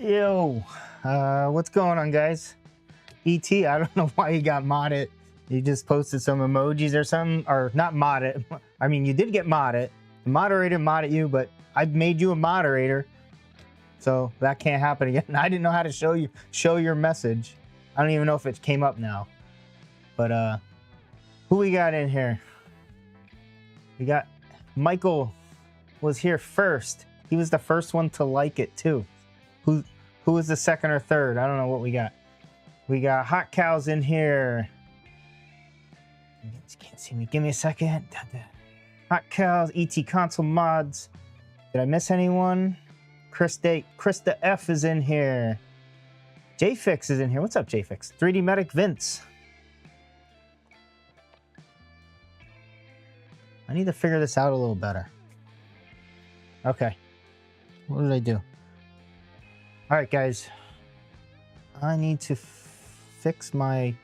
Yo, what's going on, guys? ET, I don't know why you got modded. You just posted some emojis or something, or not modded. I mean, you did get modded. The moderator modded you, but I've made you a moderator, so that can't happen again. I didn't know how to show your message. I don't even know if it came up now. But who we got in here? We got Michael was here first. He was the first one to like it too. Who was the second or third? I don't know what we got. We got Hot Cows in here. You can't see me. Give me a second. Hot Cows, ET Console Mods. Did I miss anyone? Krista F is in here. JFix is in here. What's up, JFix? 3D Medic Vince. I need to figure this out a little better. Okay. What did I do? All right, guys. I need to fix my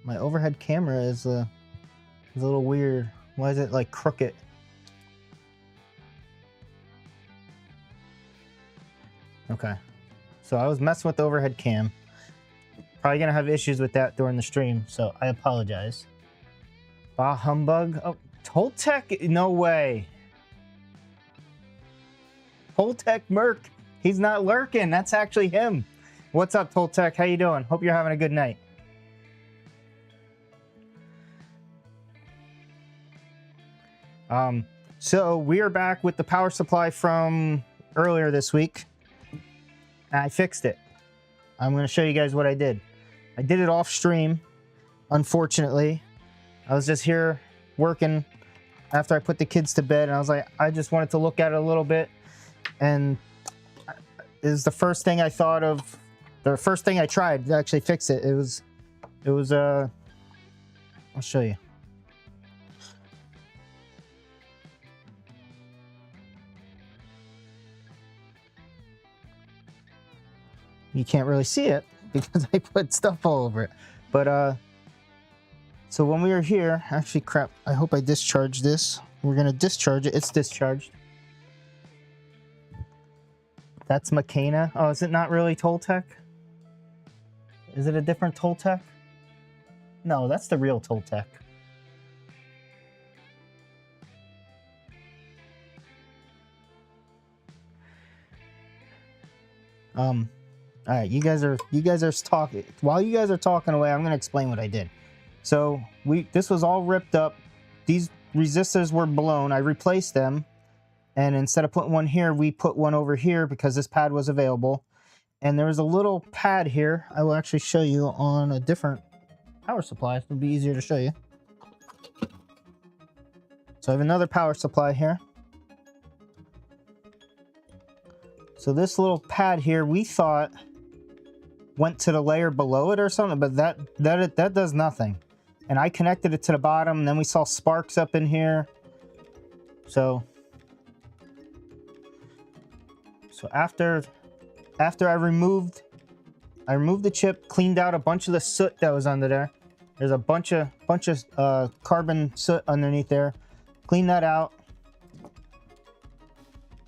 overhead camera is a little weird. Why is it like crooked? Okay. So I was messing with the overhead cam. Probably gonna have issues with that during the stream, so I apologize. Bah humbug. Oh, Toltec? No way. Toltec Merc. He's not lurking. That's actually him. What's up, Toltec? How you doing? Hope you're having a good night. So we are back with the power supply from earlier this week. And I fixed it. I'm going to show you guys what I did. I did it off stream, unfortunately. I was just here working after I put the kids to bed, and I was like, I just wanted to look at it a little bit. And it was the first thing I thought of, the first thing I tried to actually fix it. It was I'll show you. You can't really see it because I put stuff all over it. But so when we were here, actually crap, I hope I discharged this. We're gonna discharge it. It's discharged. That's Makana. Oh, is it not really Toltec? Is it a different Toltec? No, that's the real Toltec. All right, you guys are talking. While you guys are talking away, I'm gonna explain what I did. So this was all ripped up. These resistors were blown. I replaced them. And instead of putting one here, we put one over here because this pad was available. And there was a little pad here. I will actually show you on a different power supply. It'll be easier to show you. So I have another power supply here. So this little pad here, we thought went to the layer below it or something, but that does nothing. And I connected it to the bottom, and then we saw sparks up in here. So after I removed the chip, cleaned out a bunch of the soot that was under there. There's a bunch of carbon soot underneath there. Clean that out.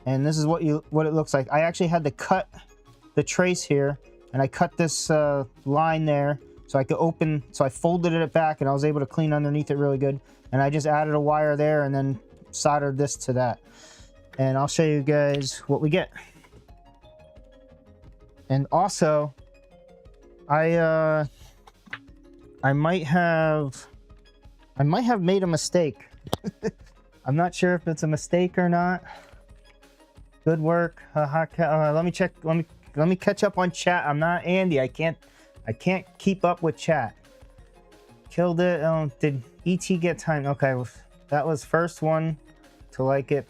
And this is what it looks like. I actually had to cut the trace here, and I cut this line there so I could open. So I folded it back, and I was able to clean underneath it really good. And I just added a wire there, and then soldered this to that. And I'll show you guys what we get. And also, I might have made a mistake. I'm not sure if it's a mistake or not. Good work. Let me check. Let me catch up on chat. I'm not Andy. I can't keep up with chat. Killed it. Did ET get time? Okay, that was first one to like it.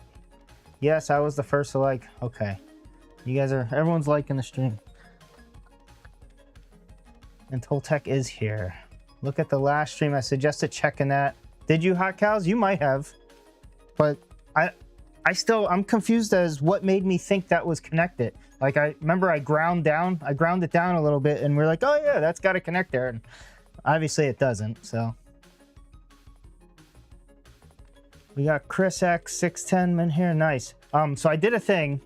Yes, I was the first to like. Okay, everyone's liking the stream. And Toltec is here. Look at the last stream. I suggested checking that. Did you, Hot Cows? You might have, but I'm confused as what made me think that was connected. Like, I remember I ground it down a little bit, and we're like, oh yeah, that's got to connect there. And obviously it doesn't, so. We got Chris X 610 in here, nice. So I did a thing.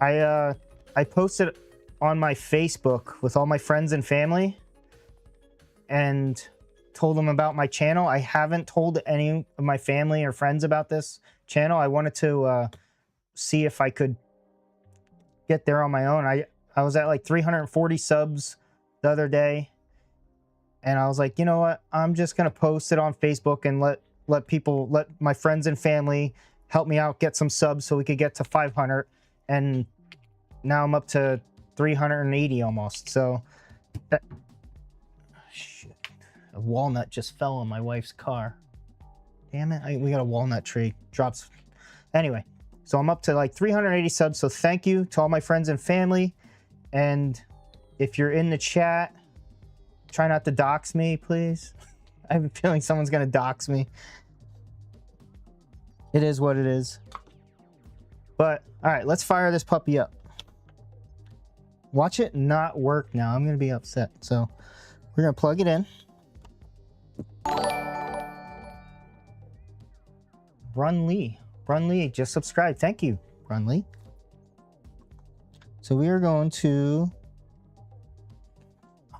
I I posted on my Facebook with all my friends and family and told them about my channel. I haven't told any of my family or friends about this channel. I wanted to see if I could get there on my own. I was at like 340 subs the other day, and I was like, you know what? I'm just gonna post it on Facebook and let my friends and family help me out, get some subs so we could get to 500. And now I'm up to 380 almost. So that, shit, a walnut just fell on my wife's car. Damn it, we got a walnut tree. Drops. Anyway, so I'm up to like 380 subs. So thank you to all my friends and family. And if you're in the chat, try not to dox me, please. I have a feeling someone's gonna dox me. It is what it is. But all right, let's fire this puppy up. Watch it not work now. I'm gonna be upset. So we're gonna plug it in. Run Lee just subscribed. Thank you, Run Lee. So we are going to,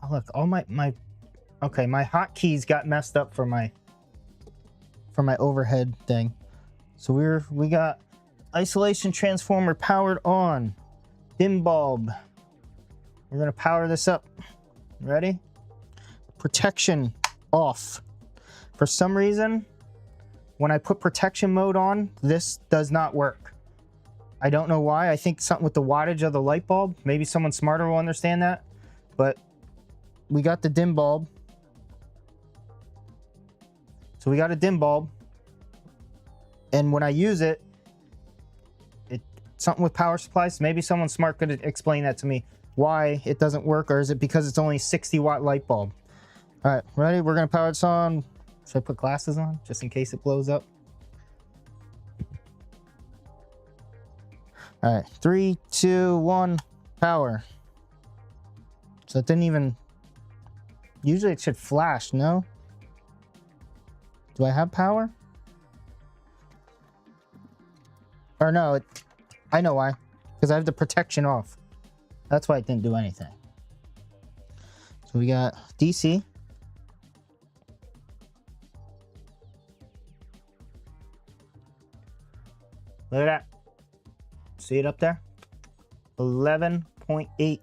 oh look, all my okay, my hotkeys got messed up for my overhead thing. So we got isolation transformer powered on, dim bulb. We're gonna power this up. Ready? Protection off. For some reason, when I put protection mode on, this does not work. I don't know why. I think something with the wattage of the light bulb. Maybe someone smarter will understand that. But we got the dim bulb. So we got a dim bulb. And when I use it, something with power supplies. Maybe someone smart could explain that to me. Why it doesn't work, or is it because it's only 60-watt light bulb? All right, ready? We're gonna power this on. Should I put glasses on just in case it blows up? All right, 3, 2, 1, power. So it didn't even, usually it should flash, no? Do I have power? Or no, I know why. Because I have the protection off. That's why it didn't do anything. So we got DC. Look at that. See it up there? 11.8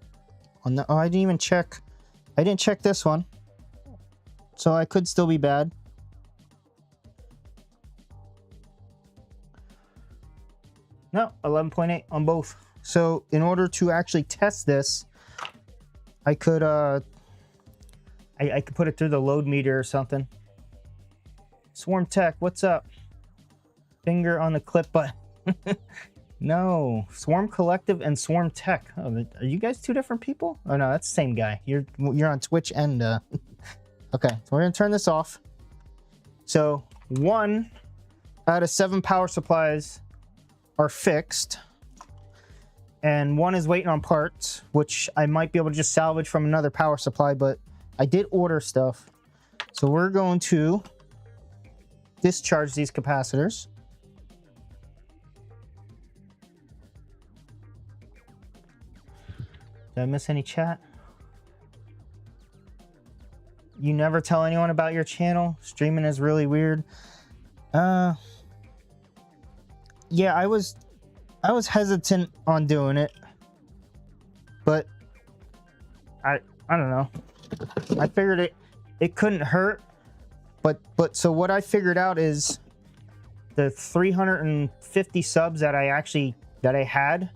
on the, oh, I didn't even check. I didn't check this one. So I could still be bad. No, 11.8 on both. So in order to actually test this, I could I could put it through the load meter or something. Swarm Tech, what's up? Finger on the clip button. No, Swarm Collective and Swarm Tech. Oh, are you guys two different people? Oh no, that's the same guy. You're on Twitch and okay, so we're gonna turn this off. So 1 out of 7 power supplies are fixed, and 1 is waiting on parts, which I might be able to just salvage from another power supply, but I did order stuff. So we're going to discharge these capacitors. Did I miss any chat? You never tell anyone about your channel? Streaming is really weird. Yeah, I was hesitant on doing it, but I don't know. I figured it couldn't hurt, but so what I figured out is the 350 subs that I had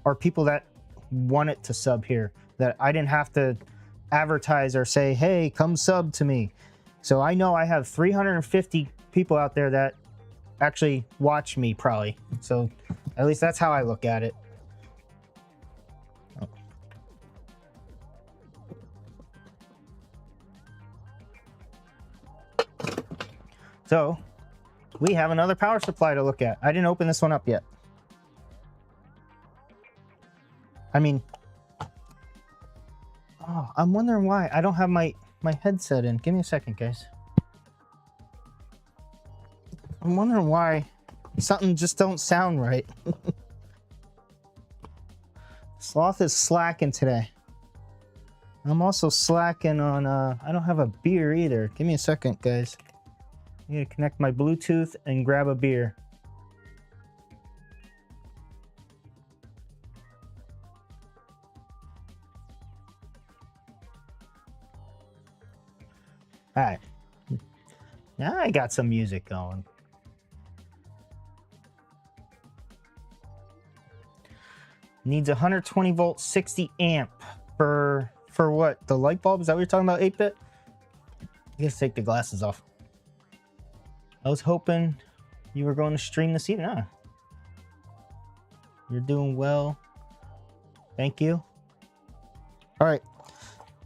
are people that wanted to sub here, that I didn't have to advertise or say, hey, come sub to me. So I know I have 350 people out there that actually watch me, probably. So at least that's how I look at it. Oh. So we have another power supply to look at. I didn't open this one up yet. I mean, oh, I'm wondering why I don't have my headset in. Give me a second, guys. I'm wondering why something just don't sound right. Sloth is slacking today. I'm also slacking on, I don't have a beer either. Give me a second, guys. I need to connect my Bluetooth and grab a beer. All right. Now I got some music going. Needs 120 volt, 60 amp for what? The light bulb? Is that what you're talking about, 8-bit? I guess take the glasses off. I was hoping you were going to stream this evening. Huh? You're doing well. Thank you. All right.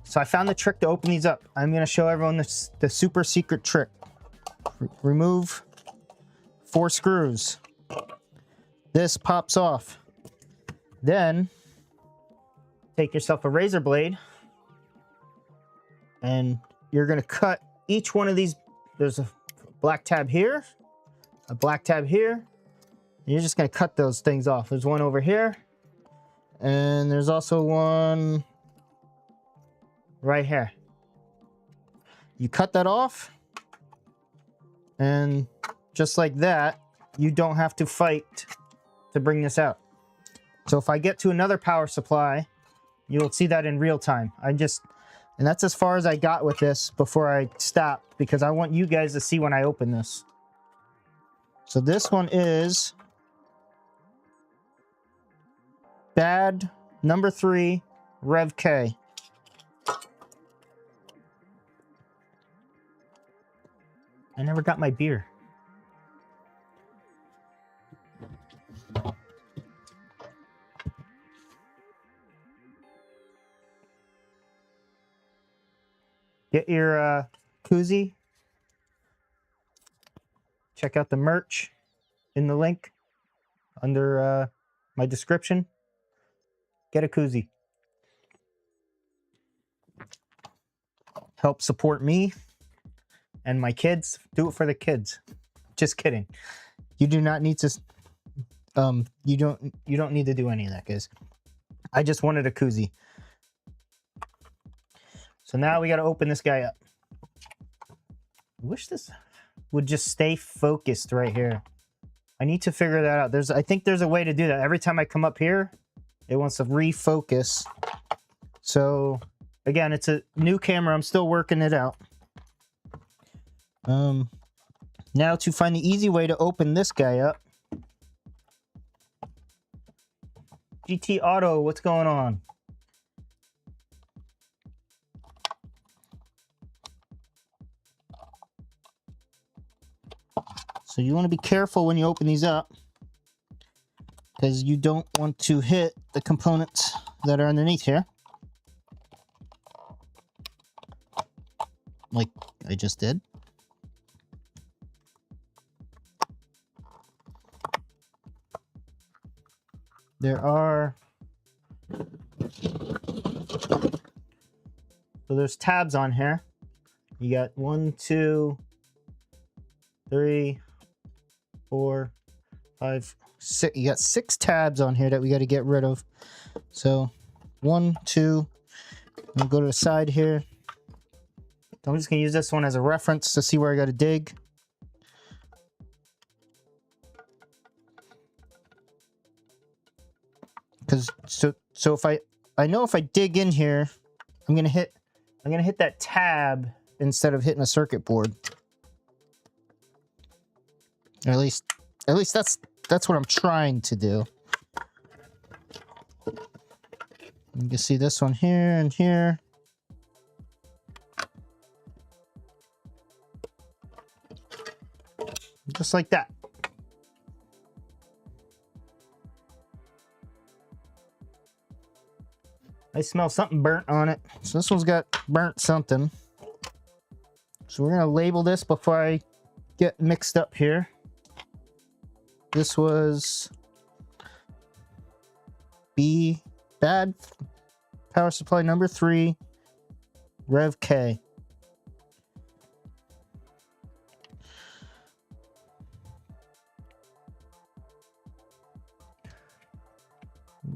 So I found the trick to open these up. I'm going to show everyone the super secret trick. Remove 4 screws. This pops off. Then take yourself a razor blade and you're going to cut each one of these. There's a black tab here, a black tab here. And you're just going to cut those things off. There's one over here, and there's also one right here. You cut that off, and just like that, you don't have to fight to bring this out. So if I get to another power supply, you'll see that in real time. And that's as far as I got with this before I stopped, because I want you guys to see when I open this. So this one is bad number 3 Rev K. I never got my beer. Get your koozie. Check out the merch in the link under my description. Get a koozie. Help support me and my kids. Do it for the kids. Just kidding. You do not need to. You don't need to do any of that, guys. I just wanted a koozie. So now we got to open this guy up. I wish this would just stay focused right here. I need to figure that out. I think there's a way to do that. Every time I come up here, it wants to refocus. So again, it's a new camera. I'm still working it out. Now to find the easy way to open this guy up. GT Auto, what's going on? So you want to be careful when you open these up, because you don't want to hit the components that are underneath here. Like I just did. There are, so there's tabs on here. You got 1, 2, 3, 4, 5, 6. You got 6 tabs on here that we got to get rid of. So 1, 2. We'll go to the side here. I'm just gonna use this one as a reference to see where I got to dig. Because so if I know if I dig in here, I'm gonna hit that tab instead of hitting a circuit board. Or at least that's what I'm trying to do. You can see this one here and here. Just like that. I smell something burnt on it. So this one's got burnt something. So we're gonna label this before I get mixed up here. This was bad power supply number 3, Rev K.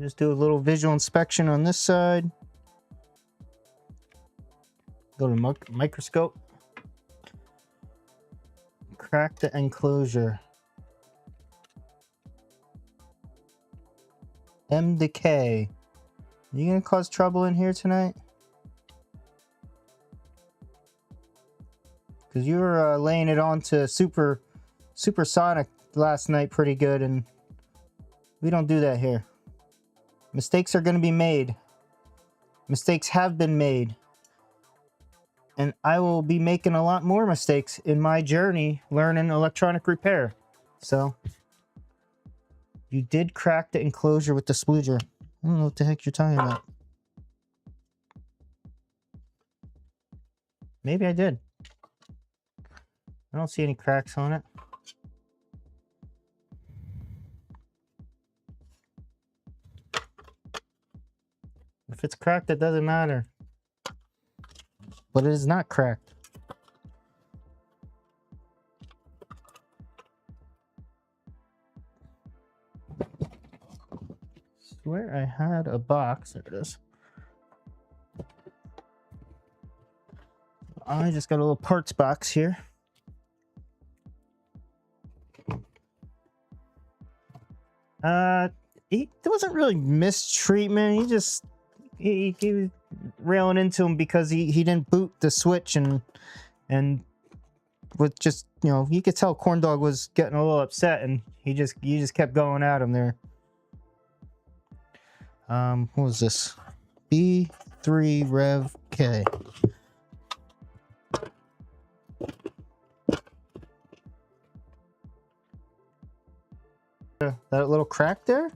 Just do a little visual inspection on this side. Go to microscope. Crack the enclosure. M decay. Are you gonna cause trouble in here tonight? Because you were laying it on to supersonic last night pretty good, and we don't do that here. Mistakes are going to be made. Mistakes have been made. And I will be making a lot more mistakes in my journey learning electronic repair. So, you did crack the enclosure with the splooger. I don't know what the heck you're talking about. Maybe I did. I don't see any cracks on it. If it's cracked, it doesn't matter. But it is not cracked. Swear I had a box. There it is. I just got a little parts box here. There wasn't really mistreatment. He just he was railing into him because he didn't boot the switch, and with just, you know, you could tell Corndog was getting a little upset, and you just kept going at him there. What was this? B3 Rev K. That little crack there?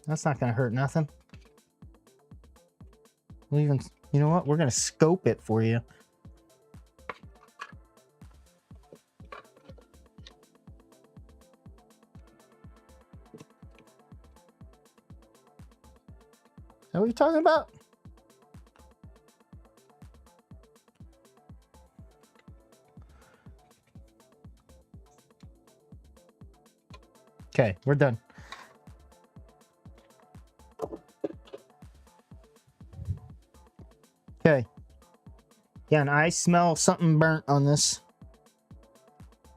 That's not gonna hurt nothing. We'll even, you know what? We're gonna scope it for you. Is that what you're talking about? Okay, we're done. Okay. Yeah, and I smell something burnt on this.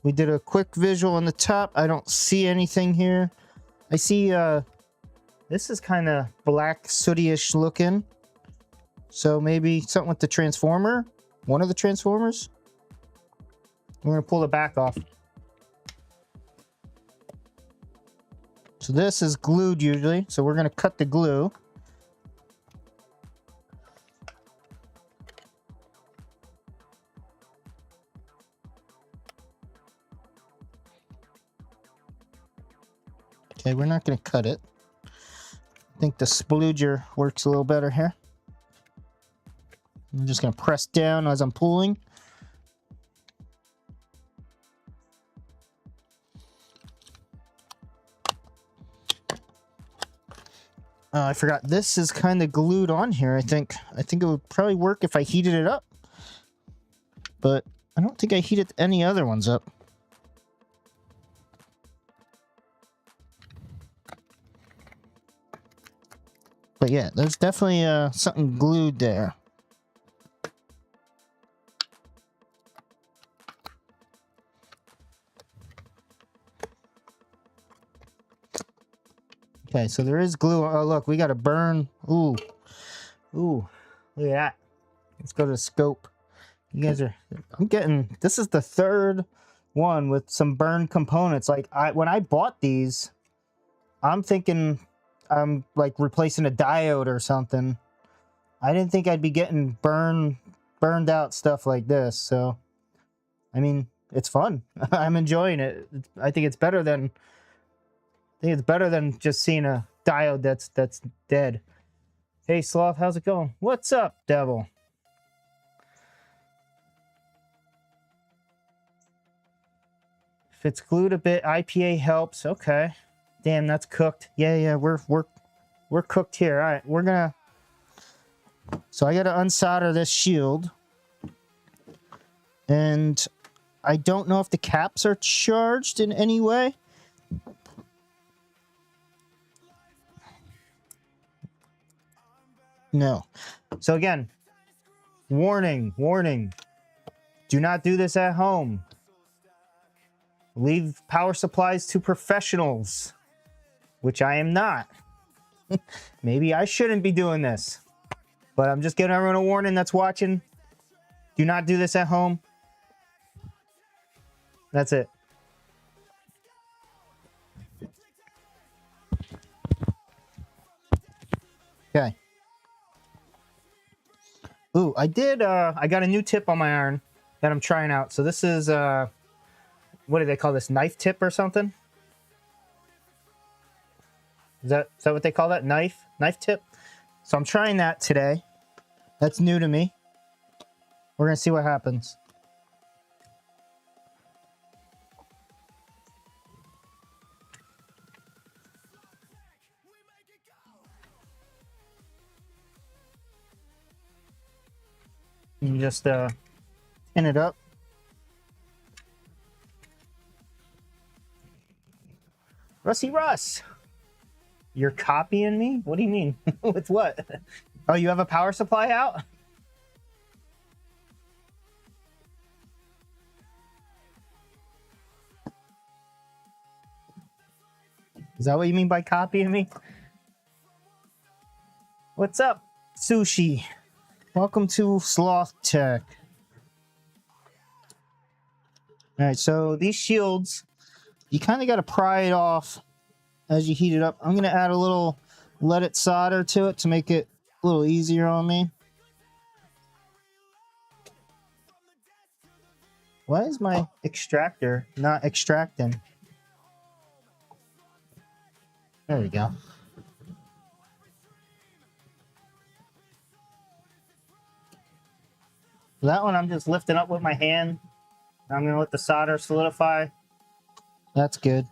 We did a quick visual on the top. I don't see anything here. I see, this is kind of black, sooty-ish looking. So maybe something with the transformer. One of the transformers. We're going to pull the back off. So this is glued usually. So we're going to cut the glue. Okay, we're not going to cut it. I think the splooger works a little better here. I'm just going to press down as I'm pulling. I forgot this is kind of glued on here. I think it would probably work if I heated it up, but I don't think I heated any other ones up. But yeah, there's definitely something glued there. Okay, so there is glue. Oh, look, we got a burn. Ooh. Ooh. Look at that. Let's go to the scope. You guys are... I'm getting... This is the third one with some burned components. Like, when I bought these, I'm thinking I'm, like, replacing a diode or something. I didn't think I'd be getting burned out stuff like this. So, I mean, it's fun. I'm enjoying it. I think it's better than... just seeing a diode that's dead. Hey, Sloth, how's it going? What's up, Devil? If it's glued a bit, IPA helps. Okay. Damn, that's cooked. Yeah, we're cooked here. All right, we're gonna... So I gotta unsolder this shield. And I don't know if the caps are charged in any way. No. So again, warning, warning. Do not do this at home. Leave power supplies to professionals, which I am not. Maybe I shouldn't be doing this, but I'm just giving everyone a warning that's watching. Do not do this at home. That's it. Okay. Ooh, I got a new tip on my iron that I'm trying out. So this is, what do they call this? Knife tip or something? Is that what they call that? Knife tip? So I'm trying that today. That's new to me. We're going to see what happens. You can just tin it up. Rusty Russ, you're copying me? What do you mean? With what? Oh, you have a power supply out? Is that what you mean by copying me? What's up, Sushi? Welcome to Sloth Tech. All right, so these shields, you kind of got to pry it off as you heat it up. I'm going to add a little leaded solder to it to make it a little easier on me. Why is my extractor not extracting? There we go. That one I'm just lifting up with my hand. I'm going to let the solder solidify. That's good.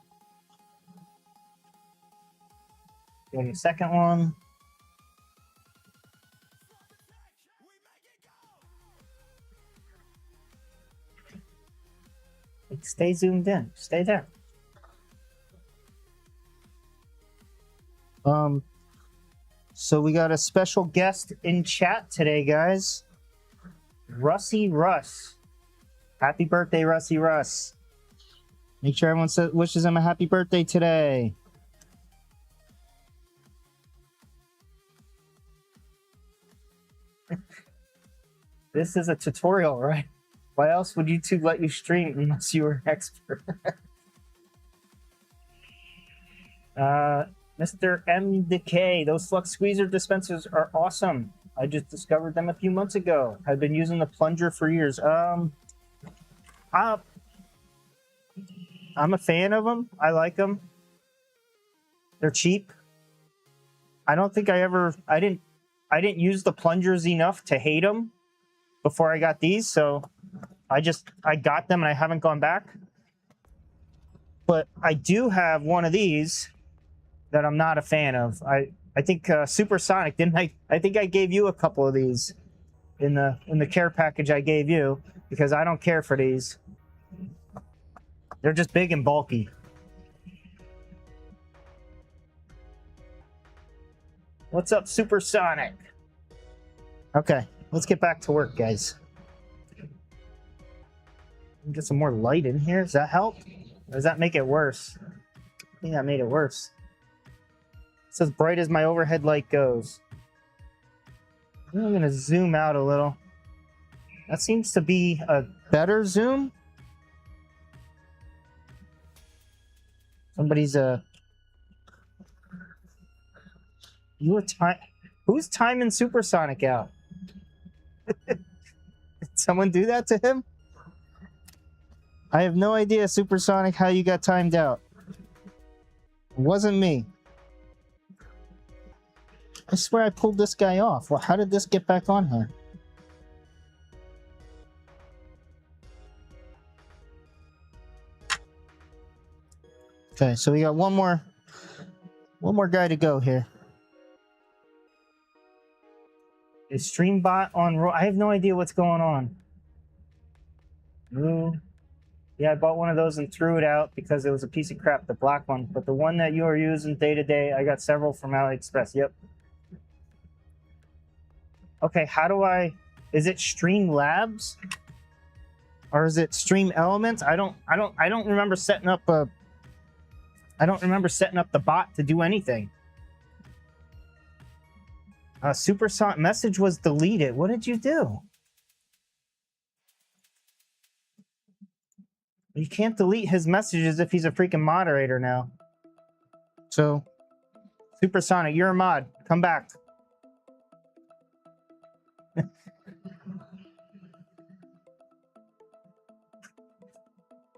Get a second one. Stay zoomed in. Stay there. So we got a special guest in chat today, guys. Rusty Russ. Happy birthday, Rusty Russ. Make sure everyone wishes him a happy birthday today. This is a tutorial, right? Why else would YouTube let you stream unless you were an expert? Mr. MDK, those flux squeezer dispensers are awesome. I just discovered them a few months ago. I've been using the plunger for years. I'm a fan of them. I like them. They're cheap. I don't think I didn't use the plungers enough to hate them before I got these, so I got them and I haven't gone back. But I do have one of these that I'm not a fan of. I think Supersonic, didn't I? I think I gave you a couple of these in the care package I gave you, because I don't care for these. They're just big and bulky. What's up, Supersonic? Okay, let's get back to work, guys. Get some more light in here. Does that help? Or does that make it worse? I think that made it worse. It's as bright as my overhead light goes. I'm going to zoom out a little. That seems to be a better zoom. Somebody's who's timing Supersonic out? Did someone do that to him? I have no idea, Supersonic, how you got timed out. It wasn't me. I swear I pulled this guy off. Well, how did this get back on here? Okay, so we got one more guy to go here. Is Streambot on roll? I have no idea what's going on. Ooh. Yeah, I bought one of those and threw it out because it was a piece of crap, the black one. But the one that you are using day to day, I got several from AliExpress. Yep. Okay, how do I... Is it Stream Labs? Or is it Stream Elements? I don't remember setting up a... I don't remember setting up the bot to do anything. Supersonic message was deleted. What did you do? You can't delete his messages if he's a freaking moderator now. So, Supersonic, you're a mod. Come back.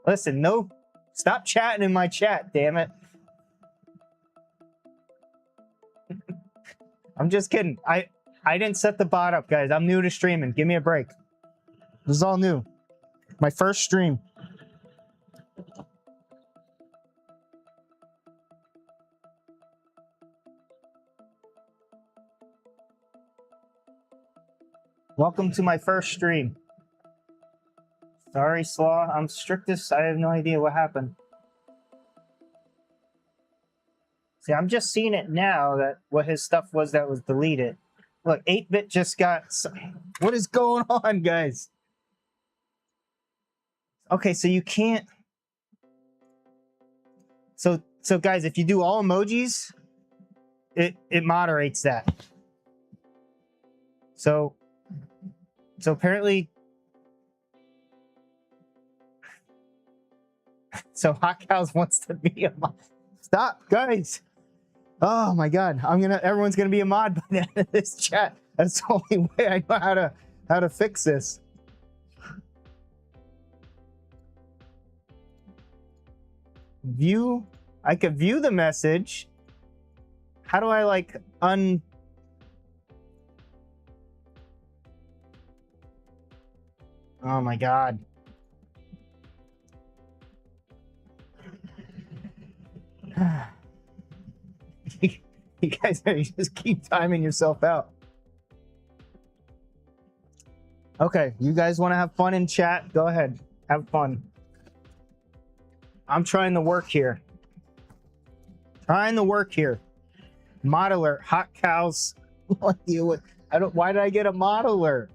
Listen, no, stop chatting in my chat, damn it. I'm just kidding. I didn't set the bot up, guys. I'm new to streaming. Give me a break. This is all new. My first stream. Welcome to my first stream. Sorry, Slaw. I'm strictest. I have no idea what happened. See, I'm just seeing it now that what his stuff was that was deleted. Look, 8-Bit just got... What is going on, guys? Okay, so you can't... So guys, if you do all emojis, it moderates that. So apparently... So Hot Cows wants to be a mod. Stop, guys. Oh my god. Everyone's gonna be a mod by the end of this chat. That's the only way I know how to fix this. View. I could view the message. How do I like Oh my god. You guys just keep timing yourself out. Okay, you guys want to have fun in chat? Go ahead, have fun. I'm trying to work here. Mod alert, Hot Cows. Why did I get a mod alert?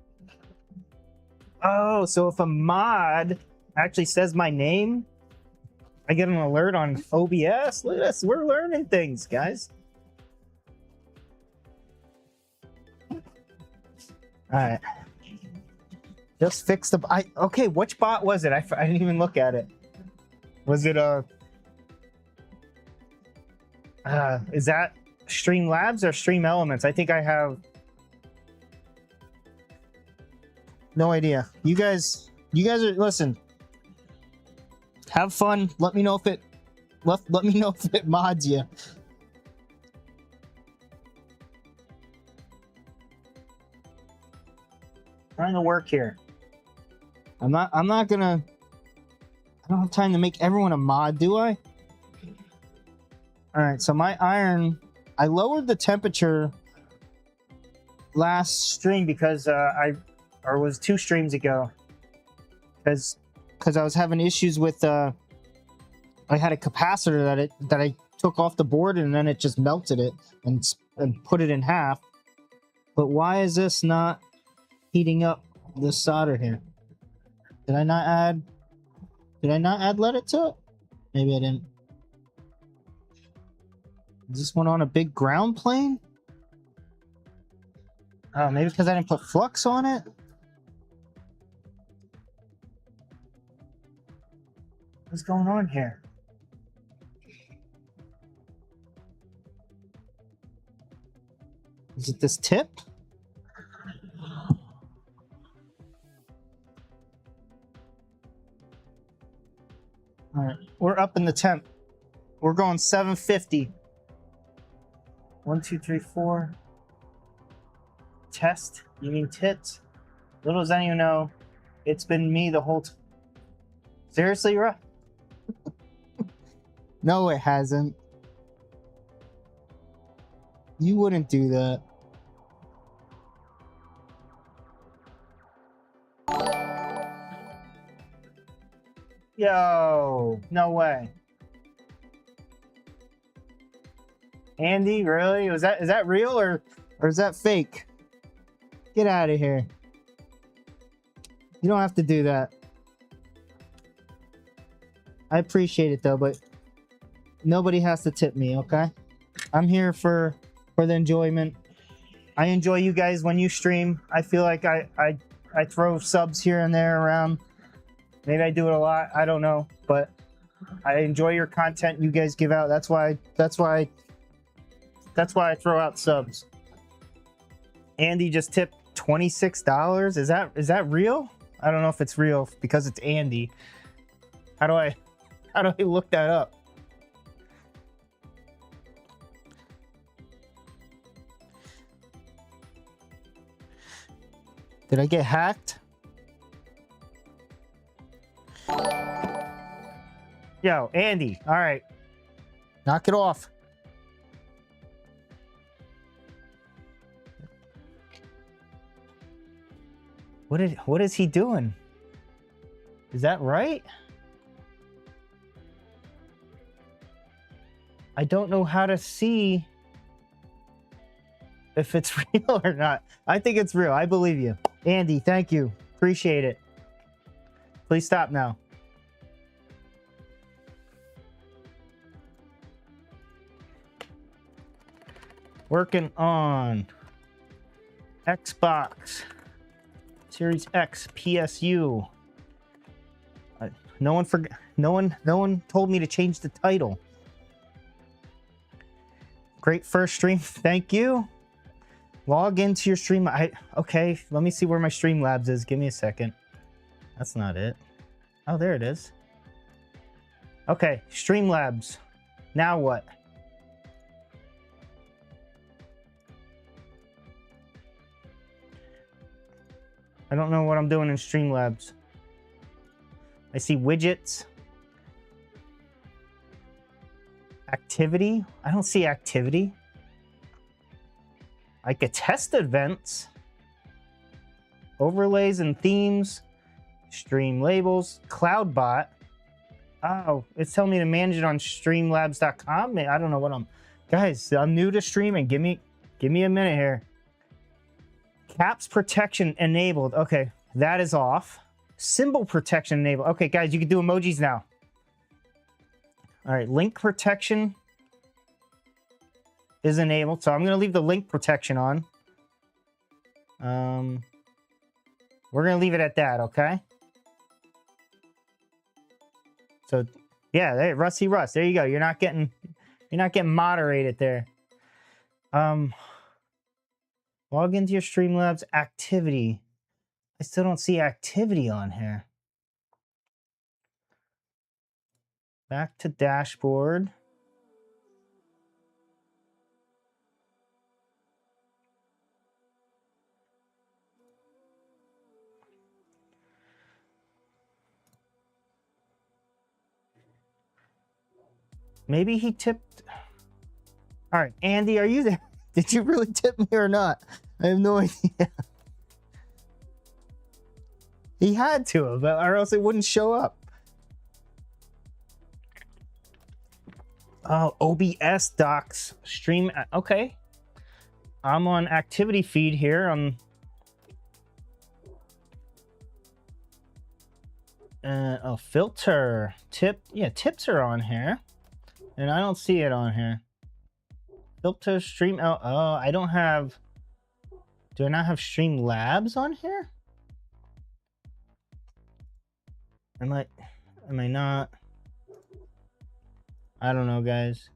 Oh, so if a mod actually says my name, I get an alert on OBS. Look at this. We're learning things, guys. All right. Just fix the... okay, which bot was it? I didn't even look at it. Was it is that Stream Labs or Stream Elements? I think I have... No idea. You guys are... Listen. Have fun. Let me know if it... Let me know if it mods you. Trying to work here. I'm not gonna... I don't have time to make everyone a mod, do I? Alright, so my iron... I lowered the temperature last stream because or was 2 streams ago. Because I was having issues with I had a capacitor that I took off the board and then it just melted it and put it in half. But why is this not heating up this solder here? Did I not add lead to it? Maybe I didn't. Is this one on a big ground plane? Oh, maybe because I didn't put flux on it? What's going on here? Is it this tip? All right, we're up in the temp. We're going 750. 1, 2, 3, 4. Test? You mean tits? Little does anyone know, it's been me the whole time. Seriously, Ruh? No, it hasn't. You wouldn't do that. Yo, no way. Andy, really? Is that real or is that fake? Get out of here. You don't have to do that. I appreciate it though, but nobody has to tip me, okay? I'm here for the enjoyment. I enjoy you guys when you stream. I feel like I throw subs here and there around. Maybe I do it a lot. I don't know, but I enjoy your content you guys give out. That's why I throw out subs. Andy just tipped $26. Is that real? I don't know if it's real because it's Andy. How do I look that up? Did I get hacked? Yo, Andy. All right. Knock it off. What is he doing? Is that right? I don't know how to see if it's real or not. I think it's real. I believe you. Andy, thank you. Appreciate it. Please stop now. Working on Xbox Series X PSU. No one told me to change the title. Great first stream. Thank you. Log into your stream. Okay, let me see where my Streamlabs is. Give me a second. That's not it. Oh, there it is. Okay, Streamlabs. Now what? I don't know what I'm doing in Streamlabs. I see widgets. Activity. I don't see activity. I could test events. Overlays and themes. Stream labels. CloudBot. Oh, it's telling me to manage it on streamlabs.com. I don't know what Guys, I'm new to streaming. Give me a minute here. Caps protection enabled. Okay, that is off. Symbol protection enabled. Okay, guys, you can do emojis now. All right, link protection is enabled. So I'm going to leave the link protection on. We're going to leave it at that, okay? So, yeah, there, Rusty Russ. There you go. You're not getting moderated there. Log into your Streamlabs activity. I still don't see activity on here. Back to dashboard. Maybe he tipped. All right, Andy, are you there? Did you really tip me or not? I have no idea. He had to have, or else it wouldn't show up. Oh, OBS docs stream. Okay. I'm on activity feed here. Oh, filter. Tip. Yeah, tips are on here. And I don't see it on here. Filter stream. Oh, I don't have. Do I not have Streamlabs on here? Am I not? I don't know, guys.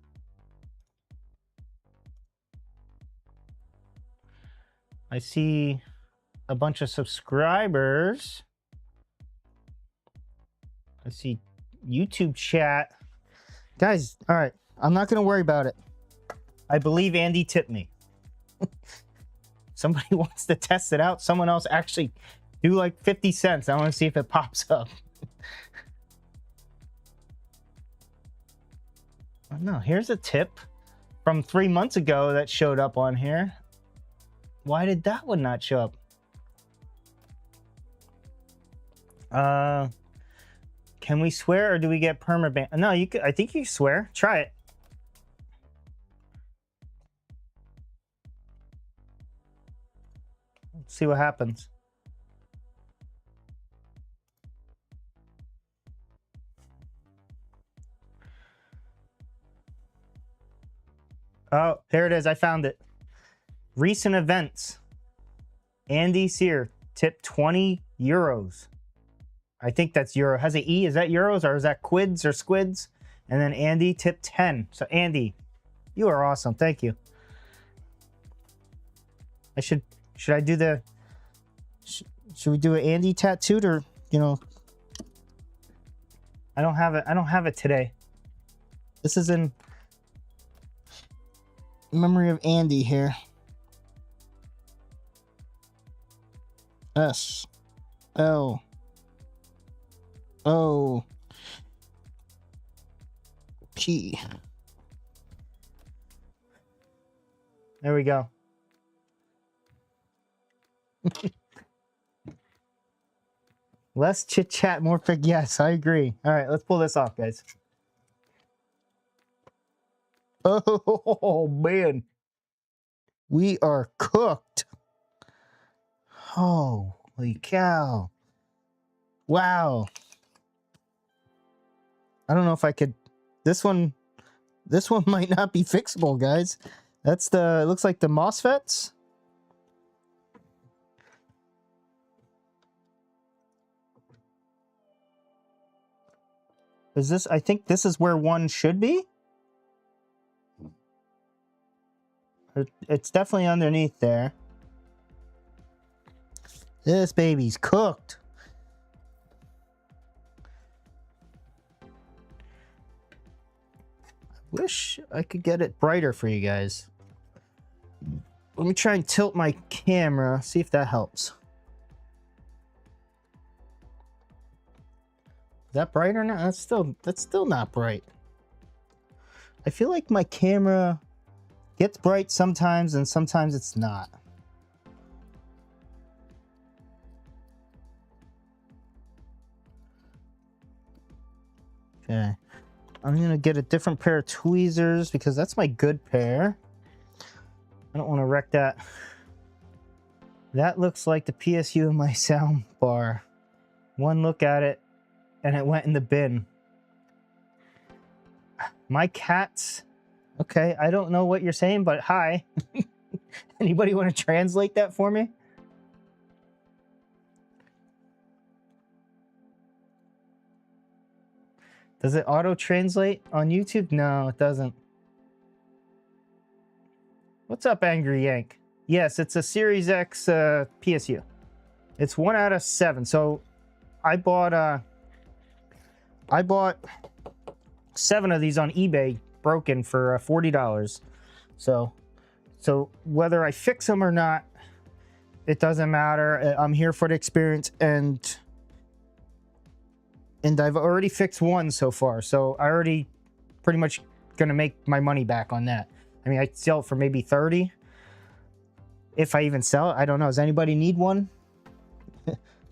I see a bunch of subscribers. I see YouTube chat. Guys, all right. I'm not going to worry about it. I believe Andy tipped me. Somebody wants to test it out. Someone else actually do like 50 cents. I want to see if it pops up. Oh, no, here's a tip from 3 months ago that showed up on here. Why did that one not show up? Can we swear or do we get permaban? No, you could. I think you can swear. Try it. Let's see what happens. Oh, here it is. I found it. Recent events. Andy Sear tipped 20 euros. I think that's euro. Has an E. Is that euros or is that quids or squids? And then Andy tipped 10. So Andy, you are awesome. Thank you. Should I do the should we do an Andy tattooed, or you know, I don't have it today. This is in memory of Andy here. S L O P. There we go. Less chit chat, more pick. Yes, I agree. All right, let's pull this off, guys. Oh man, we are cooked. Holy cow! Wow. I don't know if I could. This one might not be fixable, guys. That's the. It looks like the MOSFETs. Is this? I think this is where one should be. It's definitely underneath there. This baby's cooked. I wish I could get it brighter for you guys. Let me try and tilt my camera, see if that helps. Is that bright or not? That's still not bright. I feel like my camera gets bright sometimes and sometimes it's not. Okay. I'm gonna get a different pair of tweezers because that's my good pair. I don't want to wreck that. That looks like the PSU of my sound bar. One look at it and it went in the bin. My cats. Okay, I don't know what you're saying, but hi. Anybody want to translate that for me? Does it auto-translate on YouTube? No, it doesn't. What's up, Angry Yank? Yes, it's a Series X PSU. It's 1 out of 7. So I bought 7 of these on eBay, broken for $40. So whether I fix them or not, it doesn't matter. I'm here for the experience, and I've already fixed one so far. So I already pretty much gonna make my money back on that. I mean, I sell it for maybe 30. If I even sell it, I don't know. Does anybody need one?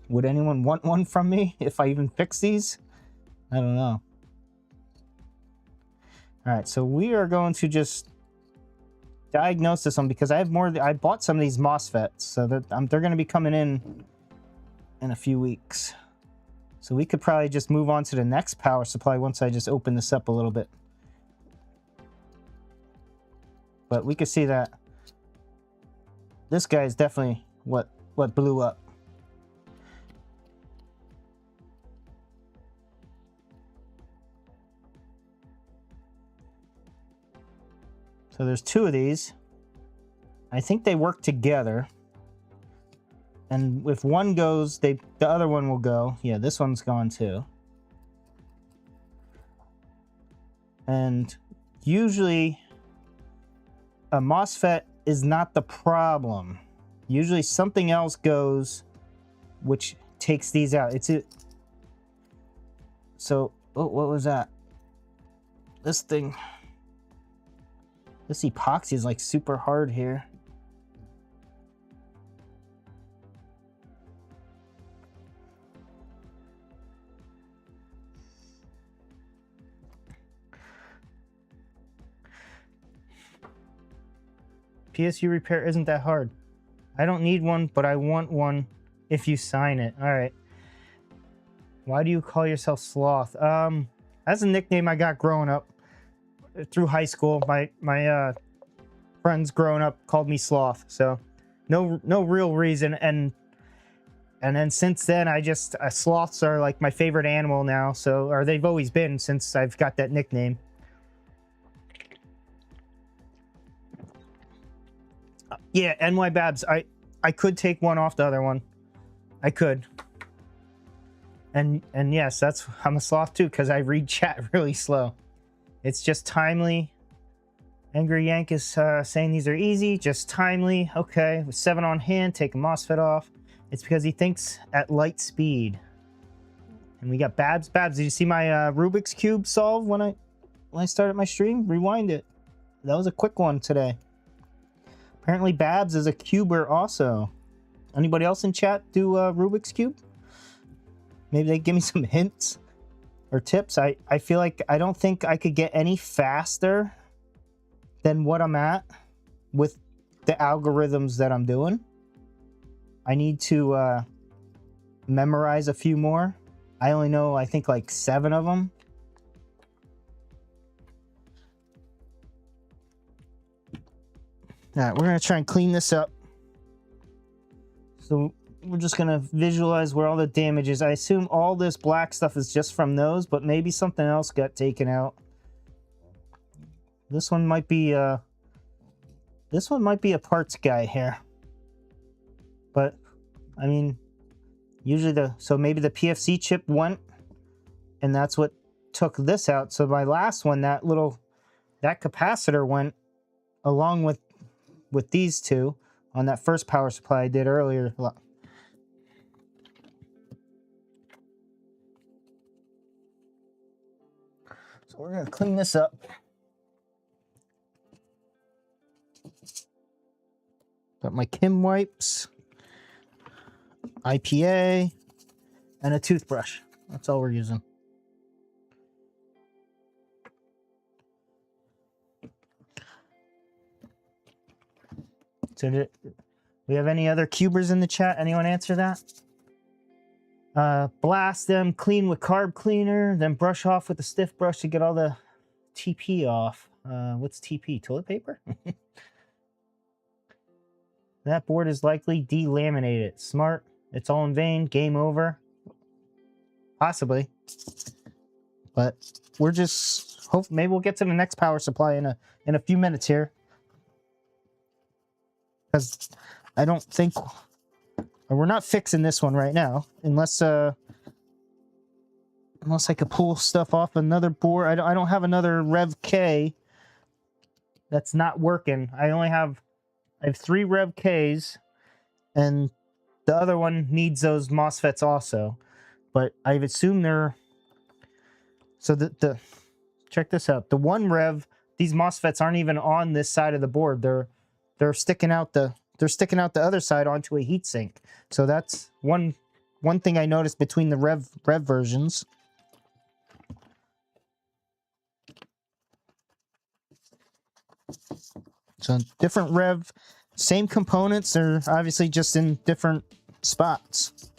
Would anyone want one from me if I even fix these? I don't know. All right, so we are going to just diagnose this one because I have more. I bought some of these MOSFETs, so that they're going to be coming in a few weeks. So we could probably just move on to the next power supply once I just open this up a little bit. But we could see that this guy is definitely what blew up. So there's 2 of these. I think they work together. And if one goes, the other one will go. Yeah, this one's gone too. And usually a MOSFET is not the problem. Usually something else goes which takes these out. So, oh, what was that? This thing. This epoxy is like super hard here. PSU repair isn't that hard. I don't need one, but I want one if you sign it. All right. Why do you call yourself Sloth? That's a nickname I got growing up through high school. My friends growing up called me Sloth, so no real reason. And then since then, sloths are like my favorite animal now. So, or they've always been since I've got that nickname. Yeah, NY Babs. I could take one off the other one. I could. And yes, I'm a sloth too, because I read chat really slow. It's just timely. Angry Yank is saying these are easy, just timely. Okay, with 7 on hand, take a MOSFET off. It's because he thinks at light speed. And we got Babs. Babs, did you see my Rubik's Cube solve when I started my stream? Rewind it. That was a quick one today. Apparently Babs is a cuber also. Anybody else in chat do Rubik's Cube? Maybe they give me some hints or tips. I feel like I don't think I could get any faster than what I'm at with the algorithms that I'm doing. I need to memorize a few more. I only know, I think, like 7 of them. All right, we're gonna try and clean this up. So we're just gonna visualize where all the damage is. I assume all this black stuff is just from those, but maybe something else got taken out. This one might be a parts guy here. But I mean, usually so maybe the PFC chip went, and that's what took this out. So my last one, that capacitor went along with these two on that first power supply I did earlier. So we're gonna clean this up. Got my Kim wipes, IPA, and a toothbrush. That's all we're using. So do we have any other cubers in the chat? Anyone answer that? Blast them, clean with carb cleaner, then brush off with a stiff brush to get all the TP off. What's TP? Toilet paper? That board is likely delaminated. Smart. It's all in vain. Game over. Possibly. But we're just maybe we'll get to the next power supply in a few minutes here. Because I don't think we're not fixing this one right now unless I could pull stuff off another board. I don't have another Rev K that's not working. I have 3 Rev Ks, and the other one needs those MOSFETs also. But I've assumed they're so check this out. The 1 Rev, these MOSFETs aren't even on this side of the board. They're sticking out the other side onto a heatsink. So that's one thing I noticed between the Rev versions. So different Rev, same components, they're obviously just in different spots.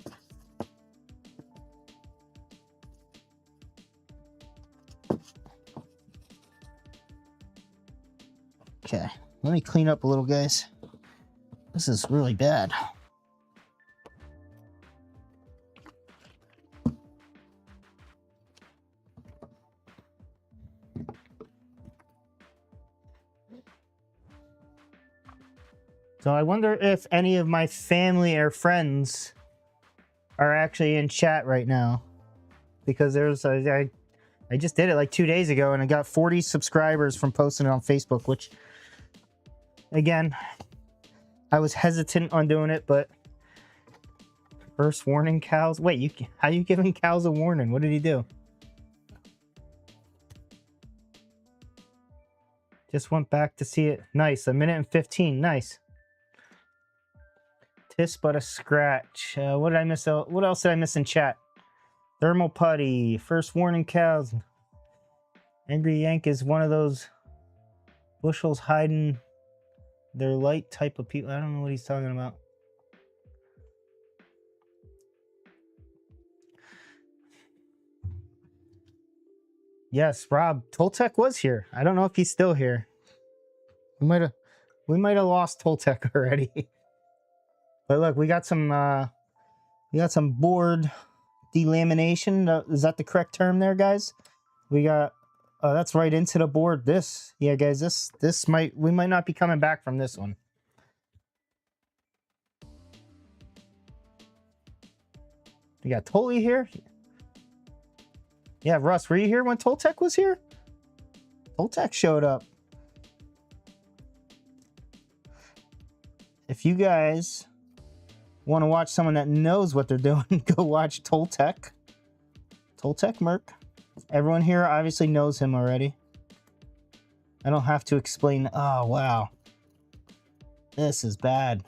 Okay, let me clean up a little, guys. This is really bad. So I wonder if any of my family or friends are actually in chat right now. Because I just did it like 2 days ago and I got 40 subscribers from posting it on Facebook, which, again, I was hesitant on doing it, but first warning, cows. Wait, how you giving cows a warning? What did he do? Just went back to see it. Nice, 1:15. Nice. Tis but a scratch. What did I miss? What else did I miss in chat? Thermal putty. First warning, cows. Angry Yank is one of those bushels hiding their light type of people. I don't know what he's talking about. Yes, Rob. Toltec was here. I don't know if he's still here. We might have lost Toltec already. But look, we got some board delamination. Is that the correct term there, guys? We got that's right into the board. Yeah, guys, we might not be coming back from this one. We got Tolly here. Yeah, Russ, were you here when Toltec was here? Toltec showed up. If you guys want to watch someone that knows what they're doing, go watch Toltec. Toltec Merc. Everyone here obviously knows him already. I don't have to explain. Oh, wow. This is bad.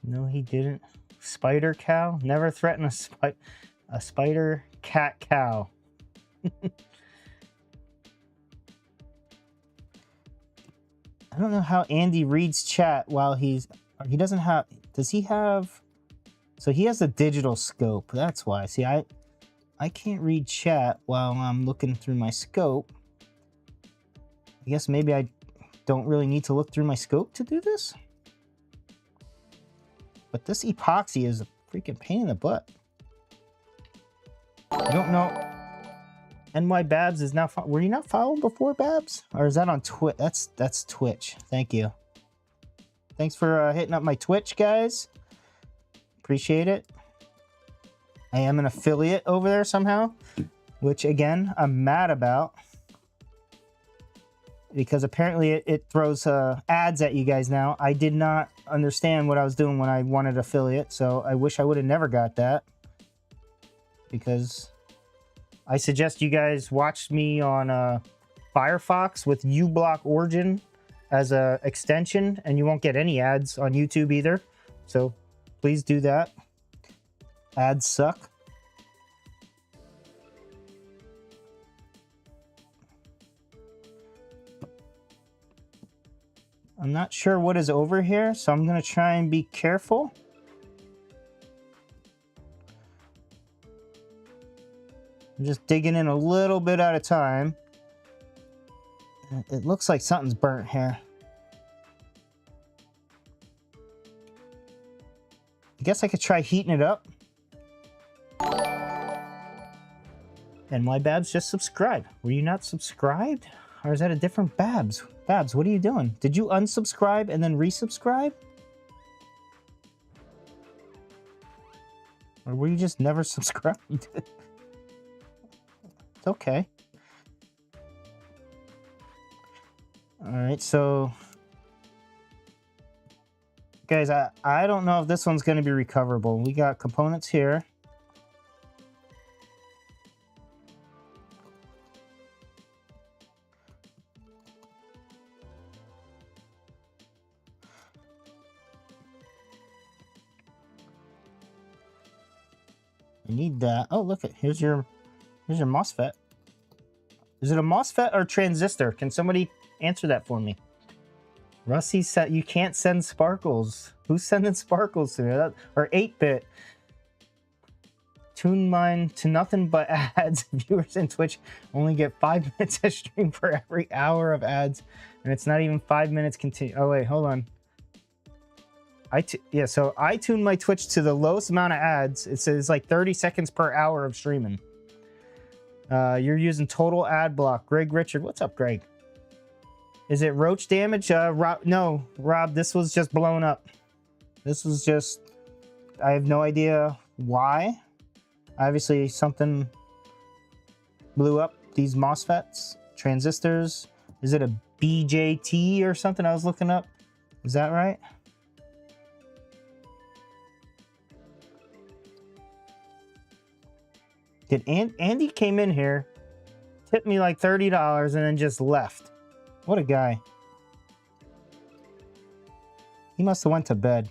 No, he didn't. Spider cow? Never threaten a spider cat cow. I don't know how Andy reads chat while he doesn't have, does he have, so he has a digital scope. That's why. See, I can't read chat while I'm looking through my scope. I guess maybe I don't really need to look through my scope to do this. But this epoxy is a freaking pain in the butt. I don't know. NY Babs is now. Were you not following before, Babs? Or is that on Twitch? That's Twitch. Thank you. Thanks for hitting up my Twitch, guys. Appreciate it. I am an affiliate over there somehow, which again I'm mad about. Because apparently it throws ads at you guys now. I did not understand what I was doing when I wanted affiliate, so I wish I would have never got that. Because I suggest you guys watch me on Firefox with uBlock Origin as a extension, and you won't get any ads on YouTube either. So please do that. Ads suck. I'm not sure what is over here, so I'm going to try and be careful. I'm just digging in a little bit at a time. It looks like something's burnt here. I guess I could try heating it up. And my Babs just subscribed. Were you not subscribed? Or is that a different Babs? Babs, what are you doing? Did you unsubscribe and then resubscribe? Or were you just never subscribed? It's okay. Alright, so... Guys, I don't know if this one's going to be recoverable. We got components here. I need that. Oh, look, here's your MOSFET. Is it a MOSFET or transistor? Can somebody answer that for me? Rusty said you can't send sparkles. Who's sending sparkles to me? Or 8-bit. Tune mine to nothing but ads. Viewers in Twitch only get 5 minutes of stream for every hour of ads. And it's not even 5 minutes continue. Oh, wait, hold on. Yeah, so I tune my Twitch to the lowest amount of ads. It says like 30 seconds per hour of streaming. You're using total ad block. Greg Richard. What's up, Greg? Is it roach damage? No, Rob, this was just blown up. This was just... I have no idea why. Obviously, something blew up these MOSFETs. Transistors. Is it a BJT or something I was looking up? Is that right? Did Andy came in here, tipped me like $30, and then just left. What a guy. He must have went to bed.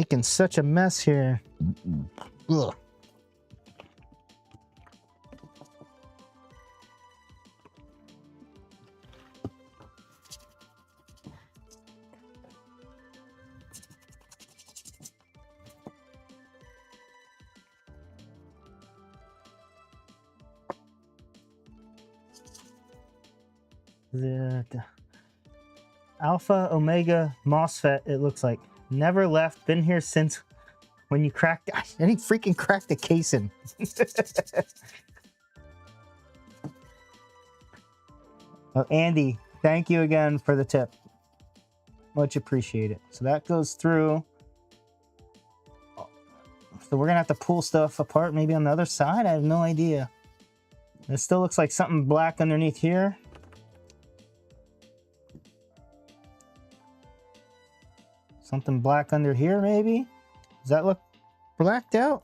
making such a mess here. Ugh. The Alpha Omega MOSFET, it looks like. Never left, been here since when you cracked, I didn't freaking crack the casing. Oh, Andy, thank you again for the tip. Much appreciated. So that goes through. So we're gonna have to pull stuff apart maybe on the other side. I have no idea. It still looks like something black underneath here. Something black under here, maybe? Does that look blacked out?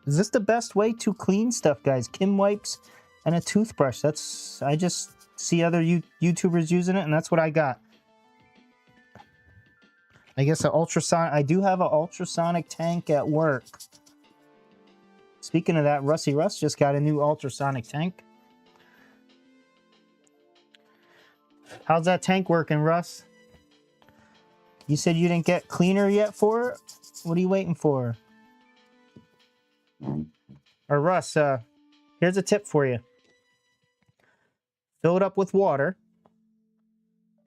Is this the best way to clean stuff, guys? Kim wipes and a toothbrush. That's, I just see other YouTubers using it, and that's what I got. I guess an ultrasonic, I do have an ultrasonic tank at work. Speaking of that, Rusty Russ just got a new ultrasonic tank. How's that tank working, Russ? You said you didn't get cleaner yet for it? What are you waiting for? Or Russ, here's a tip for you. Fill it up with water.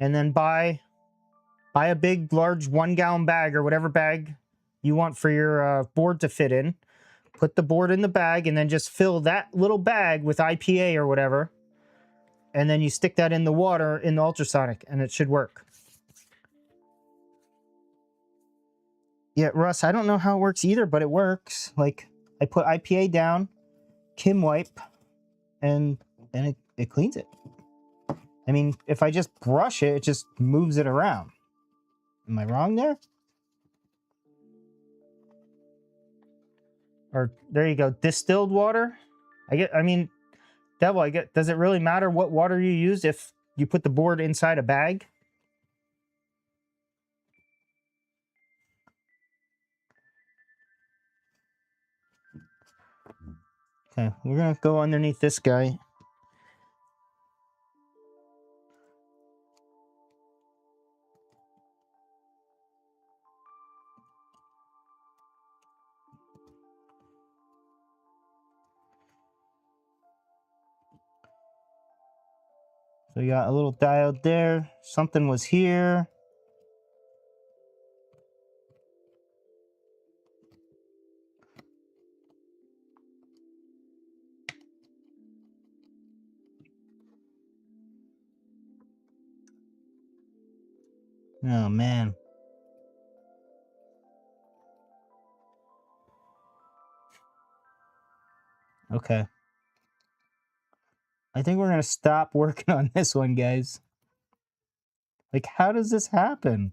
And then buy a big, large 1-gallon bag or whatever bag you want for your board to fit in. Put the board in the bag and then just fill that little bag with IPA or whatever. And then you stick that in the water in the ultrasonic and it should work. Yeah, Russ, I don't know how it works either, but it works. Like, I put IPA down, Kim wipe, and it cleans it. I mean, if I just brush it, it just moves it around. Am I wrong there? Or, there you go, distilled water? I mean, Devil, does it really matter what water you use if you put the board inside a bag? Okay, we're gonna go underneath this guy. So you got a little diode there. Something was here. Oh, man. Okay. I think we're going to stop working on this one, guys. Like, how does this happen?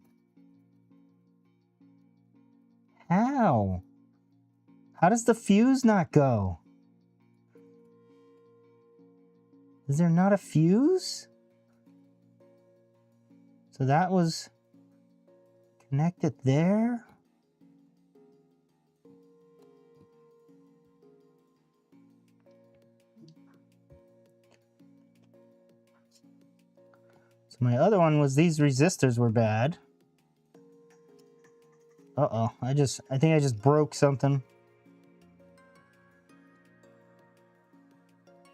How? How does the fuse not go? Is there not a fuse? So that was connected there? So my other one was these resistors were bad. Uh-oh, I think I just broke something.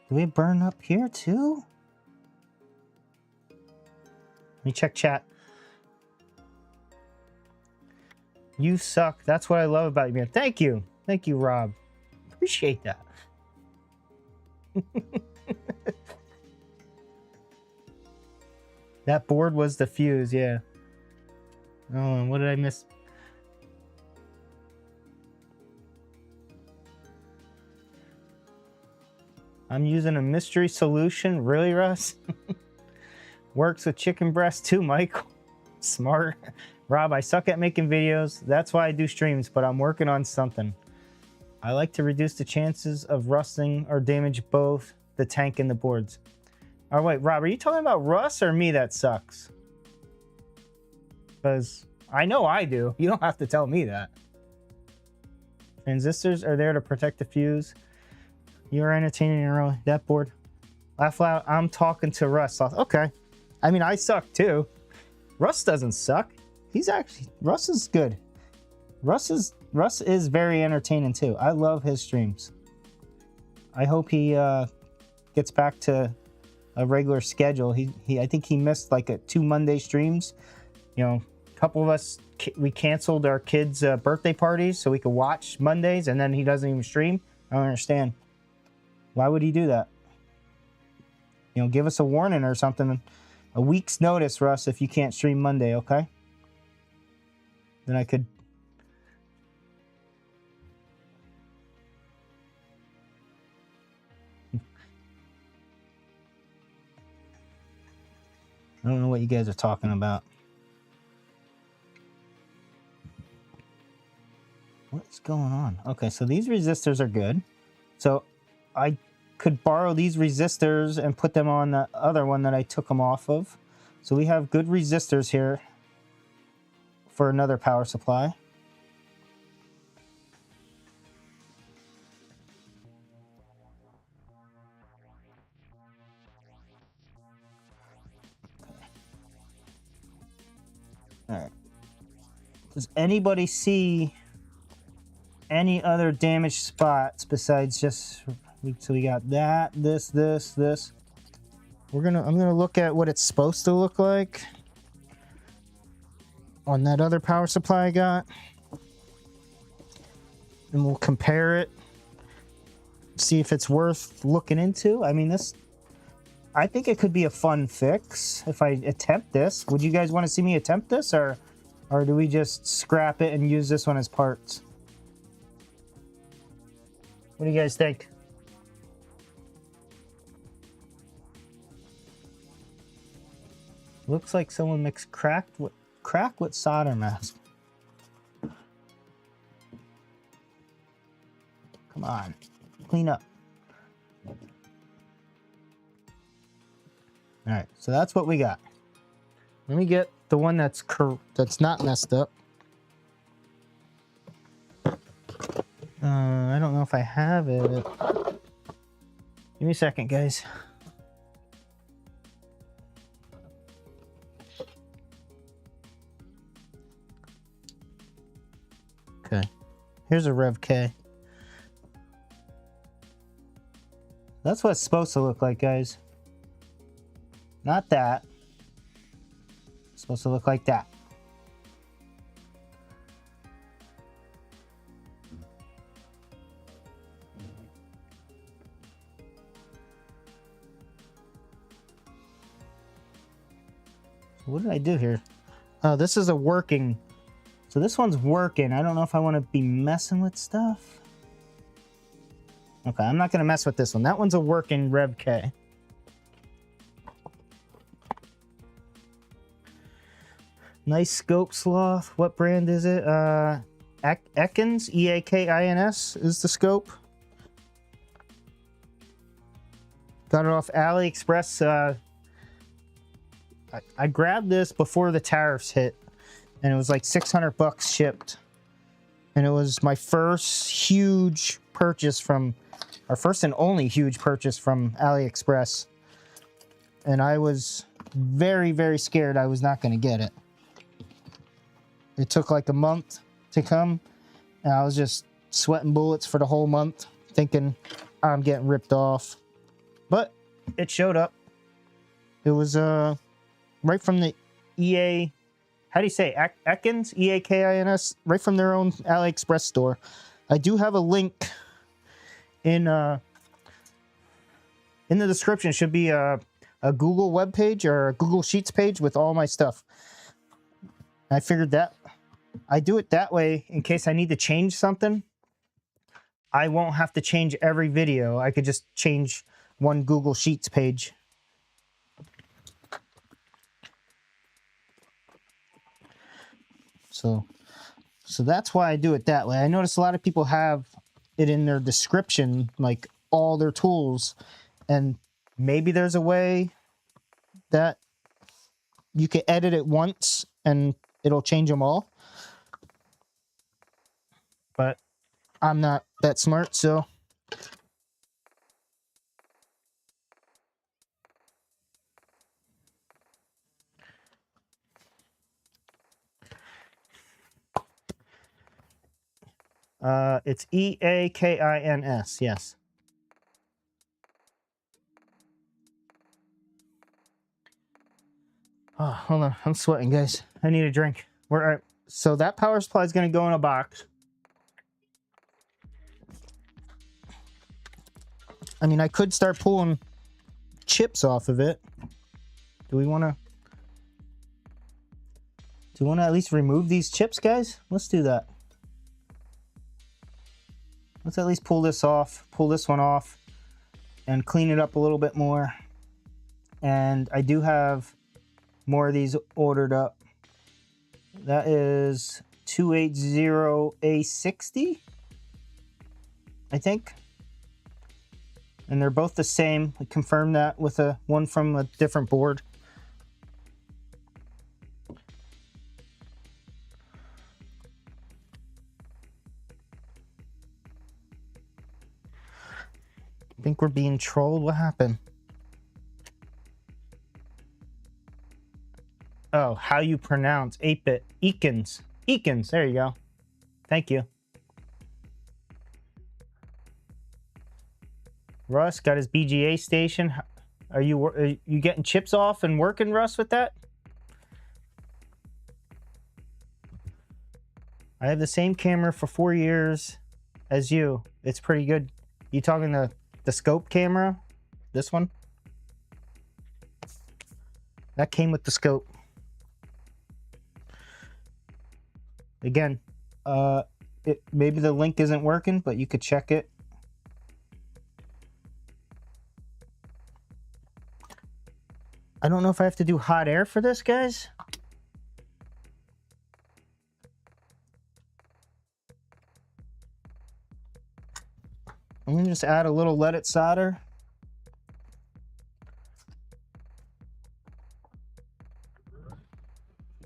Do we burn up here too? Let me check chat. You suck. That's what I love about you, man. Thank you. Thank you, Rob. Appreciate that. That board was the fuse, yeah. Oh, what did I miss? I'm using a mystery solution. Really, Russ? Works with chicken breast too, Michael. Smart. Rob, I suck at making videos. That's why I do streams, but I'm working on something. I like to reduce the chances of rusting or damage both the tank and the boards. Oh, wait, Rob, are you talking about Russ or me that sucks? Because I know I do. You don't have to tell me that. Transistors are there to protect the fuse. You're entertaining your own. That board. Laugh loud. I'm talking to Russ. Okay. I mean, I suck too. Russ doesn't suck. Russ is good. Russ is very entertaining too. I love his streams. I hope he gets back to a regular schedule. I think he missed like 2 Monday streams. You know, a couple of us, we canceled our kids' birthday parties so we could watch Mondays, and then he doesn't even stream. I don't understand. Why would he do that? You know, give us a warning or something. A week's notice, Russ, if you can't stream Monday, okay? Then I could... I don't know what you guys are talking about. What's going on? Okay, so these resistors are good. So I could borrow these resistors and put them on the other one that I took them off of. So we have good resistors here for another power supply. All right. Does anybody see any other damaged spots besides just... So we got that, this. I'm gonna look at what it's supposed to look like on that other power supply I got, and we'll compare it, see if it's worth looking into. I mean, I think it could be a fun fix if I attempt this. Would you guys want to see me attempt this, or do we just scrap it and use this one as parts? What do you guys think? Looks like someone mixed crack with solder mask. Come on, clean up. All right, so that's what we got. Let me get the one that's not messed up. I don't know if I have it. Give me a second, guys. Okay, here's a Rev K. That's what it's supposed to look like, guys. Not that. It's supposed to look like that. What did I do here? Oh, this is a working... So this one's working. I don't know if I want to be messing with stuff. Okay, I'm not going to mess with this one. That one's a working Rev K. Nice scope sloth. What brand is it? Ekins, E-A-K-I-N-S is the scope. Got it off AliExpress. I grabbed this before the tariffs hit, and it was like 600 bucks shipped. And it was my first huge purchase from, our first and only huge purchase from AliExpress. And I was very, very scared I was not going to get it. It took like a month to come, and I was just sweating bullets for the whole month, thinking I'm getting ripped off. But it showed up. It was right from the EA, how do you say it? Ekins, E-A-K-I-N-S, right from their own AliExpress store. I do have a link in the description. It should be a Google web page or a Google Sheets page with all my stuff. I figured that I do it that way in case I need to change something. I won't have to change every video. I could just change one Google Sheets page. So that's why I do it that way. I notice a lot of people have it in their description, like all their tools, and maybe there's a way that you can edit it once and it'll change them all. But I'm not that smart, so. It's EAKINS, yes. Oh, hold on. I'm sweating, guys. I need a drink. So that power supply is going to go in a box. I mean, I could start pulling chips off of it. Do we want to at least remove these chips, guys? Let's do that. Let's at least pull this off, pull this one off, and clean it up a little bit more. And I do have more of these ordered up. That is 280A60, I think. And they're both the same. I confirmed that with one from a different board. I think we're being trolled. What happened? Oh, how you pronounce 8-bit. Eakins. Eakins, there you go. Thank you. Russ got his BGA station. Are you getting chips off and working, Russ, with that? I have the same camera for 4 years as you. It's pretty good. You talking the scope camera? This one? That came with the scope. Again, maybe the link isn't working, but you could check it. I don't know if I have to do hot air for this, guys. I'm gonna just add a little leaded solder.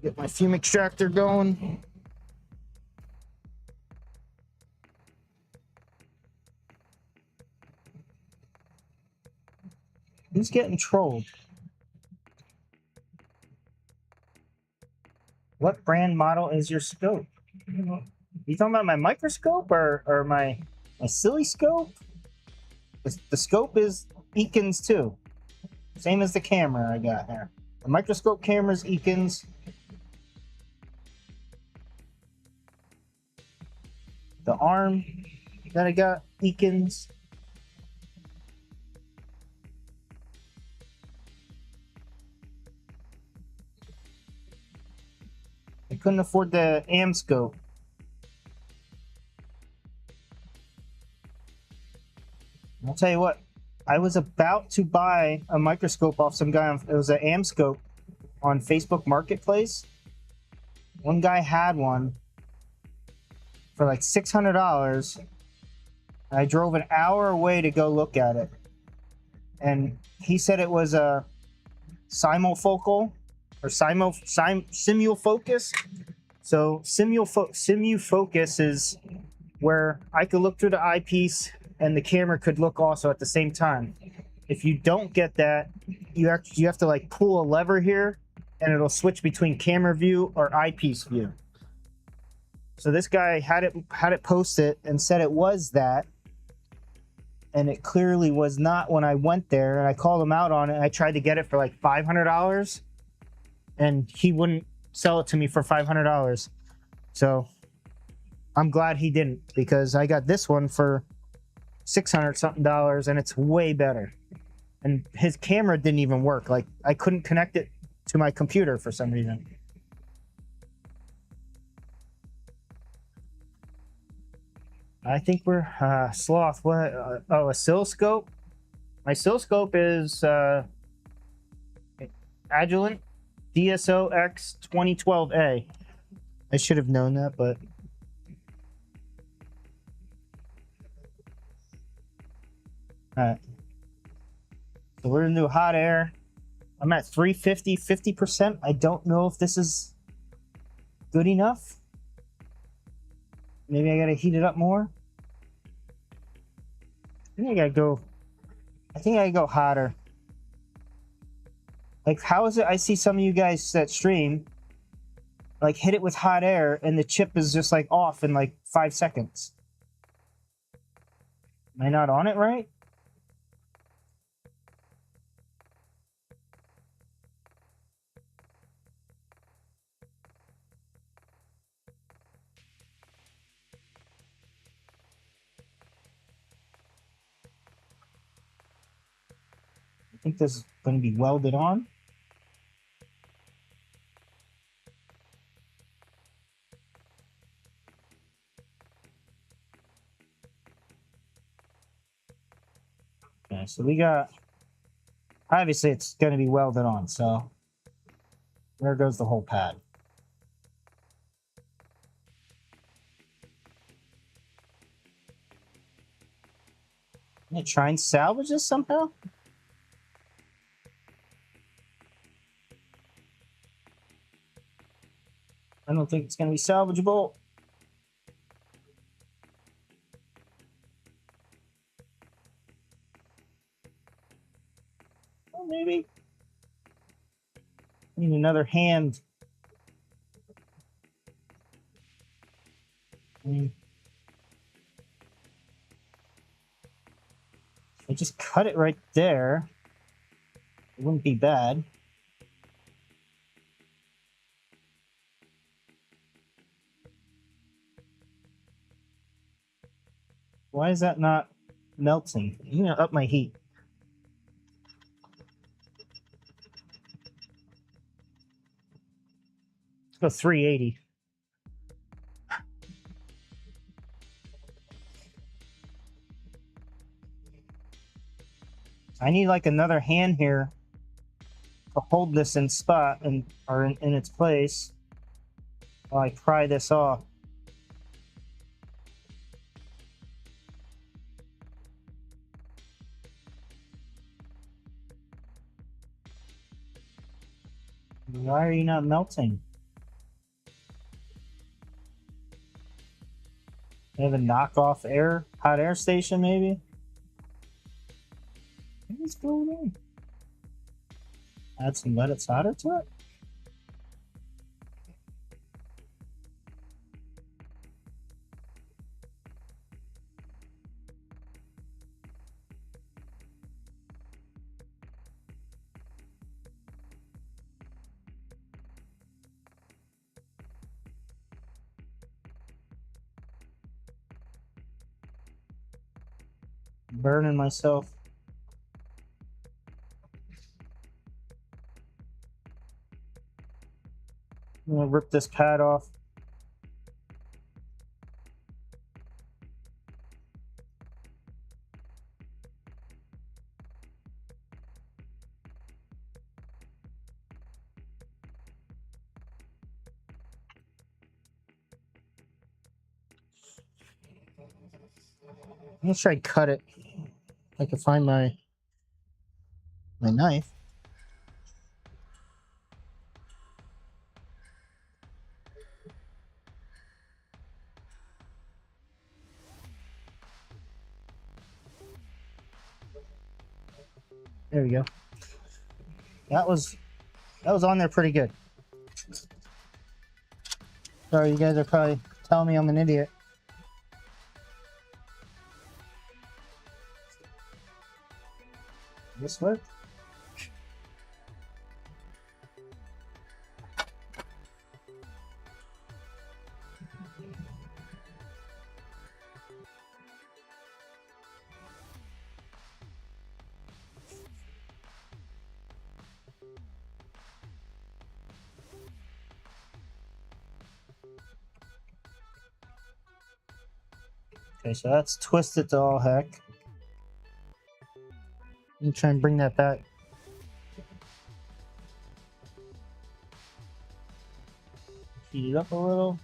Get my fume extractor going. Who's getting trolled? What brand model is your scope? You talking about my microscope or my silly scope? The scope is Eakins too. Same as the camera I got here. The microscope camera is Eakins. The arm that I got, Eakins. I couldn't afford the AM scope. I'll tell you what, I was about to buy a microscope off some guy. It was an AM scope on Facebook Marketplace. One guy had one for like $600. I drove an hour away to go look at it. And he said it was a simulfocal or simulfocus. So simulfocus is where I could look through the eyepiece and the camera could look also at the same time. If you don't get that, you have to like pull a lever here and it'll switch between camera view or eyepiece view. So this guy had it posted and said it was that, and it clearly was not when I went there, and I called him out on it. I tried to get it for like $500 and he wouldn't sell it to me for $500. So I'm glad he didn't, because I got this one for $600 something and it's way better. And his camera didn't even work. Like, I couldn't connect it to my computer for some reason. I think we're sloth. What? Oh, oscilloscope. My oscilloscope is Agilent DSO X 2012A. I should have known that, but all right. So we're gonna do hot air. I'm at 350, 50%. I don't know if this is good enough? Maybe I gotta heat it up more. I think I gotta go hotter. Like, how is it? I see some of you guys that stream, like, hit it with hot air and the chip is just like off in like 5 seconds. Am I not on it right? I think this is going to be welded on. Okay, so we got, obviously it's going to be welded on, so there goes the whole pad. I'm going to try and salvage this somehow. I don't think it's going to be salvageable. Well, maybe. Need another hand. I just cut it right there. It wouldn't be bad. Why is that not melting? I'm gonna up my heat. Let's go 380. I need like another hand here to hold this in spot and or in its place while I pry this off. Why are you not melting? I have a knockoff hot air station maybe? What's going on? Add some leaded solder to it? Burning myself. I'm gonna rip this pad off. I'm gonna try to cut it. If I can find my knife. There we go. That was on there pretty good. Sorry, you guys are probably telling me I'm an idiot. This worked? Okay, so that's twisted to all heck. Let me try and bring that back. Heat it up a little.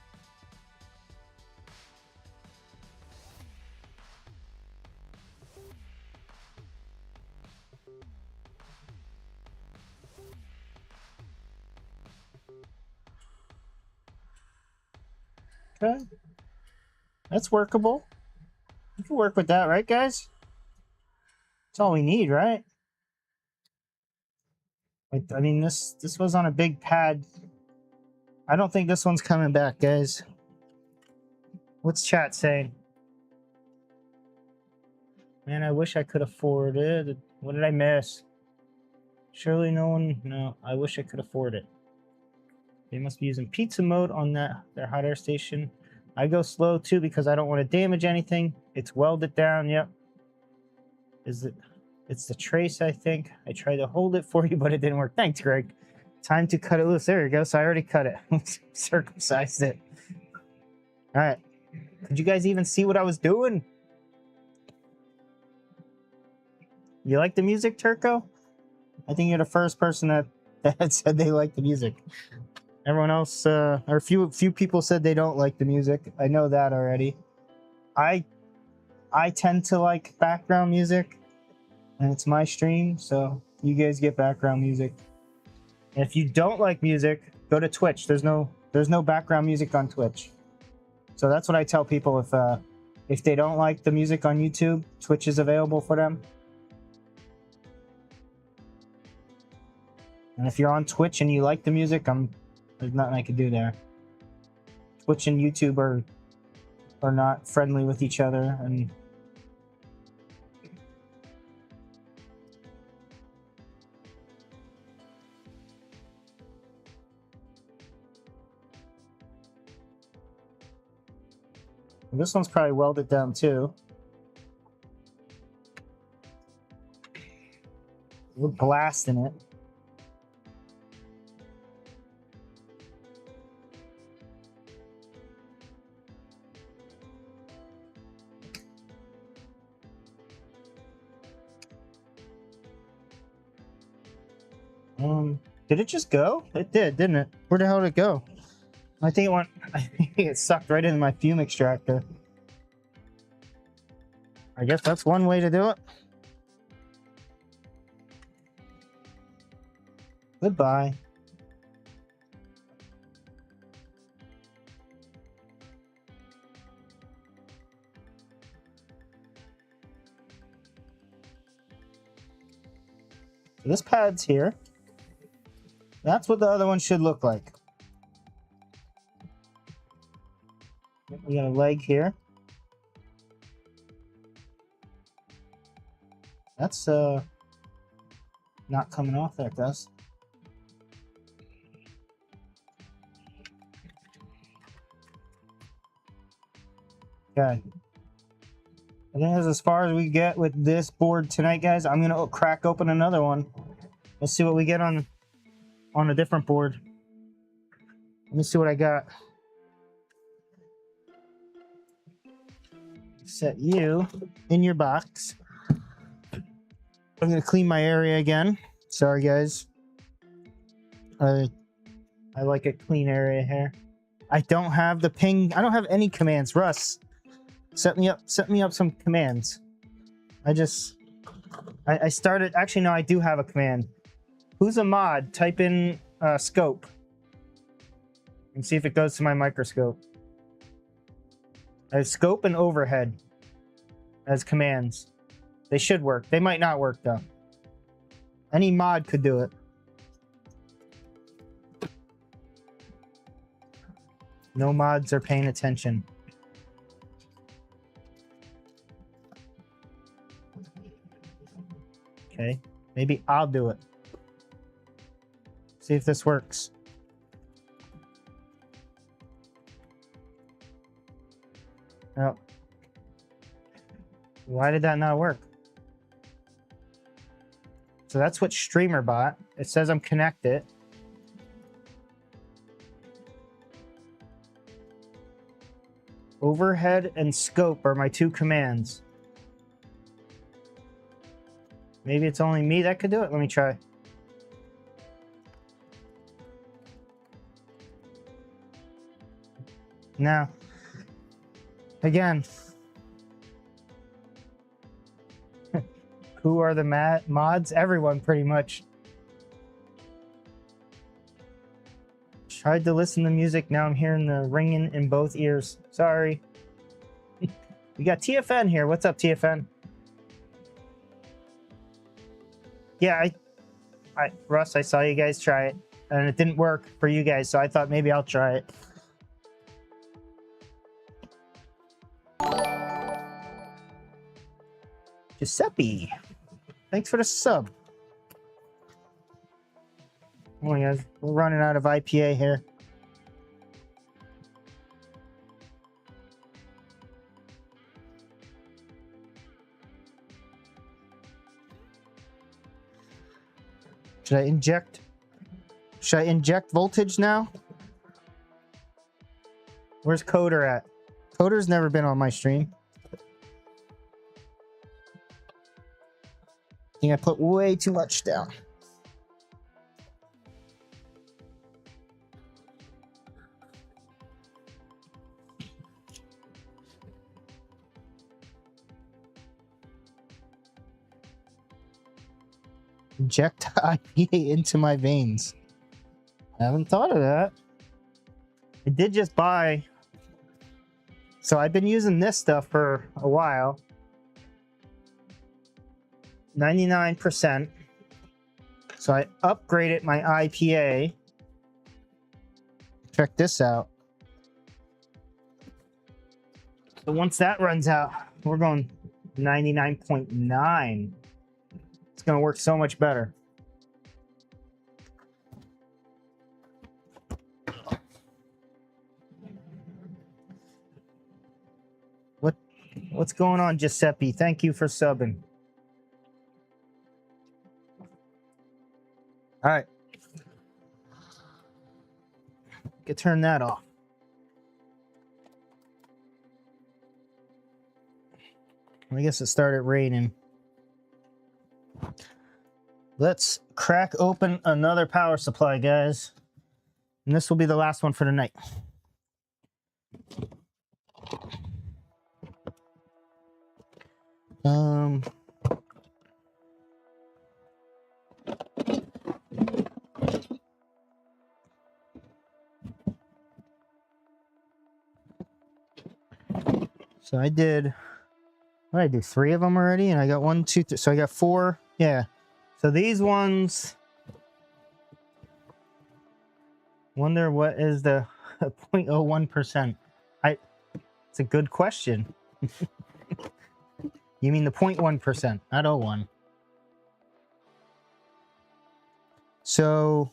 Okay. That's workable. You can work with that, right, guys? That's all we need, right? I mean, this was on a big pad. I don't think this one's coming back, guys. What's chat saying? Man, I wish I could afford it. What did I miss? Surely no one... No, I wish I could afford it. They must be using pizza mode on their hot air station. I go slow too because I don't want to damage anything. It's welded down, yep. It's the trace, I think. I tried to hold it for you, but it didn't work. Thanks, Greg. Time to cut it loose. There you go. So I already cut it. Circumcised it. All right. Did you guys even see what I was doing? You like the music, Turco? I think you're the first person that said they like the music. Everyone else, or a few people said they don't like the music. I know that already. I tend to like background music, and it's my stream, so you guys get background music. And if you don't like music, go to Twitch. There's no background music on Twitch. So that's what I tell people if they don't like the music on YouTube, Twitch is available for them. And if you're on Twitch and you like the music, there's nothing I can do there. Twitch and YouTube are not friendly with each other, and this one's probably welded down too. We're blasting it. Did it just go? It did, didn't it? Where the hell did it go? I think it sucked right into my fume extractor. I guess that's one way to do it. Goodbye. So this pad's here. That's what the other one should look like. We got a leg here. That's not coming off there, Gus. Okay. I think that's as far as we get with this board tonight, guys. I'm gonna crack open another one. Let's see what we get on a different board. Let me see what I got. Set you in your box. I'm gonna clean my area again. Sorry, guys. I like a clean area here. I don't have the ping. I don't have any commands. Russ, set me up some commands. I started. Actually, no, I do have a command. Who's a mod? Type in scope and see if it goes to my microscope. I have scope and overhead as commands. They should work. They might not work though. Any mod could do it. No mods are paying attention. Okay, maybe I'll do it. See if this works. Oh. Why did that not work? So that's what streamer bot. It says I'm connected. Overhead and scope are my two commands. Maybe it's only me that could do it. Let me try. Now, again, who are the mods? Everyone, pretty much. Tried to listen to music. Now I'm hearing the ringing in both ears. Sorry. We got TFN here. What's up, TFN? Yeah, Russ, I saw you guys try it, and it didn't work for you guys, so I thought maybe I'll try it. Giuseppe, thanks for the sub. Oh my God, we're running out of IPA here. Should I inject? Should I inject voltage now? Where's Coder at? Coder's never been on my stream. I think I put way too much down. Inject IPA into my veins. I haven't thought of that. I did just buy. So I've been using this stuff for a while. 99%. So I upgraded my IPA. Check this out. So once that runs out, we're going 99.9. It's going to work so much better. What's going on, Giuseppe? Thank you for subbing. All right. Could turn that off. I guess it started raining. Let's crack open another power supply, guys. And this will be the last one for the night. So I did, what did I do? 3 of them already, and I got 1, 2, 3. So I got 4. Yeah. So these ones, wonder what is the 0.01%. It's a good question. You mean the 0.1%, not 0.1. So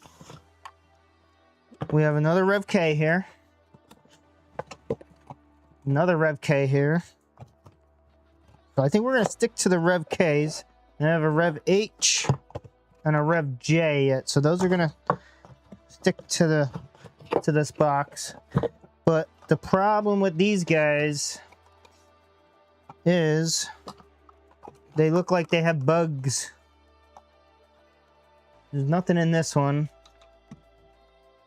we have another Rev K here. Another Rev K here. So I think we're going to stick to the Rev Ks. And I have a Rev H and a Rev J yet. So those are going to stick to this box. But the problem with these guys is they look like they have bugs. There's nothing in this one.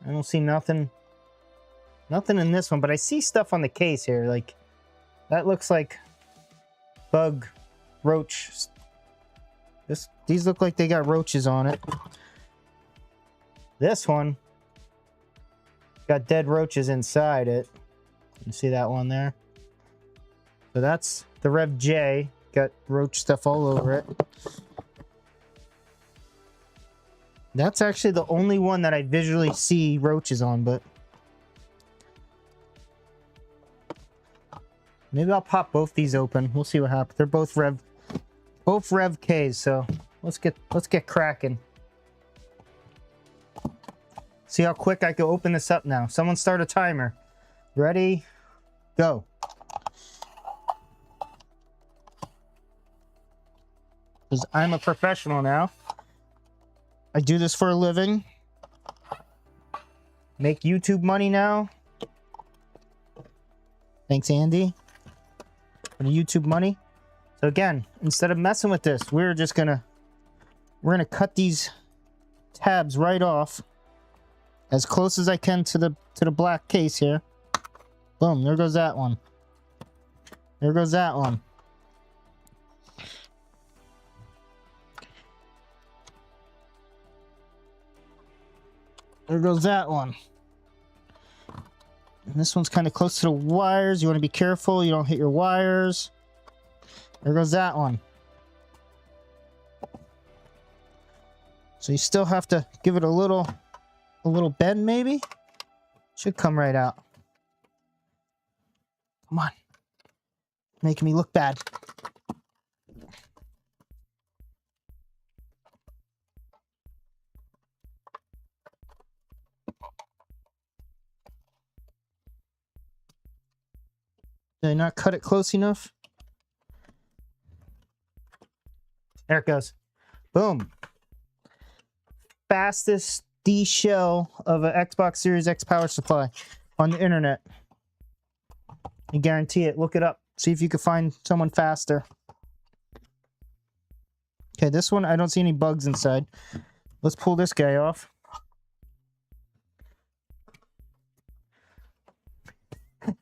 I don't see nothing. Nothing in this one, but I see stuff on the case here. Like, that looks like bug, roach. These look like they got roaches on it. This one got dead roaches inside it. You see that one there? So that's the Rev J. Got roach stuff all over it. That's actually the only one that I visually see roaches on, but maybe I'll pop both these open. We'll see what happens. They're both Rev Ks, so let's get cracking. See how quick I can open this up now. Someone start a timer. Ready? Go. Because I'm a professional now. I do this for a living. Make YouTube money now. Thanks, Andy, for the YouTube money. So again, instead of messing with this, we're gonna cut these tabs right off as close as I can to the black case here. Boom, there goes that one. There goes that one. There goes that one. This one's kind of close to the wires. You want to be careful you don't hit your wires. There goes that one. So you still have to give it a little bend maybe. Should come right out. Come on. Making me look bad. Did I not cut it close enough? There it goes. Boom. Fastest D shell of an Xbox Series X power supply on the internet. I guarantee it. Look it up. See if you can find someone faster. Okay, this one, I don't see any bugs inside. Let's pull this guy off.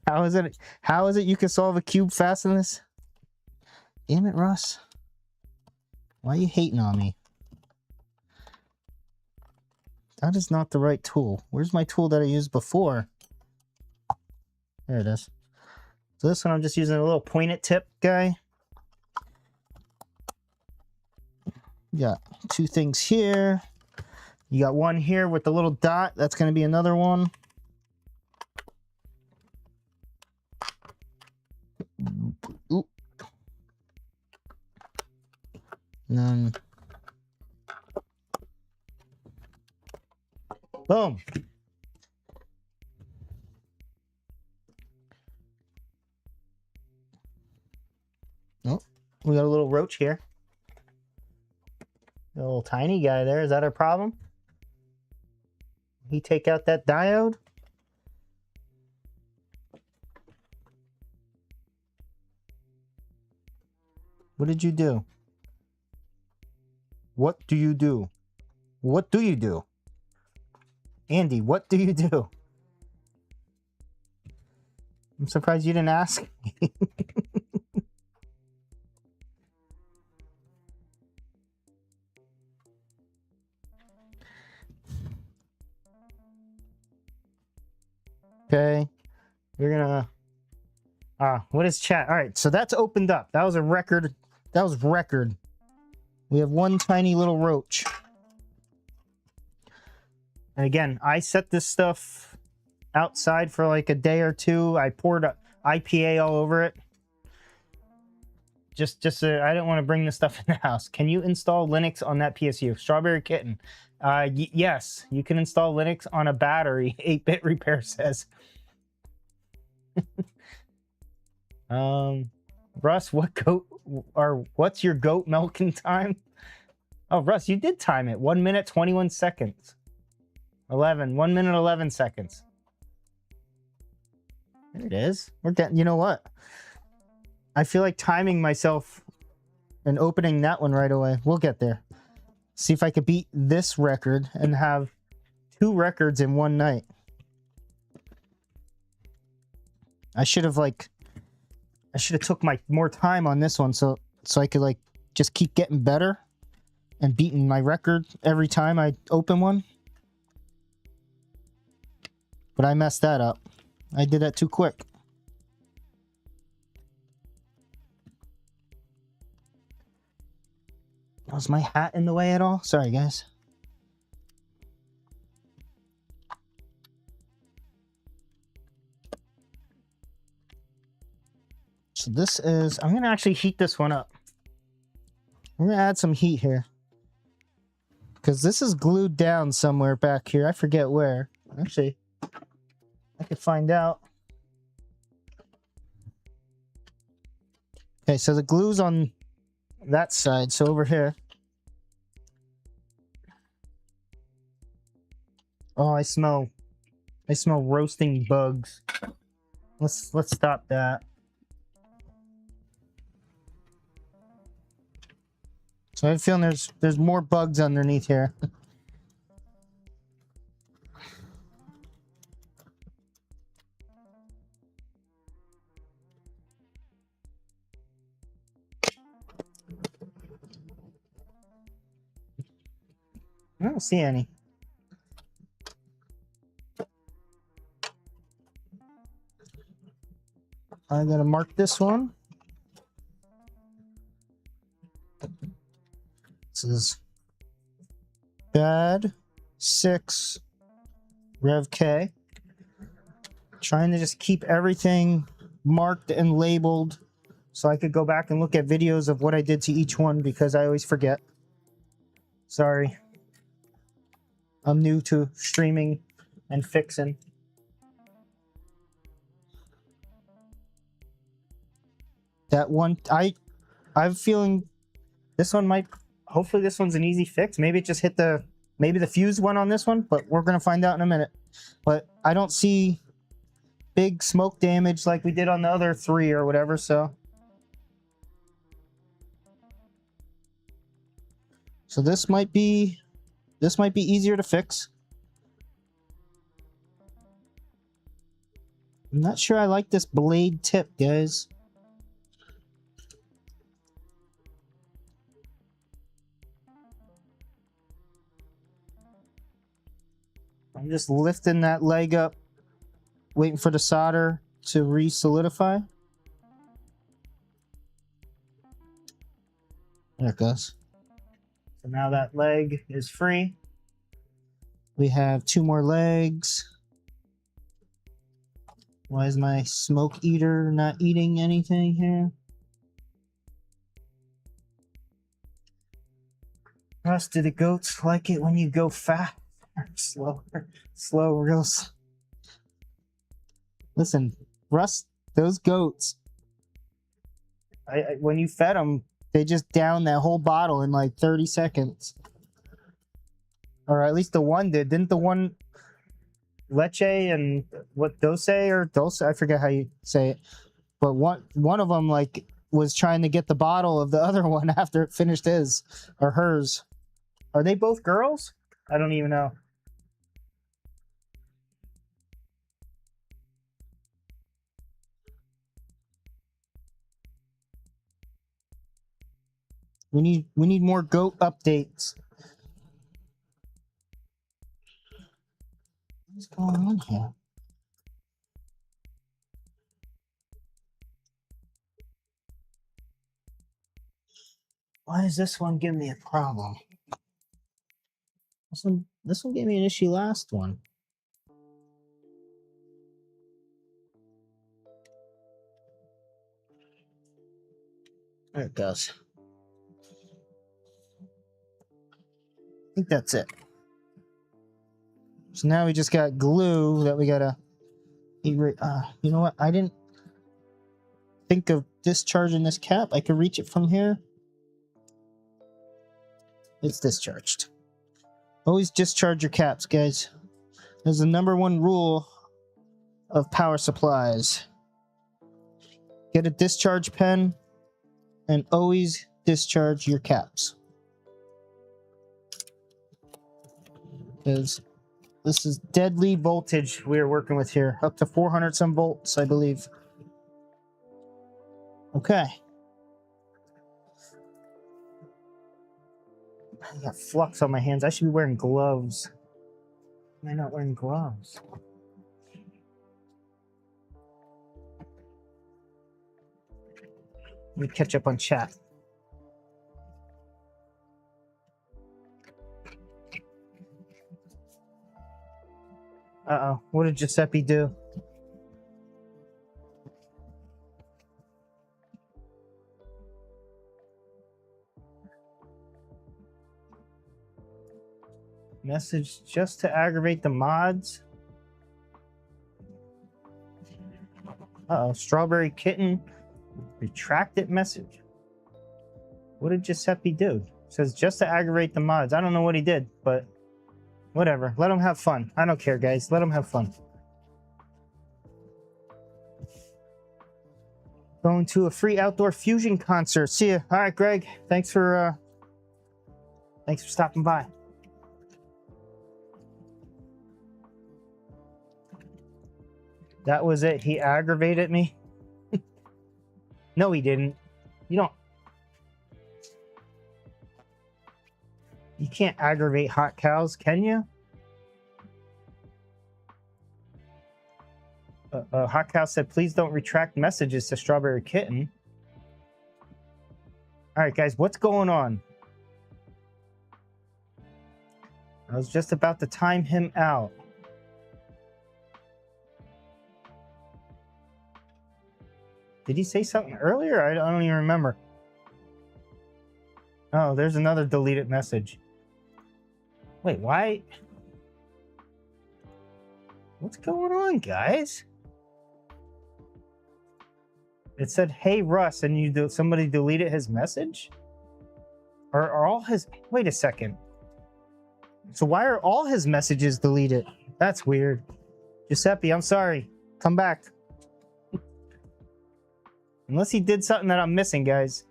How is it you can solve a cube fast in this? Damn it, Russ. Why are you hating on me? That is not the right tool. Where's my tool that I used before? There it is. So this one I'm just using a little pointed tip guy. You got two things here. You got one here with the little dot. That's going to be another one. Oop. And then boom. Oh, we got a little roach here. A little tiny guy there. Is that our problem? He take out that diode? What did you do? What do you do? What do you do? Andy, what do you do? I'm surprised you didn't ask. Okay, we're gonna what is chat? All right, so that's opened up. That was a record. That was record. We have one tiny little roach. And again, I set this stuff outside for like a day or two. I poured IPA all over it. Just so I didn't want to bring this stuff in the house. Can you install Linux on that PSU? Strawberry Kitten. Yes, you can install Linux on a battery. 8-bit repair says. Russ, what's your goat milking time? Oh, Russ, you did time it. 1 minute, 21 seconds. 1 minute, 11 seconds. There it is. We're getting, you know what? I feel like timing myself and opening that one right away. We'll get there. See if I could beat this record and have 2 records in one night. I should have took more time on this one so I could like just keep getting better and beating my record every time I open one. But I messed that up. I did that too quick. Was my hat in the way at all? Sorry, guys. So this is, I'm going to actually heat this one up. I'm going to add some heat here. Because this is glued down somewhere back here. I forget where. Actually, I could find out. Okay, so the glue's on that side, so over here. Oh, I smell roasting bugs. Let's stop that. So I have a feeling there's more bugs underneath here. I don't see any. I gotta mark this one. This is bad 6 Rev K. Trying to just keep everything marked and labeled so I could go back and look at videos of what I did to each one because I always forget. Sorry. I'm new to streaming and fixing. That one, I'm feeling this one might, hopefully this one's an easy fix. Maybe it just hit maybe the fuse went on this one, but we're going to find out in a minute. But I don't see big smoke damage like we did on the other 3 or whatever, so. So this might be easier to fix. I'm not sure I like this blade tip, guys. I'm just lifting that leg up, waiting for the solder to re-solidify. There it goes. So now that leg is free. We have 2 more legs. Why is my smoke eater not eating anything here? Russ, do the goats like it when you go fast or slower? Slow, real slow. Listen, Russ, those goats, when you fed them, they just downed that whole bottle in like 30 seconds. Or at least the one did. Didn't the one Leche and what Dose or Dose? I forget how you say it. But one of them like was trying to get the bottle of the other one after it finished his or hers. Are they both girls? I don't even know. We need more goat updates. What's going on here? Why is this one giving me a problem? This one gave me an issue last one. There it goes. I think that's it. So now we just got glue that we gotta. You know what? I didn't think of discharging this cap. I could reach it from here. It's discharged. Always discharge your caps, guys. There's the #1 rule of power supplies. Get a discharge pen and always discharge your caps. Because this is deadly voltage we're working with here. Up to 400 some volts, I believe. Okay. I got flux on my hands. I should be wearing gloves. Am I not wearing gloves? Let me catch up on chat. Uh-oh. What did Giuseppe do? Message just to aggravate the mods. Uh-oh. Strawberry Kitten. Retracted message. What did Giuseppe do? It says just to aggravate the mods. I don't know what he did, but whatever. Let him have fun. I don't care, guys. Let him have fun. Going to a free outdoor fusion concert. See ya. All right, Greg. Thanks for stopping by. That was it. He aggravated me. No, he didn't. You can't aggravate hot cows, can you? Hot Cow said, please don't retract messages to Strawberry Kitten. All right, guys, what's going on? I was just about to time him out. Did he say something earlier? I don't even remember. Oh, there's another deleted message. Wait, why? What's going on, guys? It said, hey, Russ, and somebody deleted his message? Or are all his... Wait a second. So why are all his messages deleted? That's weird. Giuseppe, I'm sorry. Come back. Unless he did something that I'm missing, guys.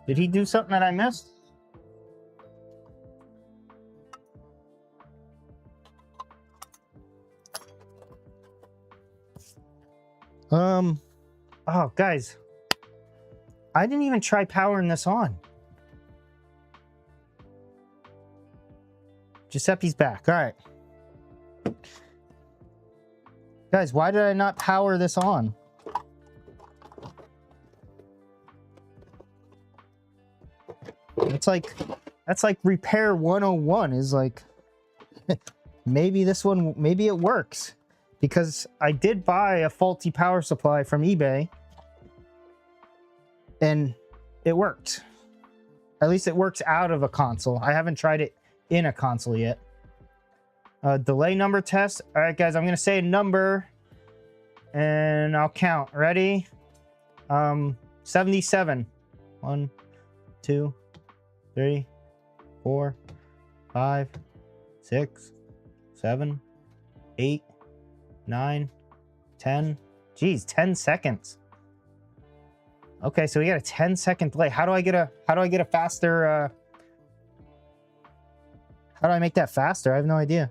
Did he do something that I missed? Oh, guys. I didn't even try powering this on. Giuseppe's back. All right. Guys, why did I not power this on? That's like repair 101 is like, maybe this one, maybe it works. Because I did buy a faulty power supply from eBay. And it worked. At least it works out of a console. I haven't tried it in a console yet. Delay number test. All right, guys, I'm going to say a number. And I'll count. Ready? 77. 1, 2, 3, 4, 5, 6, 7, 8, 9, 10. Geez, 10 seconds. Okay, so we got a 10-second delay. How do I get a faster how do I make that faster? I have no idea.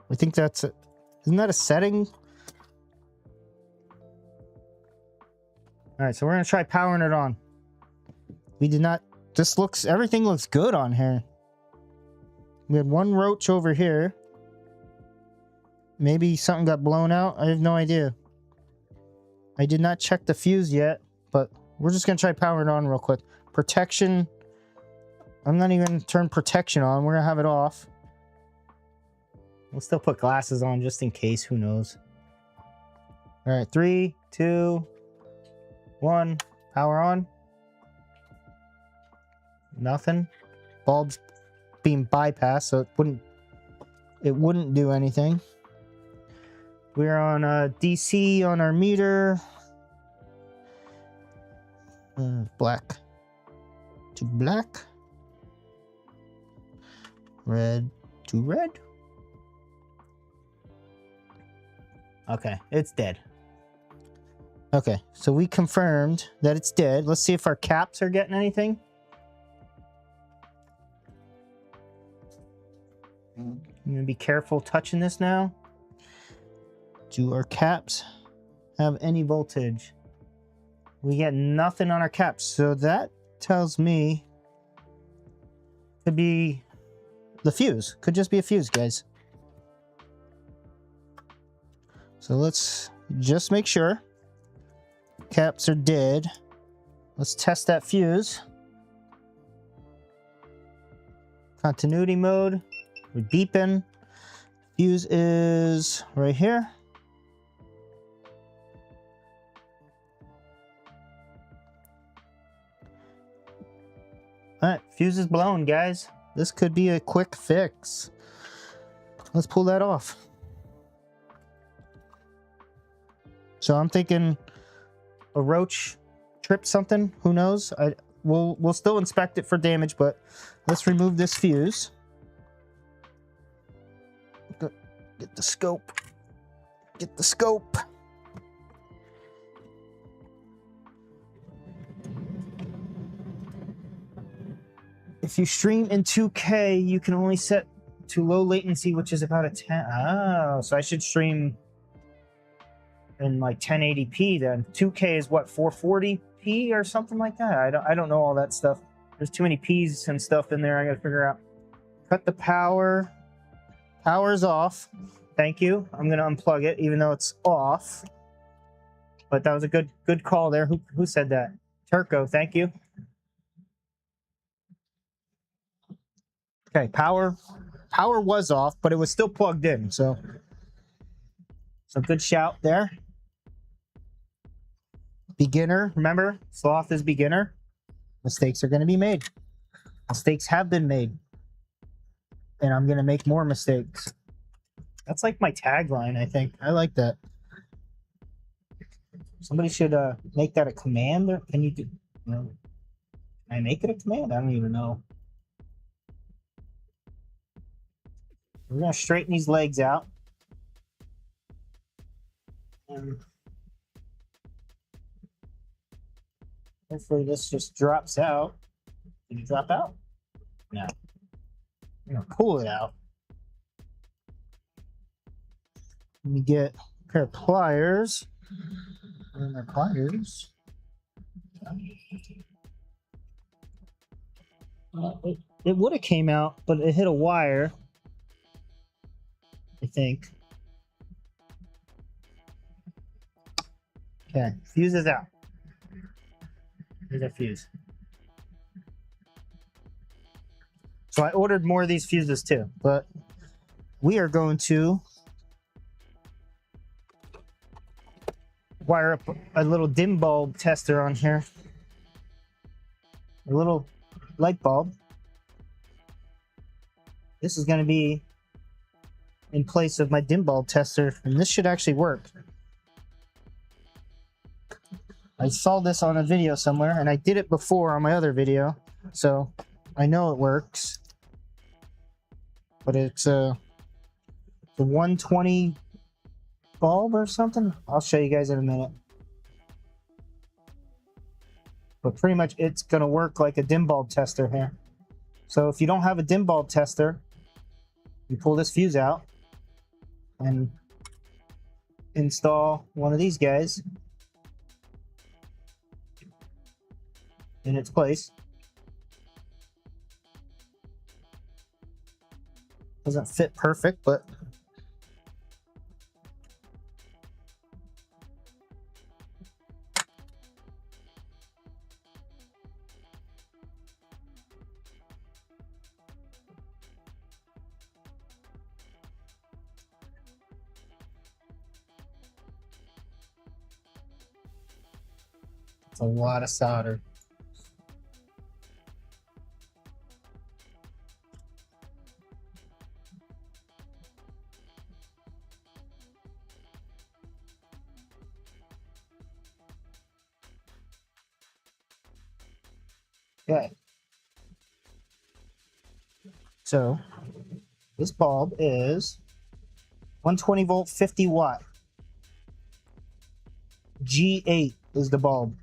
I think that's it. Isn't that a setting? All right, so we're gonna try powering it on. We did not. Everything looks good on here. We had one roach over here. Maybe something got blown out. I have no idea. I did not check the fuse yet, but we're just gonna try powering it on real quick. Protection. I'm not even gonna turn protection on. We're gonna have it off. We'll still put glasses on just in case. Who knows? All right, 3, 2, 1. Power on. Nothing. Bulb's being bypassed, so it wouldn't do anything. We're on DC on our meter. Black to black. Red to red. Okay, it's dead. Okay, so we confirmed that it's dead. Let's see if our caps are getting anything. I'm gonna be careful touching this now. Do our caps have any voltage? We get nothing on our caps, so that tells me could be the fuse. Could just be a fuse, guys. So let's just make sure caps are dead. Let's test that fuse. Continuity mode. We're beeping. Fuse is right here. All right, fuse is blown, guys. This could be a quick fix. Let's pull that off. So I'm thinking a roach tripped something. Who knows? We'll still inspect it for damage, but let's remove this fuse. Get the scope. Get the scope. if you stream in 2K, you can only set to low latency, which is about a 10. Oh, so I should stream in like 1080p then. 2K is what, 440p or something like that? I don't know all that stuff. There's too many P's and stuff in there I gotta figure out. Cut the power. Power's off. Thank you. I'm gonna unplug it even though it's off. But that was a good call there. Who said that? Turco, thank you. Okay, power was off, but it was still plugged in, so good shout there. Beginner, remember, sloth is beginner. Mistakes are going to be made. Mistakes have been made. And I'm going to make more mistakes. That's like my tagline, I think. I like that. Somebody should make that a command. Or can you do? Can I make it a command? I don't even know. We're going to straighten these legs out. And hopefully this just drops out. Did it drop out? No. I'm going to pull it out. Let me get a pair of pliers. Where are my pliers? It would have came out, but it hit a wire. I think. Okay, fuse is out. Here's a fuse. So I ordered more of these fuses too, but we are going to wire up a little dim bulb tester on here. A little light bulb. This is going to be in place of my dim bulb tester, and this should actually work. I saw this on a video somewhere, and I did it before on my other video, so I know it works. But it's a 120 bulb or something. I'll show you guys in a minute. But pretty much it's gonna work like a dim bulb tester here. So if you don't have a dim bulb tester, you pull this fuse out and install one of these guys in its place. Doesn't fit perfect, but it's a lot of solder. Okay. So this bulb is 120 volt, 50 watt. G8 is the bulb.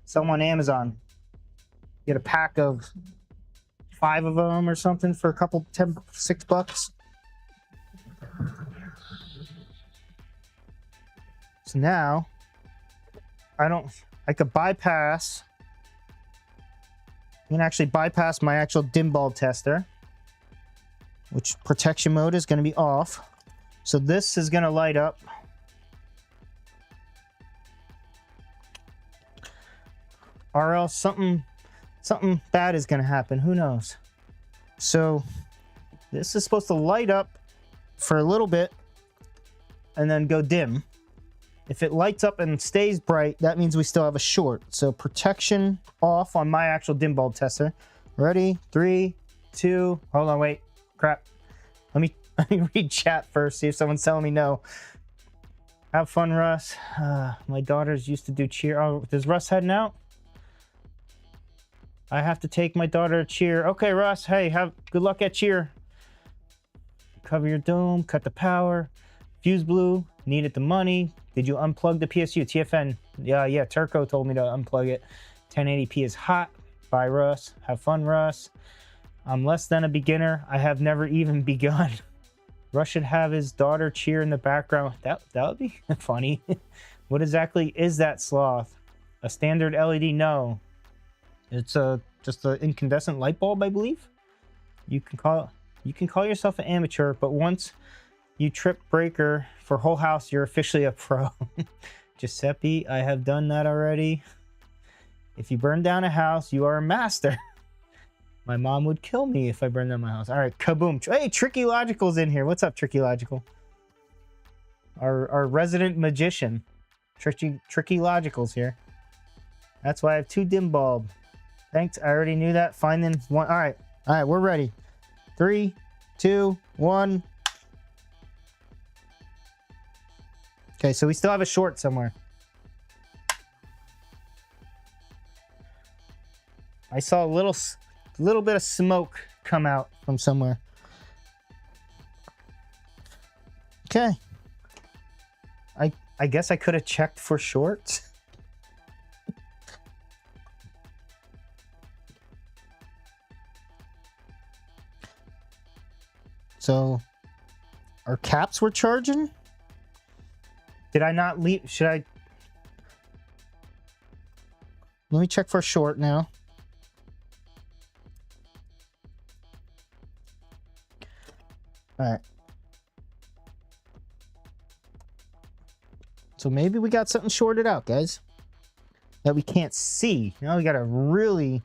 Sell them on Amazon. Get a pack of 5 of them or something for a couple, $6. So now I could bypass. I'm gonna actually bypass my actual dim bulb tester, which protection mode is gonna be off. So this is gonna light up. Or else something bad is gonna happen, who knows? So this is supposed to light up for a little bit and then go dim. If it lights up and stays bright, that means we still have a short. So protection off on my actual dim bulb tester. Ready? 3, 2, hold on, wait, crap. Let me read chat first, see if someone's telling me no. Have fun, Russ. My daughters used to do cheer. Oh, is Russ heading out? I have to take my daughter to cheer. Okay, Russ, hey, have good luck at cheer. Cover your dome, cut the power. Fuse blew, needed the money. Did you unplug the PSU? TFN, yeah, Turco told me to unplug it. 1080p is hot. Bye, Russ. Have fun, Russ. I'm less than a beginner. I have never even begun. Rush should have his daughter cheer in the background. That would be funny. What exactly is that sloth? A standard LED? No. It's just an incandescent light bulb, I believe. You can call yourself an amateur, but once you trip breaker for whole house, you're officially a pro. Giuseppe, I have done that already. If you burn down a house, you are a master. My mom would kill me if I burned down my house. All right, kaboom. Hey, Tricky Logical's in here. What's up, Tricky Logical? Our resident magician. Tricky Logical's here. That's why I have 2 dim bulb. Thanks, I already knew that. Finding one. All right, we're ready. 3, 2, 1. Okay, so we still have a short somewhere. I saw a little bit of smoke come out from somewhere. Okay. I guess I could have checked for shorts. So, our caps were charging? Did I not leave? Should I? Let me check for short now. All right. So maybe we got something shorted out, guys, that we can't see. Now we got to really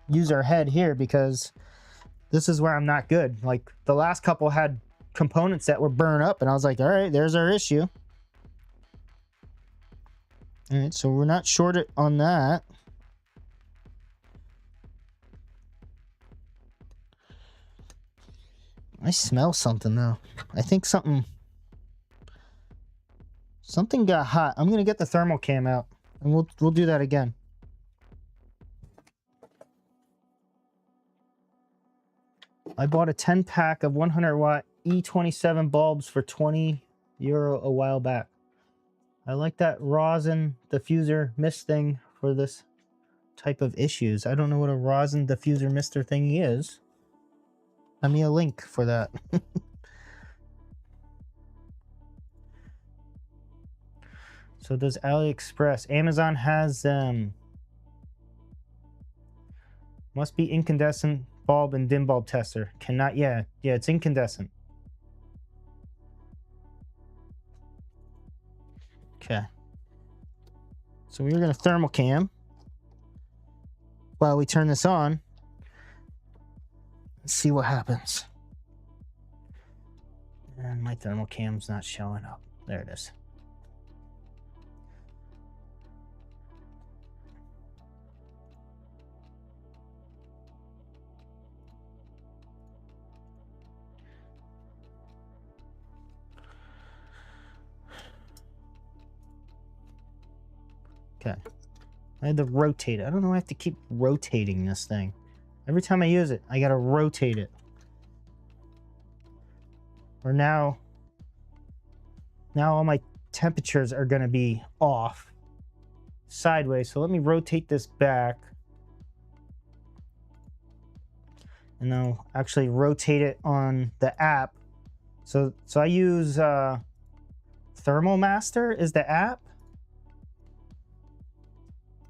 use our head here, because this is where I'm not good. Like, the last couple had components that were burned up, and I was like, all right, there's our issue. All right, so we're not shorted on that. I smell something though. I think something got hot. I'm gonna get the thermal cam out, and we'll do that again. I bought a 10-pack of 100-watt E27 bulbs for €20 a while back. I like that rosin diffuser mist thing for this type of issues. I don't know what a rosin diffuser mister thing is. Send me a link for that. So does AliExpress. Amazon has must be incandescent bulb and dim bulb tester. Cannot, yeah, it's incandescent. Okay. So we're gonna thermal cam while we turn this on. Let's see what happens. And my thermal cam's not showing up. There it is. Okay. I had to rotate it. I don't know why I have to keep rotating this thing. Every time I use it, I gotta rotate it. Or now all my temperatures are gonna be off sideways. So let me rotate this back. And I'll actually rotate it on the app. So I use Thermal Master is the app.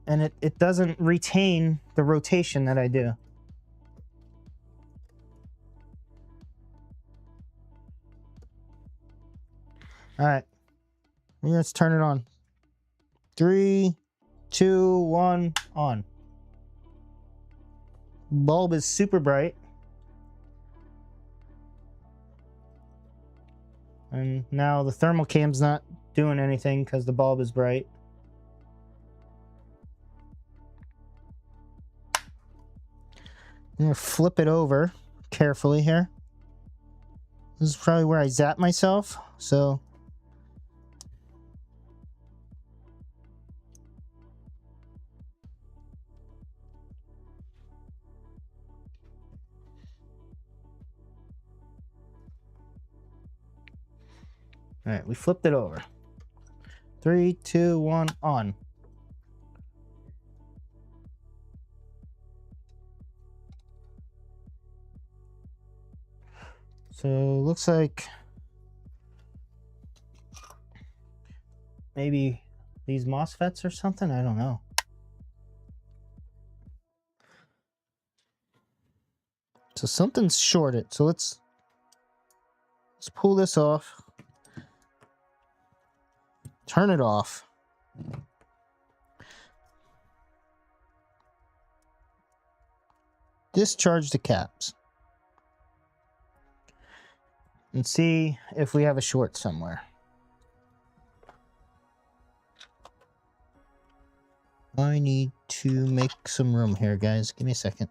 And it doesn't retain the rotation that I do. All right, let's turn it on. 3, 2, 1, on. Bulb is super bright. And now the thermal cam's not doing anything because the bulb is bright. I'm gonna flip it over carefully here. This is probably where I zap myself, so. All right, we flipped it over. 3, 2, 1, on. So looks like maybe these MOSFETs or something. I don't know. So something's shorted. So let's pull this off. Turn it off. Discharge the caps. And see if we have a short somewhere. I need to make some room here, guys. Give me a second.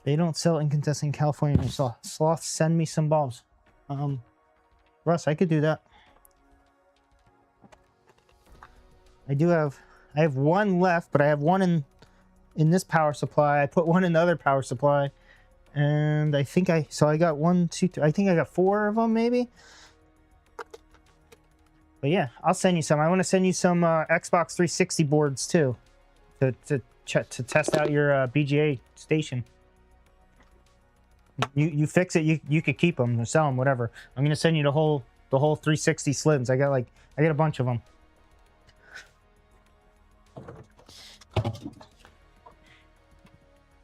They don't sell incandescent in California. Sloth, send me some bulbs. Russ, I could do that. I have one left, but I have one in this power supply. I put one in the other power supply. And I think I got 1, 2, 3, I think I got 4 of them maybe. But yeah, I'll send you some. I want to send you some Xbox 360 boards too, to test out your BGA station. You fix it, you could keep them or sell them, whatever. I'm gonna send you the whole 360 slims. I got a bunch of them.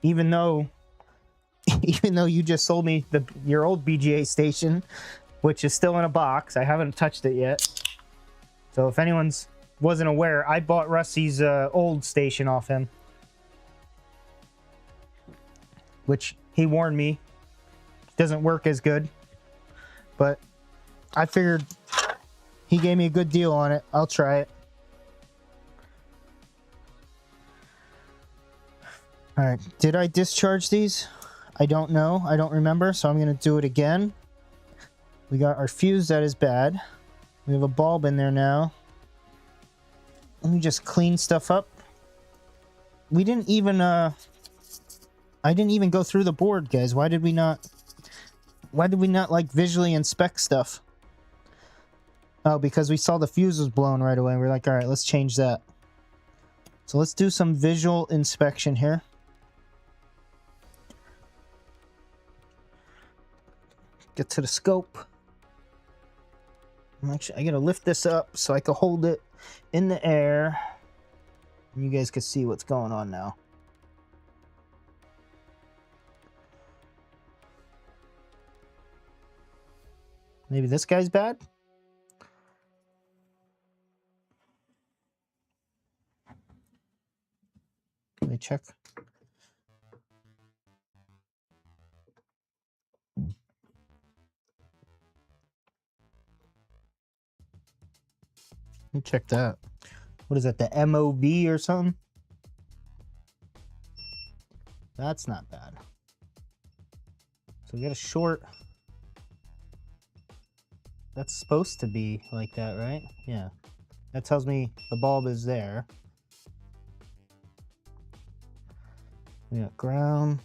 Even though you just sold me your old BGA station, which is still in a box, I haven't touched it yet. So if anyone's wasn't aware, I bought Rusty's old station off him, which he warned me doesn't work as good. But I figured he gave me a good deal on it. I'll try it. All right, did I discharge these? I don't know. I don't remember, so I'm going to do it again. We got our fuse that is bad. We have a bulb in there now. Let me just clean stuff up. We didn't even, I didn't even go through the board, guys. Why did we not like visually inspect stuff? Oh, because we saw the fuse was blown right away. We're like, all right, let's change that. So let's do some visual inspection here. Get to the scope. Actually, I gotta lift this up so I can hold it in the air. You guys can see what's going on now. Maybe this guy's bad? Let me check. Let me check that. What is that, the MOV or something? That's not bad. So we got a short. That's supposed to be like that, right? Yeah. That tells me the bulb is there. We got ground.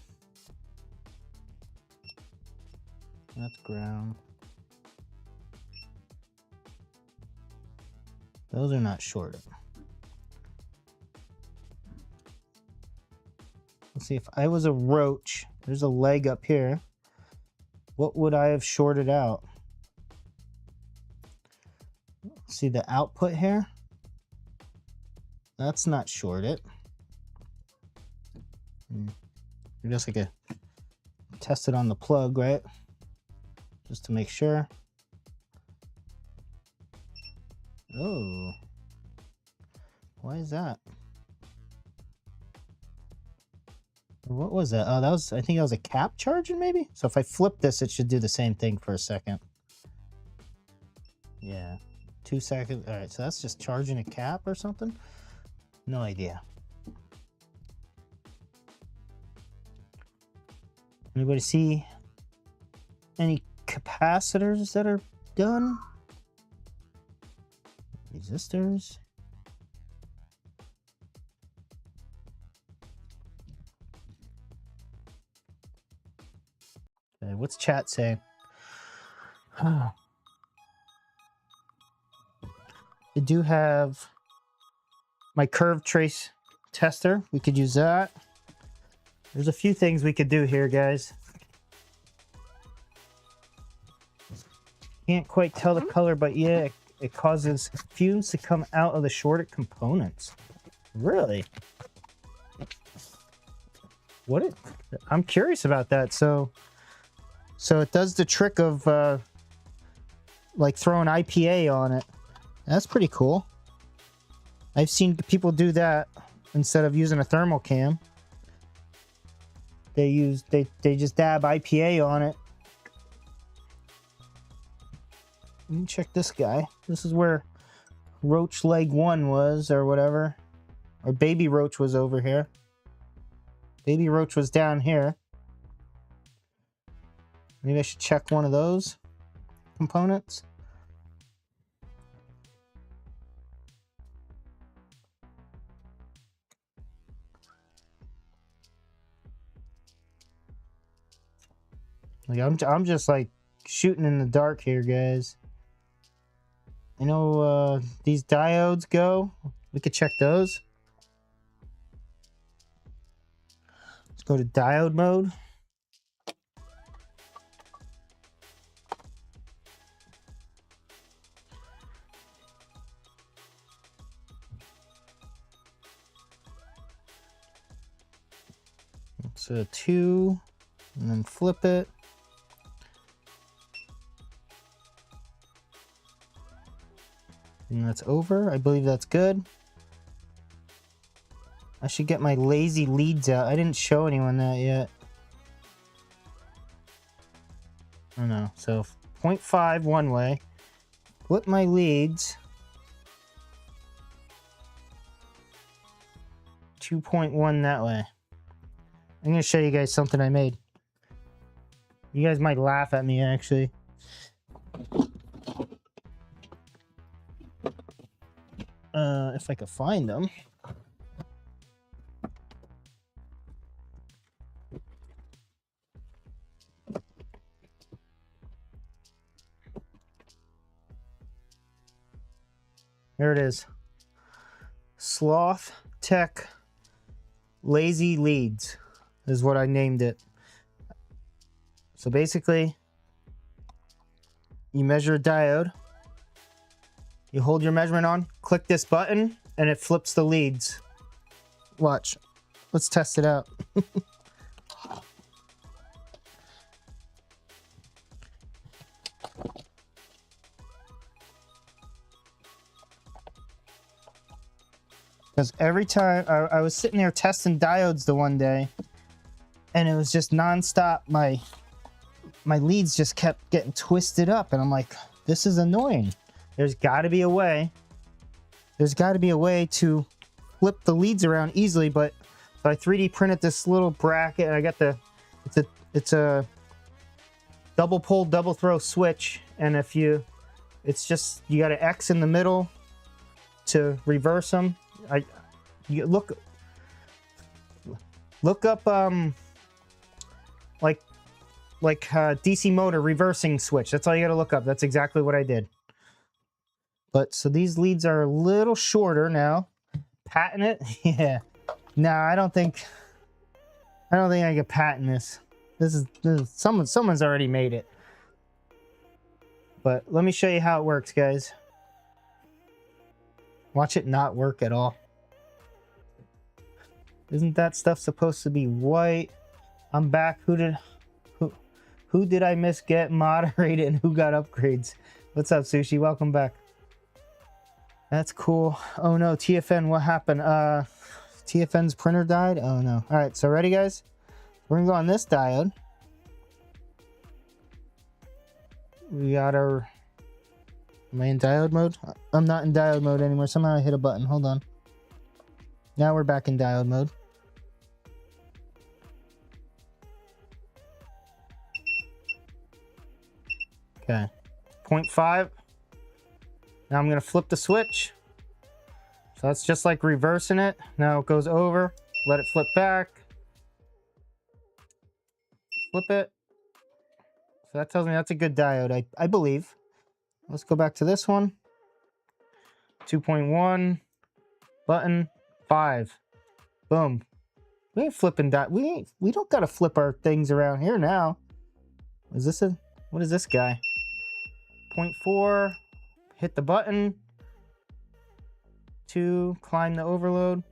That's ground. Those are not shorted. Let's see, if I was a roach, there's a leg up here. What would I have shorted out? See the output here? That's not shorted. You're just like a test it on the plug, right? Just to make sure. Oh, why is that? What was that? Oh, I think that was a cap charging maybe? So if I flip this, it should do the same thing for a second. Yeah, 2 seconds. All right, so that's just charging a cap or something? No idea. Anybody see any capacitors that are done? Resistors? Okay, what's chat saying? I do have my curve trace tester. We could use that. There's a few things we could do here, guys. Can't quite tell the color, but yeah, it causes fumes to come out of the shorted components. Really? I'm curious about that. So it does the trick of like throwing IPA on it. That's pretty cool. I've seen people do that instead of using a thermal cam. They just dab IPA on it. Let me check this guy. This is where Roach Leg 1 was, or whatever. Or Baby Roach was over here. Baby Roach was down here. Maybe I should check one of those components. Like I'm just like shooting in the dark here, guys. You know, these diodes go. We could check those. Let's go to diode mode. It's a 2, and then flip it. And that's over. I believe that's good. I should get my lazy leads out. I didn't show anyone that yet. Oh no. So 0.5 one way. Flip my leads. 2.1 that way. I'm going to show you guys something I made. You guys might laugh at me, actually. If I could find them. There it is. Sloth Tech Lazy Leads is what I named it. So basically, you measure a diode. You hold your measurement on, click this button, and it flips the leads. Watch. Let's test it out. Because every time I was sitting there testing diodes the one day, and it was just nonstop. My leads just kept getting twisted up, and I'm like, this is annoying. There's got to be a way. There's got to be a way to flip the leads around easily. But so I 3D printed this little bracket, and I got it's a double pole, double throw switch, and it's just you got an X in the middle to reverse them. You look up like DC motor reversing switch. That's all you got to look up. That's exactly what I did. But so these leads are a little shorter now. Patent it? Yeah. No, I don't think I can patent this. This is someone's already made it. But let me show you how it works, guys. Watch it not work at all. Isn't that stuff supposed to be white? I'm back. Who did I miss get moderated and who got upgrades? What's up, Sushi? Welcome back. That's cool. Oh no, TFN, what happened? TFN's printer died? Oh no. Alright, so ready, guys? We're gonna go on this diode. We got our... Am I in diode mode? I'm not in diode mode anymore. Somehow I hit a button. Hold on. Now we're back in diode mode. Okay. 0.5. Now I'm going to flip the switch. So that's just like reversing it. Now it goes over. Let it flip back. Flip it. So that tells me that's a good diode, I believe. Let's go back to this one. 2.1. Button. 5. Boom. We ain't flipping that. We don't got to flip our things around here now. Is this what is this guy? 0.4, hit the button. 2, climb the overload.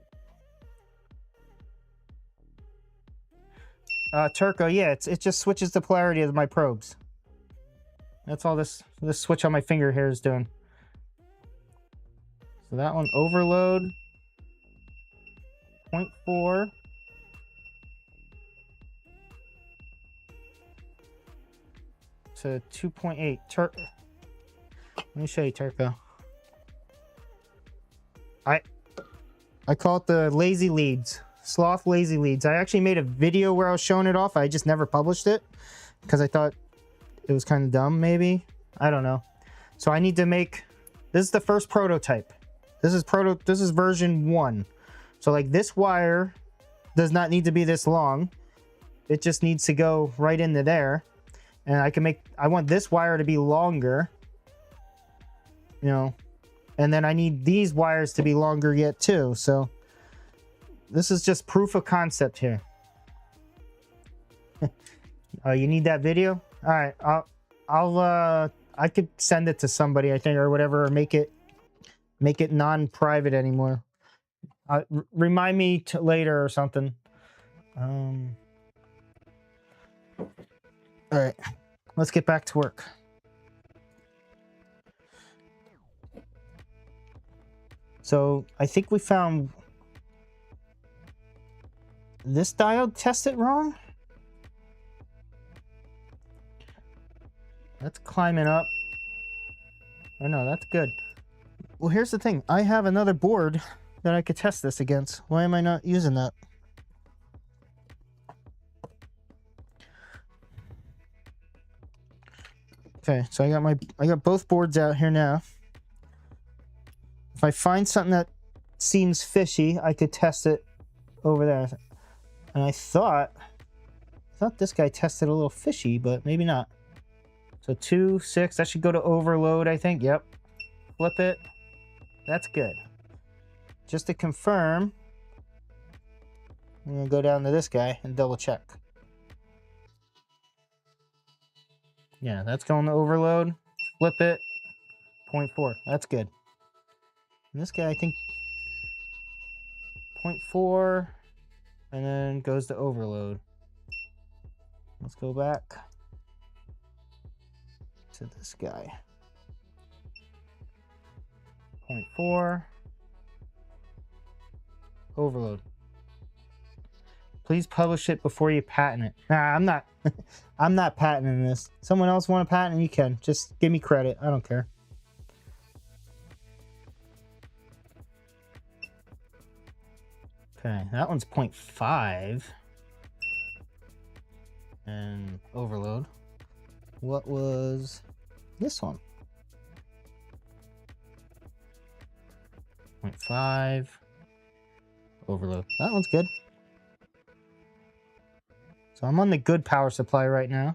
Turco, yeah, it just switches the polarity of my probes. That's all this switch on my finger here is doing. So that one, overload. 0.4. To 2.8. Let me show you Turco. I call it the lazy leads. Sloth lazy leads. I actually made a video where I was showing it off. I just never published it because I thought it was kind of dumb, maybe. I don't know. So I need to make, this is the first prototype. This is version 1. So like this wire does not need to be this long. It just needs to go right into there. And I want this wire to be longer, you know, and then I need these wires to be longer yet too. So this is just proof of concept here. Oh, you need that video? All right, I could send it to somebody, I think, or whatever, or make it non-private anymore. Remind me later or something. All right, let's get back to work. So I think we found this diode tested wrong. That's climbing up. Oh no, that's good. Well, here's the thing. I have another board that I could test this against. Why am I not using that? Okay, so I got both boards out here now. If I find something that seems fishy, I could test it over there. And I thought this guy tested a little fishy, but maybe not. So 2, 6, that should go to overload, I think. Yep. Flip it. That's good. Just to confirm, I'm gonna go down to this guy and double check. Yeah, that's going to overload. Flip it. 0.4. That's good. And this guy, I think, 0.4, and then goes to overload. Let's go back to this guy. 0.4, overload. Please publish it before you patent it. Nah, I'm not. I'm not patenting this. Someone else want to patent it, you can. Just give me credit. I don't care. Okay, that one's 0.5. And overload. What was this one? 0.5. Overload. That one's good. So I'm on the good power supply right now.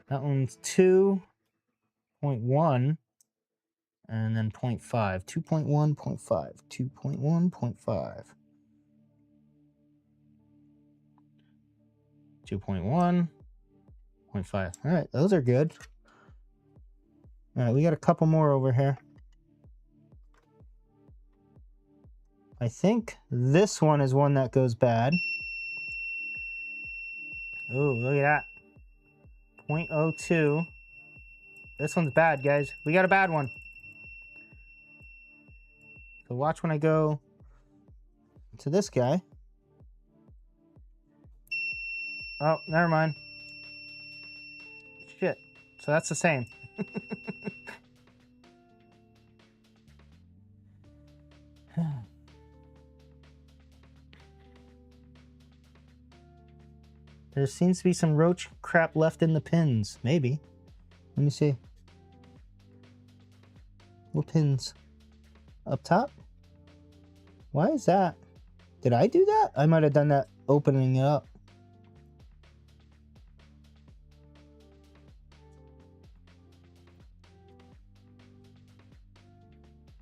That one's 2.1 and then 0.5. 2.1, 0.5. 2.1, 0.5. 2.1, 0.5. All right, those are good. All right, we got a couple more over here. I think this one is one that goes bad. Oh, look at that. 0.02. This one's bad, guys. We got a bad one. So watch when I go to this guy. Oh, never mind. Shit. So that's the same. There seems to be some roach crap left in the pins. Maybe. Let me see. What pins? Up top? Why is that? Did I do that? I might have done that opening it up.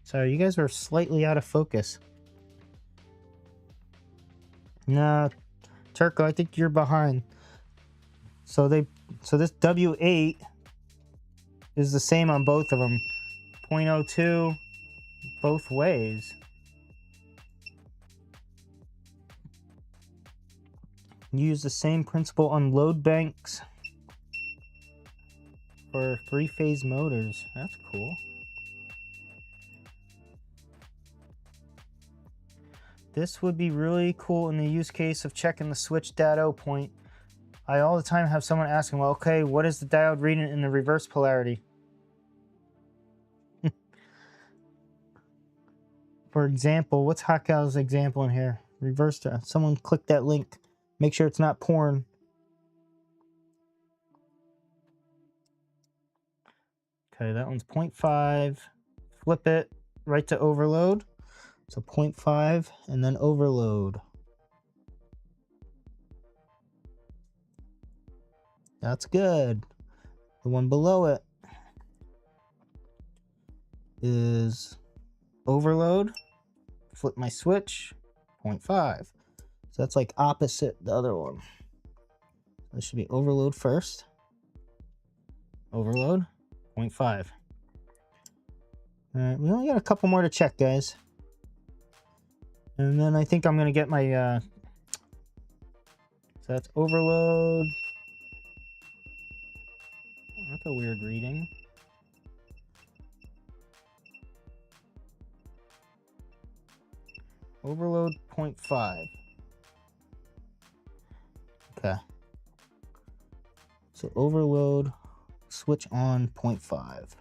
Sorry, you guys are slightly out of focus. No, Turco, I think you're behind. So this W8 is the same on both of them. 0.02 both ways. Use the same principle on load banks for 3-phase motors. That's cool. This would be really cool in the use case of checking the switch dado point. I all the time have someone asking, well, okay, what is the diode reading in the reverse polarity? For example, what's Hakal's example in here? Reverse to someone click that link. Make sure it's not porn. Okay, that one's 0.5. Flip it right to overload. So 0.5 and then overload. That's good. The one below it is overload. Flip my switch, 0.5. So that's like opposite the other one. This should be overload first. Overload, 0.5. All right, we only got a couple more to check, guys. And then I think I'm gonna get my, so that's overload. That's a weird reading. Overload 0.5. Okay. So overload, switch on 0.5.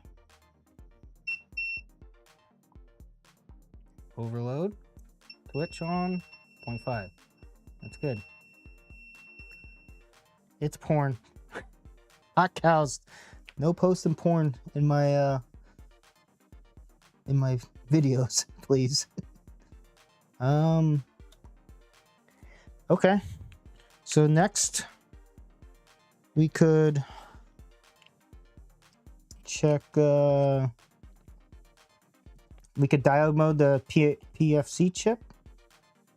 Overload, switch on 0.5. That's good. It's porn. Hot cows. No posting porn in my videos, please. Okay. So next we could check we could diode mode the PFC chip.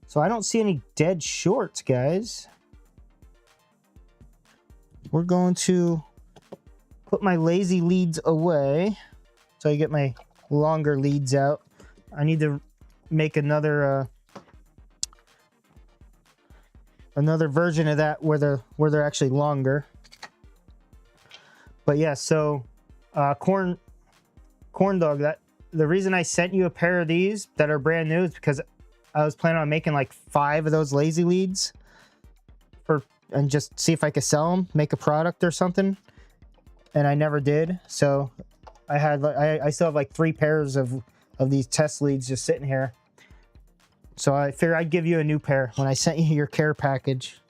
So I don't see any dead shorts, guys. We're going to put my lazy leads away so I get my longer leads out. I need to make another version of that where they're actually longer. But yeah, so corn dog, that the reason I sent you a pair of these that are brand new is because I was planning on making like 5 of those lazy leads and just see if I could sell them, make a product or something, and I never did. So I still have like 3 pairs of these test leads just sitting here. So I figured I'd give you a new pair when I sent you your care package.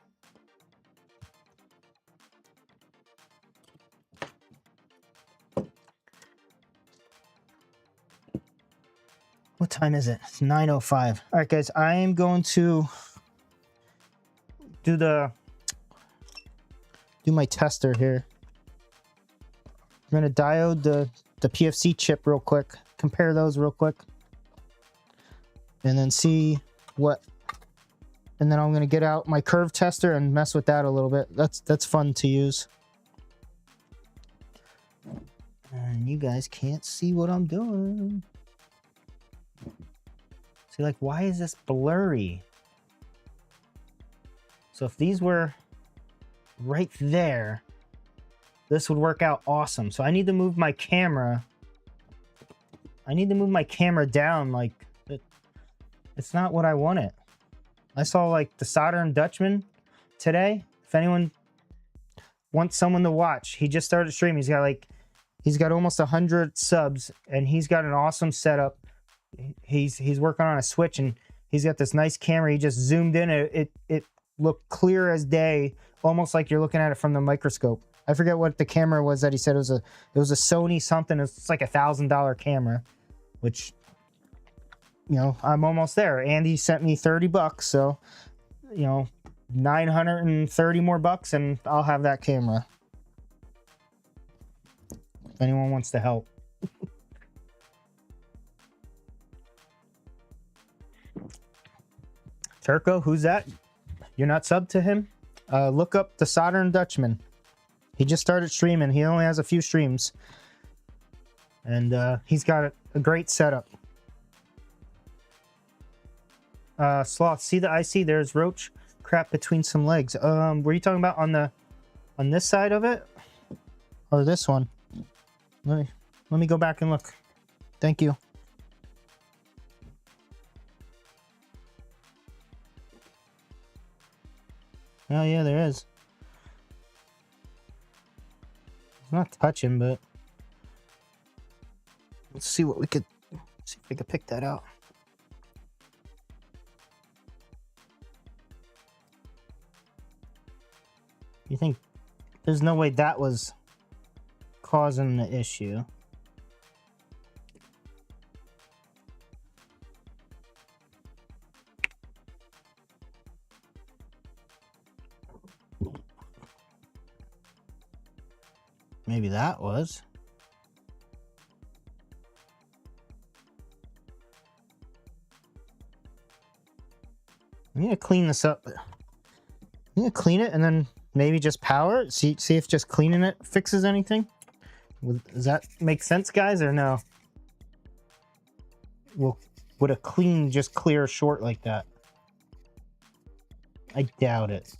What time is it? It's 9:05. All right, guys, I am going to do my tester here. I'm going to diode the PFC chip real quick, compare those real quick, and then see what. And then I'm going to get out my curve tester and mess with that a little bit. That's fun to use. And you guys can't see what I'm doing. See, like, why is this blurry? So if these were right there, this would work out awesome. So I need to move my camera. I need to move my camera down. Like, it's not what I wanted. I saw like the Soldering Dutchman today. If anyone wants someone to watch, he just started streaming. He's got almost 100 subs, and he's got an awesome setup. He's working on a switch, and he's got this nice camera. He just zoomed in. It looked clear as day, almost like you're looking at it from the microscope. I forget what the camera was that he said it was a Sony something. It's like $1,000 camera, which, you know, I'm almost there. Andy sent me $30, so, you know, 930 more bucks, and I'll have that camera. If anyone wants to help. Turco, who's that? You're not subbed to him? Look up the Soldering Dutchman. He just started streaming. He only has a few streams. And he's got a great setup. Sloth, see the IC? There's roach crap between some legs. Were you talking about on this side of it? Or this one? Let me go back and look. Thank you. Oh yeah, there is. It's not touching, but let's see what we could see if we could pick that out. You think there's no way that was causing the issue? Maybe that was. I need to clean this up. I need to clean it and then maybe just power it. See if just cleaning it fixes anything. Does that make sense, guys, or no? Would a clean just clear short like that? I doubt it.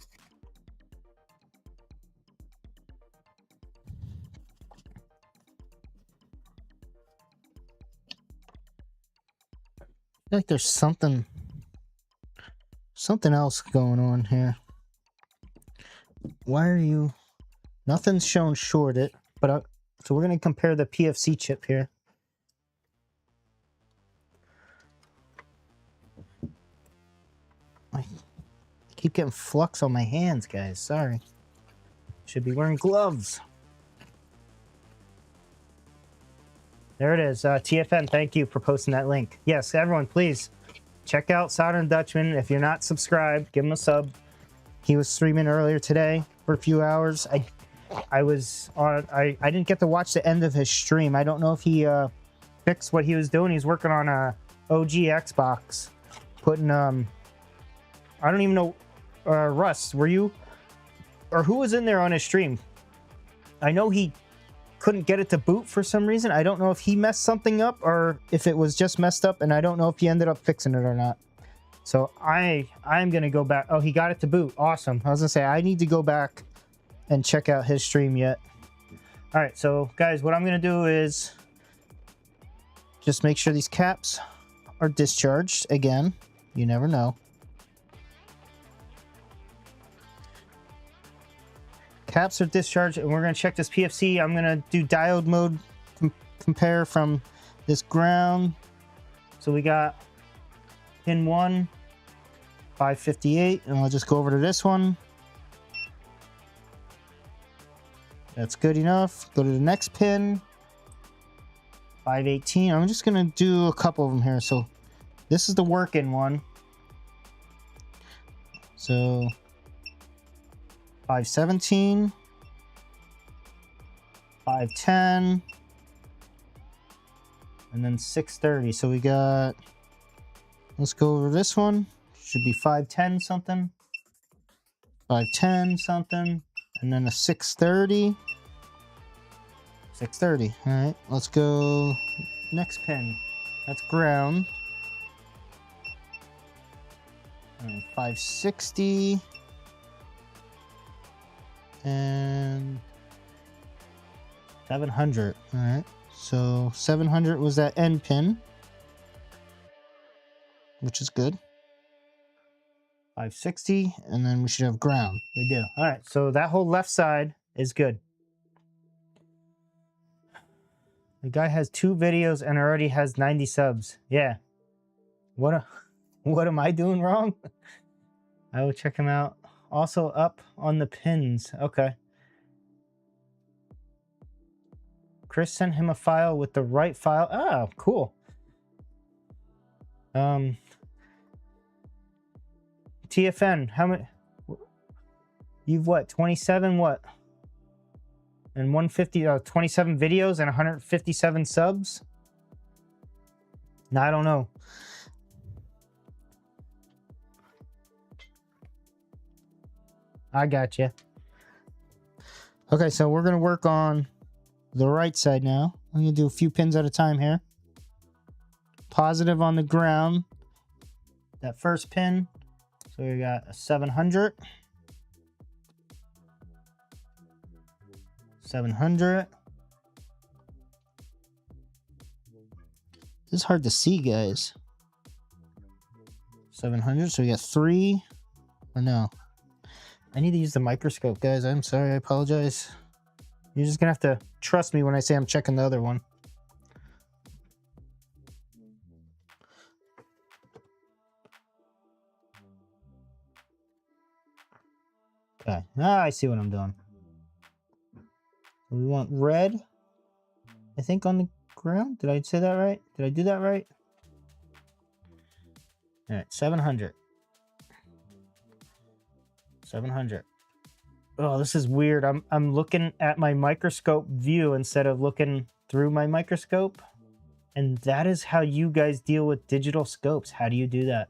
I feel like there's something else going on here. Why are you? Nothing's shown shorted, but so we're gonna compare the PFC chip here. I keep getting flux on my hands, guys. Sorry. Should be wearing gloves. There it is. TFN, thank you for posting that link. Yes, everyone, please check out Southern Dutchman. If you're not subscribed, give him a sub. He was streaming earlier today for a few hours. I was on. I didn't get to watch the end of his stream. I don't know if he fixed what he was doing. He's working on a OG Xbox, putting I don't even know. Russ, were you or who was in there on his stream? I know he couldn't get it to boot for some reason. I don't know if he messed something up or if it was just messed up, and I don't know if he ended up fixing it or not. So I'm gonna go back. Oh, he got it to boot. Awesome. I was gonna say I need to go back and check out his stream yet. All right, so guys, what I'm gonna do is just make sure these caps are discharged again. You never know. Caps are discharged, and we're going to check this PFC. I'm going to do diode mode compare from this ground. So we got pin 1, 558, and I'll just go over to this one. That's good enough. Go to the next pin, 518. I'm just going to do a couple of them here. So this is the working one. So 517, 510, and then 630. So we got, let's go over this one. Should be 510 something, 510 something, and then a 630. 630. All right, let's go next pin. That's ground. 560. And 700. All right, so 700 was that end pin, which is good. 560, and then we should have ground. We do. All right, so that whole left side is good. The guy has 2 videos and already has 90 subs. Yeah. What am I doing wrong? I will check him out. Also up on the pins. Okay. Chris sent him a file with the right file. Oh, cool. TFN, how many? You've what? 27 what? And 150, 27 videos and 157 subs? No, I don't know. I got you. Okay, so we're going to work on the right side now. I'm gonna do a few pins at a time here. Positive on the ground. That first pin. So we got a 700. 700. This is hard to see, guys. 700. So we got 3. Or no. I need to use the microscope, guys. I'm sorry. I apologize. You're just gonna have to trust me when I say I'm checking the other one. Okay, now I see what I'm doing. We want red, I think, on the ground. Did I say that right? Did I do that right? All right, 700. 700. Oh, this is weird. I'm looking at my microscope view instead of looking through my microscope. And that is how you guys deal with digital scopes. How do you do that?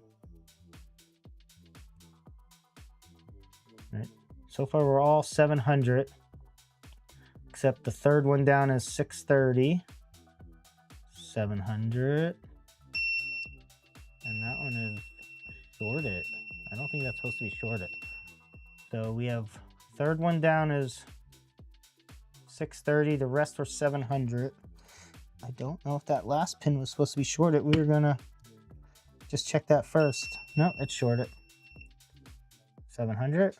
All right. So far, we're all 700. Except the third one down is 630. 700. And that one is shorted. I don't think that's supposed to be shorted. So we have third one down is 630. The rest are 700. I don't know if that last pin was supposed to be shorted. We were gonna just check that first. No, it's shorted. 700.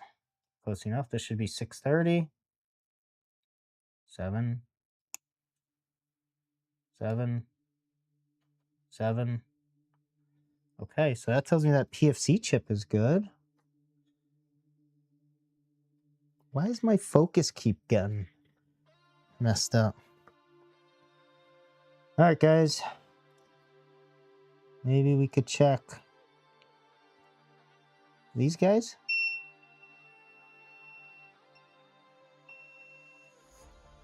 Close enough. This should be 630. 7. 7. 7. Okay, so that tells me that PFC chip is good. Why does my focus keep getting messed up? All right, guys. Maybe we could check these guys.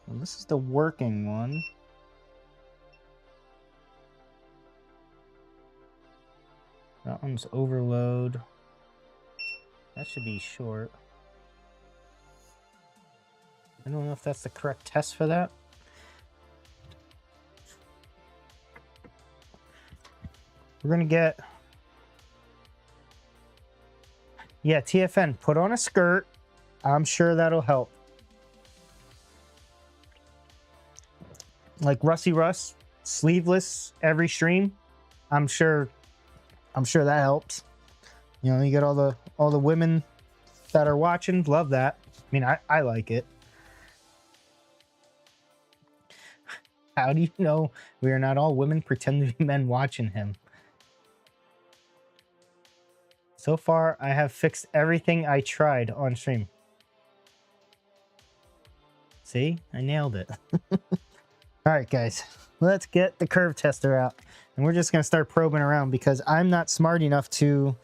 Well, this is the working one. That one's overload. That should be short. I don't know if that's the correct test for that. We're gonna get, yeah, TFN, put on a skirt. I'm sure that'll help. Like Rusty Russ, sleeveless every stream. I'm sure that helps. You know, you get all the women that are watching, love that. I mean, I like it. How do you know we are not all women pretend to be men watching him? So far, I have fixed everything I tried on stream. See? I nailed it. All right, guys. Let's get the curve tester out. And we're just going to start probing around because I'm not smart enough to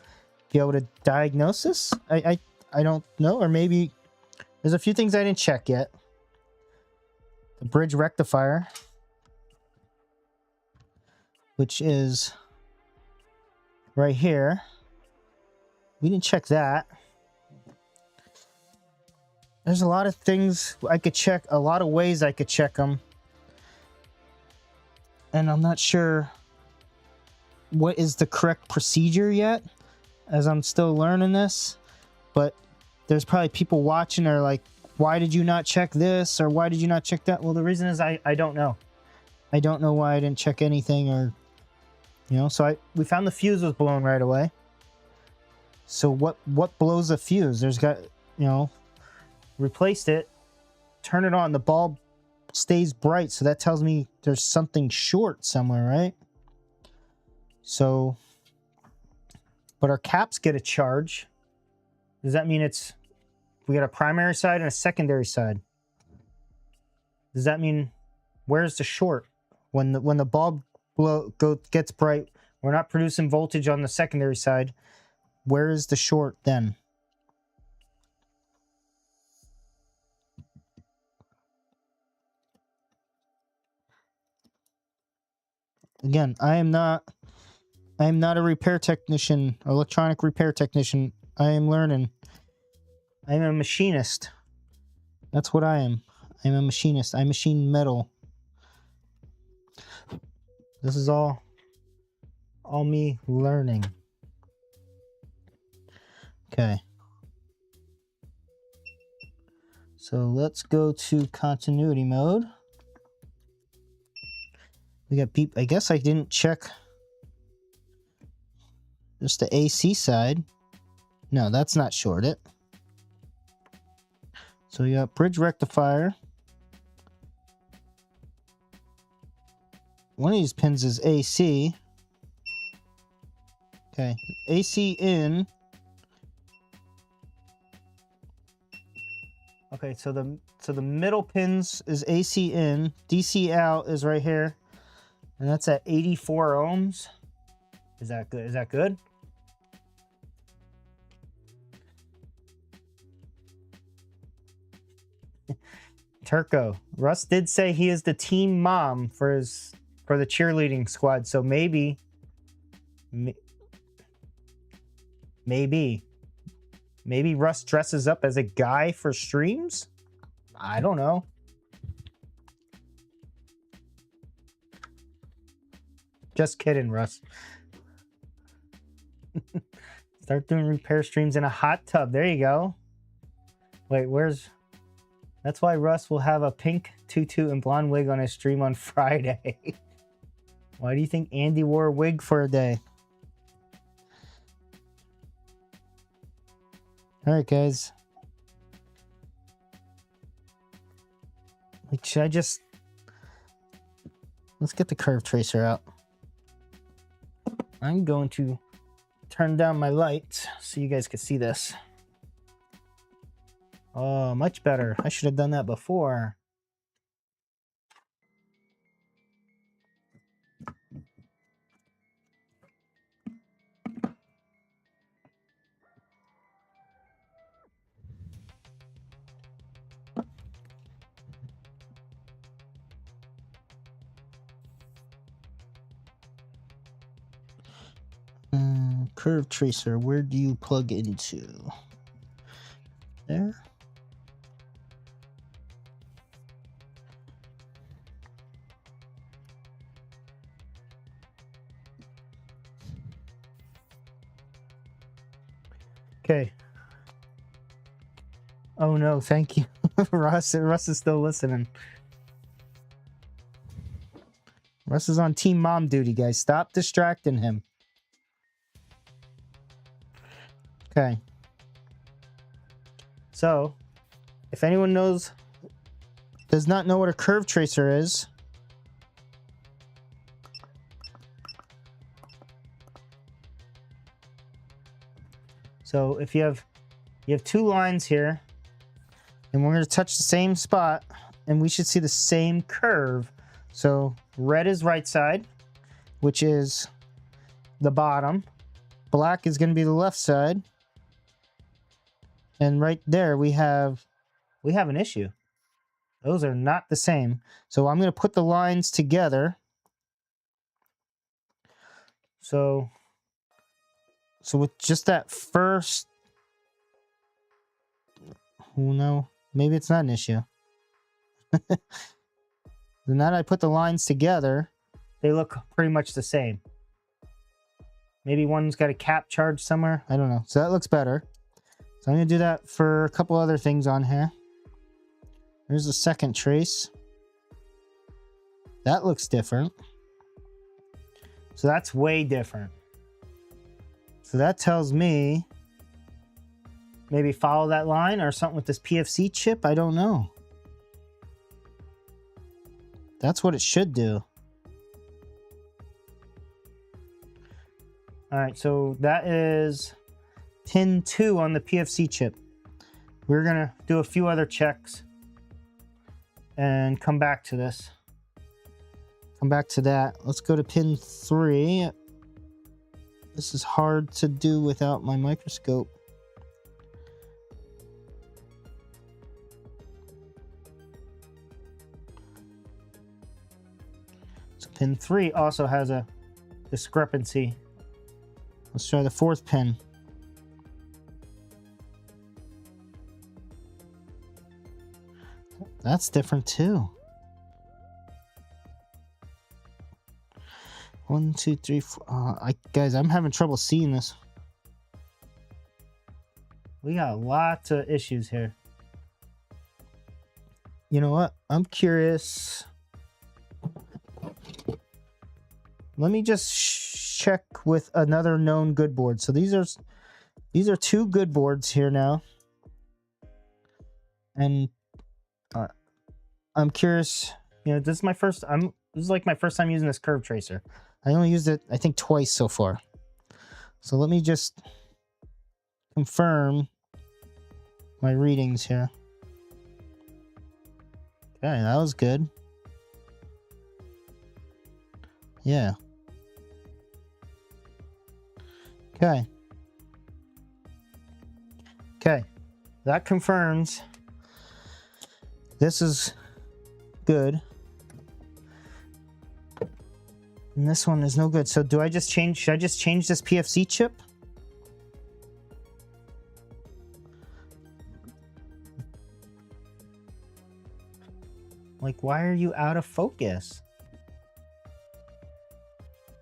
be able to diagnose this. I don't know. Or maybe there's a few things I didn't check yet. The bridge rectifier, which is right here. We didn't check that. There's a lot of things I could check, a lot of ways I could check them. And I'm not sure what is the correct procedure yet, as I'm still learning this. But there's probably people watching that are like, why did you not check this? Or why did you not check that? Well, the reason is I don't know. I don't know why I didn't check anything, or, you know, so we found the fuse was blown right away. So what blows a fuse? There's got, you know, replaced it, turn it on, the bulb stays bright, so that tells me there's something short somewhere, right? So, but our caps get a charge. Does that mean we got a primary side and a secondary side? Does that mean where's the short? When the bulb gets bright, we're not producing voltage on the secondary side. Where is the short then? Again, I am not a repair technician, electronic repair technician. I am learning. I am a machinist. That's what I am. I'm a machinist. I machine metal. This is all me learning. Okay. So let's go to continuity mode. We got I guess I didn't check just the AC side. No, that's not shorted. So we got bridge rectifier. One of these pins is AC. Okay, AC in. Okay, so the middle pins is AC in, DC out is right here, and that's at 84 ohms. Is that good? Is that good? Turco. Russ did say he is the team mom for the cheerleading squad, so maybe Russ dresses up as a guy for streams? I don't know. Just kidding, Russ. Start doing repair streams in a hot tub. There you go. Wait, that's why Russ will have a pink tutu and blonde wig on his stream on Friday. Why do you think Andy wore a wig for a day? All right, guys. Like, let's get the curve tracer out. I'm going to turn down my lights so you guys can see this. Oh, much better. I should have done that before. Curve tracer, where do you plug into? There. Okay. Oh no, thank you. Russ is still listening. Russ is on team mom duty, guys. Stop distracting him. Okay. So, if anyone does not know what a curve tracer is, so if you have two lines here, and we're going to touch the same spot, and we should see the same curve. So red is right side, which is the bottom. Black is going to be the left side. And right there we have an issue. Those are not the same. So I'm going to put the lines together. So with just that first, oh no, maybe it's not an issue. Then that I put the lines together, they look pretty much the same. Maybe one's got a cap charge somewhere. I don't know. So that looks better. So I'm going to do that for a couple other things on here. There's the second trace. That looks different. So that's way different. So that tells me maybe follow that line or something with this PFC chip. I don't know. That's what it should do. All right, so that is pin 2 on the PFC chip. We're gonna do a few other checks and come back to this. Come back to that. Let's go to pin 3. This is hard to do without my microscope. So pin 3 also has a discrepancy. Let's try the 4th pin. That's different too. 1, 2, 3, 4. Guys, I'm having trouble seeing this. We got lots of issues here. You know what? I'm curious. Let me just check with another known good board. So these are 2 good boards here now. And I'm curious, you know, this is like my first time using this curve tracer. I only used it, I think, twice so far. So let me just confirm my readings here. Okay, that was good. Yeah. Okay. Okay. That confirms this is good. And this one is no good. So should I just change this PFC chip? Like, why are you out of focus?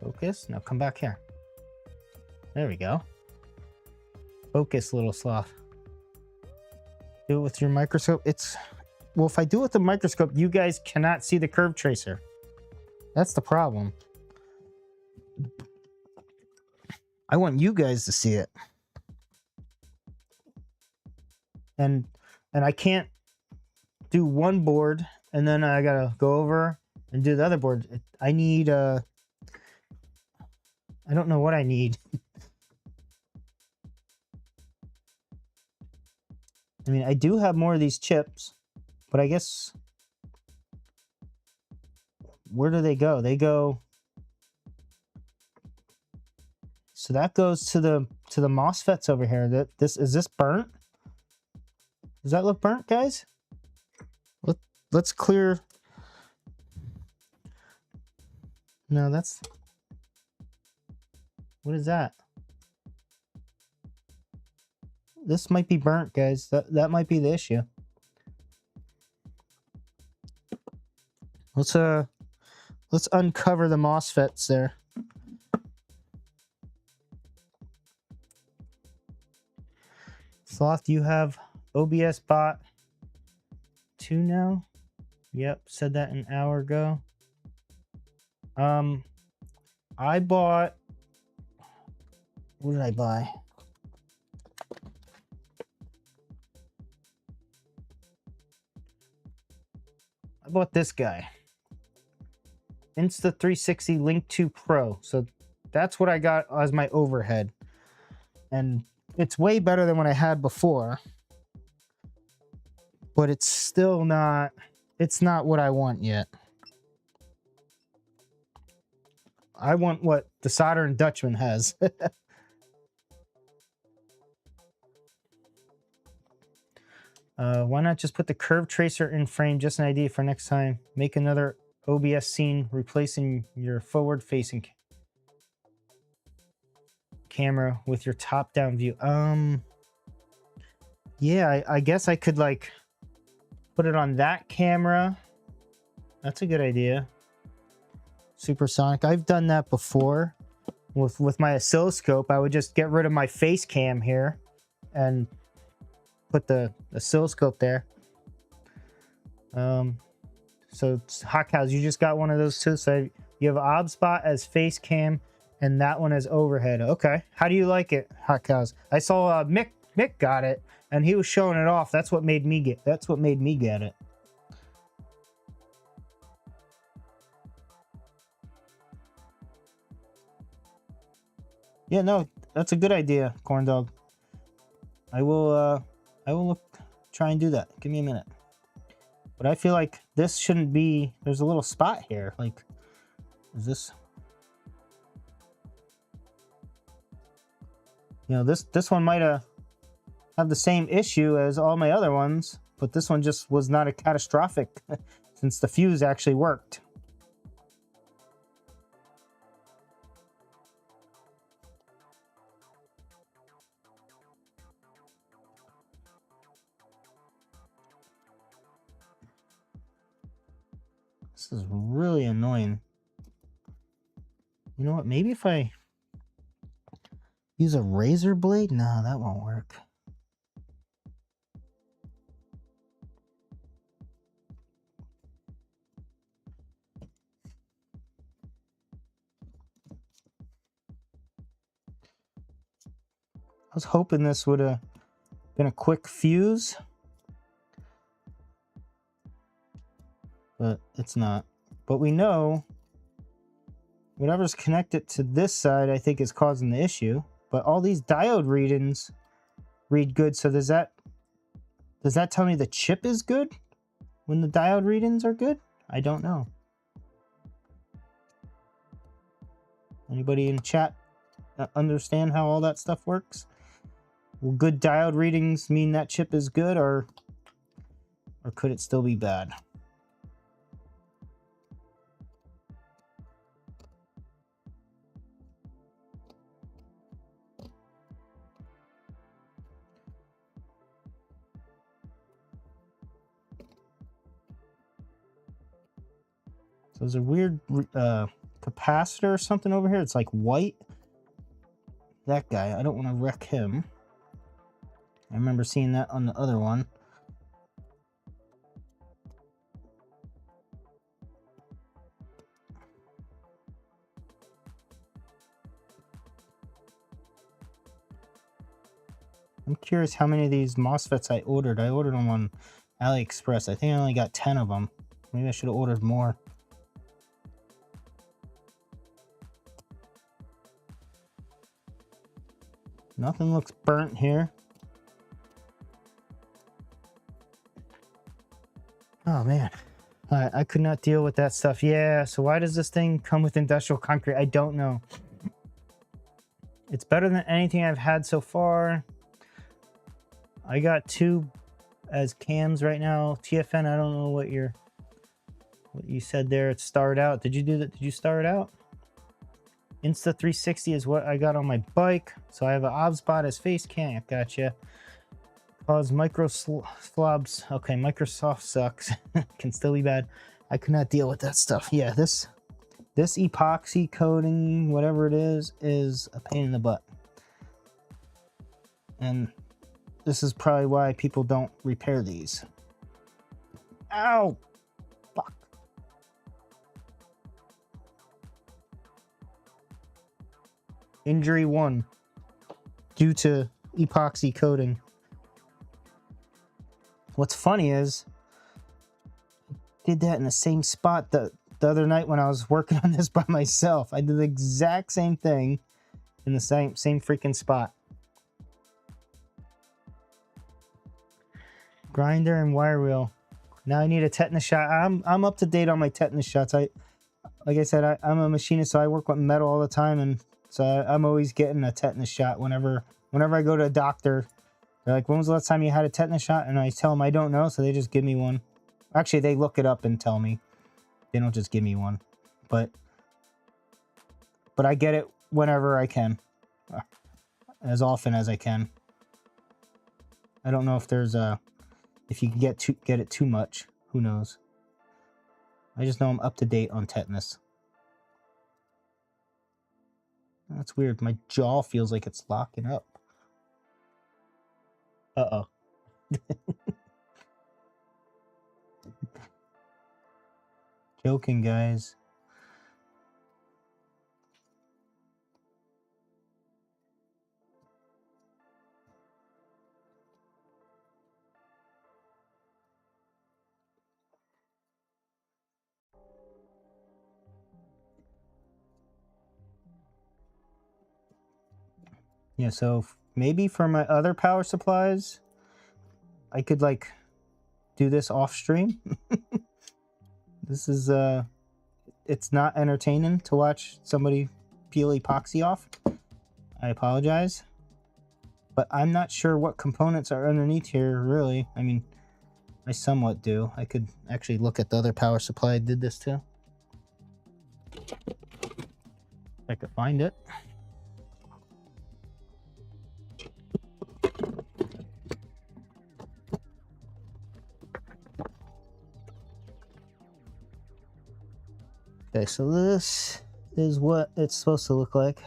Focus? Now come back here. There we go. Focus, little sloth. Do it with your microscope. Well, if I do it with the microscope, you guys cannot see the curve tracer. That's the problem. I want you guys to see it. And I can't do one board and then I gotta go over and do the other board. I need I don't know what I need. I mean, I do have more of these chips, but I guess where do they go? They go. So that goes to the MOSFETs over here. Is this burnt? Does that look burnt, guys? Let's clear. No, that's. What is that? This might be burnt, guys. That might be the issue. Let's uncover the MOSFETs there. Sloth, you have OBS bot 2 now? Yep, said that an hour ago. I bought. What did I buy? I bought this guy. Insta360 Link 2 Pro. So that's what I got as my overhead. And it's way better than what I had before. But it's still not, it's not what I want yet. I want what the Soldering Dutchman has. Why not just put the curve tracer in frame? Just an idea for next time. Make another OBS scene replacing your forward-facing camera with your top-down view. Yeah, I guess I could like put it on that camera. That's a good idea. Supersonic. I've done that before with my oscilloscope. I would just get rid of my face cam here and put the oscilloscope there. So Hot Cows, you just got one of those too. So you have OBSBot as face cam and that one as overhead. Okay. How do you like it, Hot Cows? I saw Mick got it and he was showing it off. That's what made me get it. Yeah, no, that's a good idea, Corn Dog. I will try and do that. Give me a minute. But I feel like this shouldn't be, there's a little spot here. Like, is this, you know, this one might have the same issue as all my other ones, but this one just was not a catastrophic since the fuse actually worked. This is really annoying. You know what? Maybe if I use a razor blade? No, that won't work. I was hoping this would have been a quick fuse, but it's not. But we know whatever's connected to this side, I think, is causing the issue. But all these diode readings read good. So does that tell me the chip is good when the diode readings are good? I don't know. Anybody in chat understand how all that stuff works? Will good diode readings mean that chip is good, or could it still be bad? So there's a weird capacitor or something over here. It's like white. That guy, I don't want to wreck him. I remember seeing that on the other one. I'm curious how many of these MOSFETs I ordered. I ordered them on AliExpress. I think I only got 10 of them. Maybe I should have ordered more. Nothing looks burnt here. Oh man, I could not deal with that stuff. Yeah, so why does this thing come with industrial concrete? I don't know. It's better than anything I've had so far. I got 2 as cams right now. TFN, I don't know what you said there. It's starred out. Did you do that? Did you star it out? Insta 360 is what I got on my bike. So I have an OBSBot as face cam. Gotcha. Cause micro slobs. Okay, Microsoft sucks. Can still be bad. I could not deal with that stuff. Yeah, this epoxy coating, whatever it is a pain in the butt. And this is probably why people don't repair these. Ow! Fuck. Injury 1 due to epoxy coating. What's funny is I did that in the same spot the other night when I was working on this by myself. I did the exact same thing in the same freaking spot. Grinder and wire wheel. Now I need a tetanus shot. I'm up to date on my tetanus shots. Like I said, I'm a machinist, so I work with metal all the time, and so I'm always getting a tetanus shot whenever I go to a doctor. They're like, when was the last time you had a tetanus shot? And I tell them I don't know, so they just give me one. Actually, they look it up and tell me. They don't just give me one. But I get it whenever I can. As often as I can. I don't know if there's if you can get it too much. Who knows? I just know I'm up to date on tetanus. That's weird. My jaw feels like it's locking up. Uh-oh. Joking, guys. Yeah, so maybe for my other power supplies, I could like do this off stream. This is it's not entertaining to watch somebody peel epoxy off. I apologize. But I'm not sure what components are underneath here, really. I mean, I somewhat do. I could actually look at the other power supply I did this to. If I could find it. Okay, so this is what it's supposed to look like.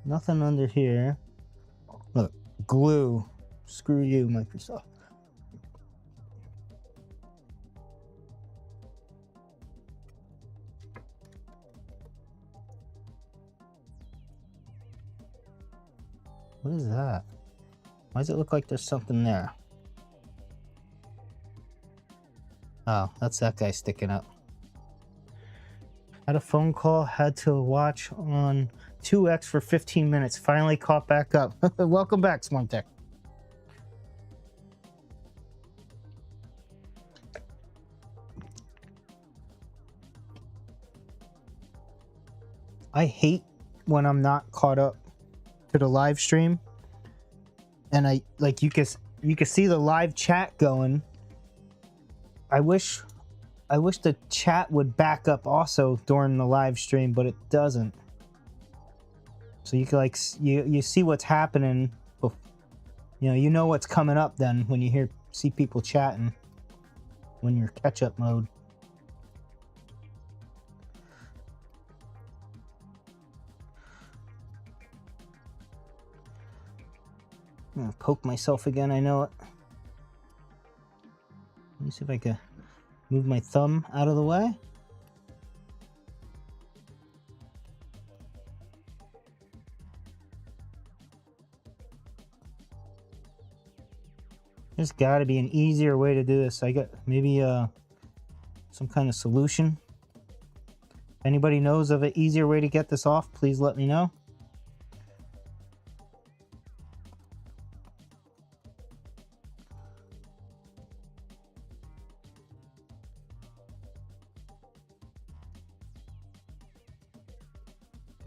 Nothing under here. Look, glue. Screw you, Microsoft. What is that? Why does it look like there's something there? Oh, that's that guy sticking up. Had a phone call, had to watch on 2X for 15 minutes. Finally caught back up. Welcome back, Smontech. I hate when I'm not caught up to the live stream, and I like you can see the live chat going. I wish the chat would back up also during the live stream, but it doesn't. So you can like you see what's happening. You know what's coming up then when you see people chatting when you're catch up mode. I'm gonna poke myself again, I know it. Let me see if I can move my thumb out of the way. There's got to be an easier way to do this. I got maybe some kind of solution. If anybody knows of an easier way to get this off, please let me know.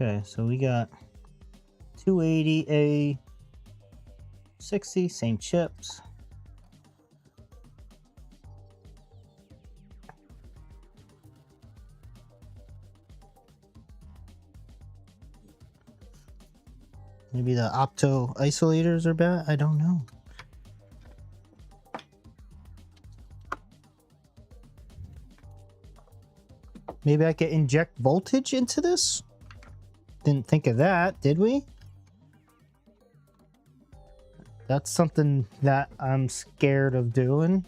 Okay, so we got 280, A60, same chips. Maybe the opto isolators are bad? I don't know. Maybe I could inject voltage into this? Didn't think of that, did we? That's something that I'm scared of doing.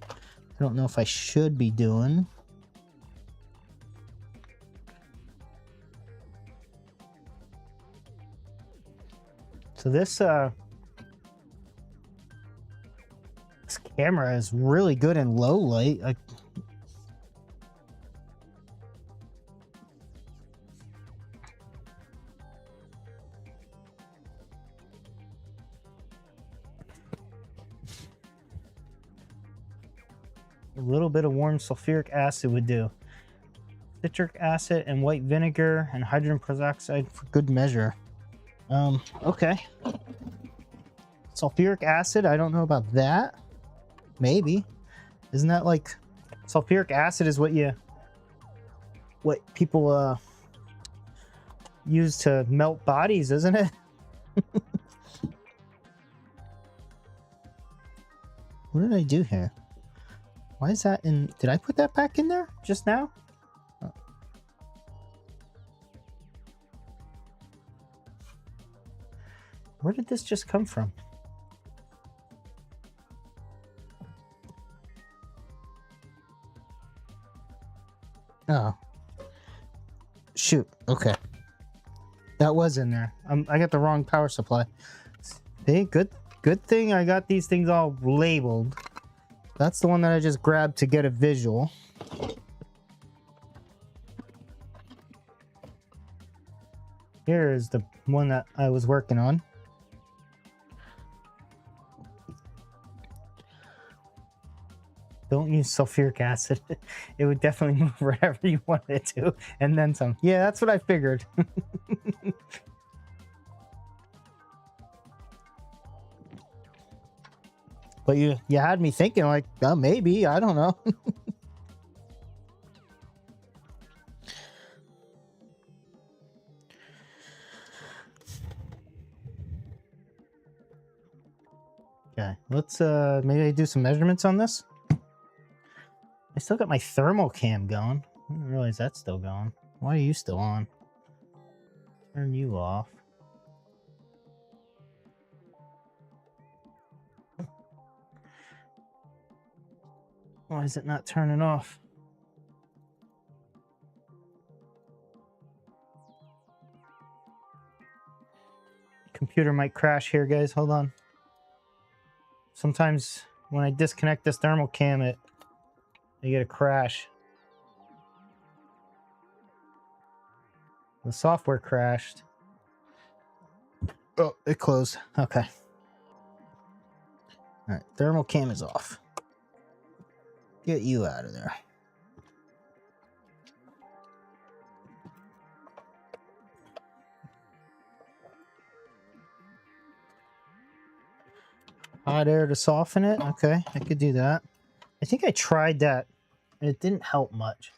I don't know if I should be doing. So this camera is really good in low light. A little bit of warm sulfuric acid would do. Citric acid and white vinegar and hydrogen peroxide for good measure. Okay. Sulfuric acid, I don't know about that. Maybe. Isn't that like sulfuric acid is what people use to melt bodies, isn't it? What did I do here? Why is that in? Did I put that back in there just now? Oh. Where did this just come from? Oh. Shoot. Okay. That was in there. I got the wrong power supply. Hey, good thing I got these things all labeled. That's the one that I just grabbed to get a visual. Here is the one that I was working on. Don't use sulfuric acid. It would definitely move wherever you want it to, and then some. Yeah, that's what I figured. But you had me thinking like, oh, maybe, I don't know. Okay, let's maybe do some measurements on this. I still got my thermal cam going. I didn't realize that's still going. Why are you still on? Turn you off. Why is it not turning off? Computer might crash here, guys. Hold on. Sometimes when I disconnect this thermal cam, I get a crash. The software crashed. Oh, it closed. Okay. All right, thermal cam is off. Get you out of there. Hot air to soften it. Okay, I could do that. I think I tried that, and it didn't help much.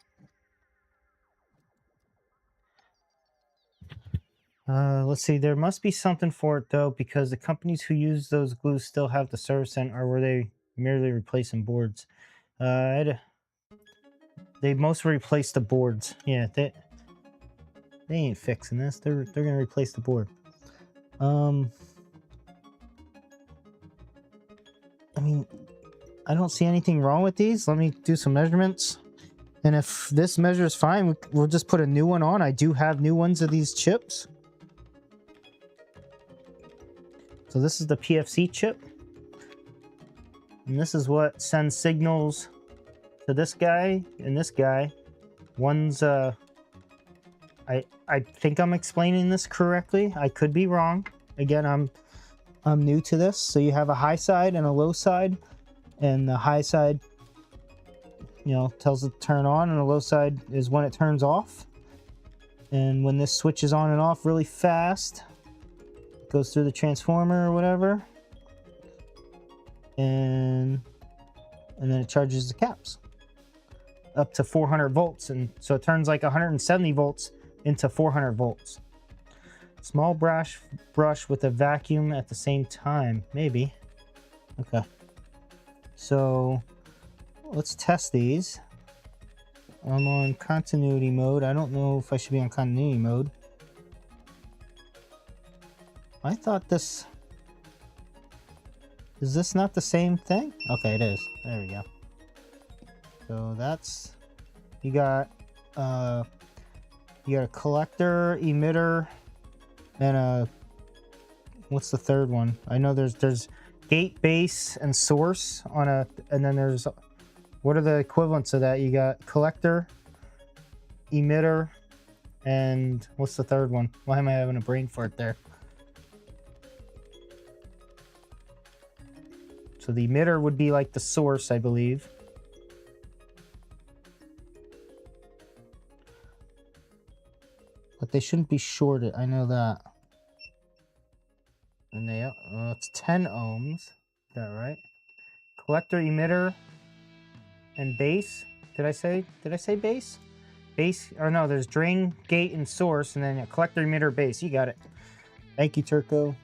Let's see. There must be something for it, though, because the companies who use those glues still have the service center, or were they merely replacing boards? They mostly replaced the boards. Yeah, they ain't fixing this. They're gonna replace the board. I mean, I don't see anything wrong with these. Let me do some measurements. And if this measure is fine, we'll just put a new one on. I do have new ones of these chips. So this is the PFC chip. And this is what sends signals to this guy and this guy. One's, I think I'm explaining this correctly. I could be wrong. Again, I'm new to this. So you have a high side and a low side. And the high side, you know, tells it to turn on, and the low side is when it turns off. And when this switches on and off really fast, it goes through the transformer or whatever, and then it charges the caps up to 400 volts, and so it turns like 170 volts into 400 volts. Small brush with a vacuum at the same time, maybe. Okay, so let's test these. I'm on continuity mode. I don't know if I should be on continuity mode. I thought this... Is this not the same thing? Okay, it is. There we go. So that's... You got a collector, emitter, and a... What's the third one? I know there's gate, base, and source on a... And then there's... What are the equivalents of that? You got collector, emitter, and what's the third one? Why am I having a brain fart there? So the emitter would be like the source, I believe. But they shouldn't be shorted, I know that. And they, it's 10 ohms. Is that right? Collector, emitter, and base. Did I say base? Base, or no, there's drain, gate, and source, and then a collector, emitter, base. You got it. Thank you, Turco.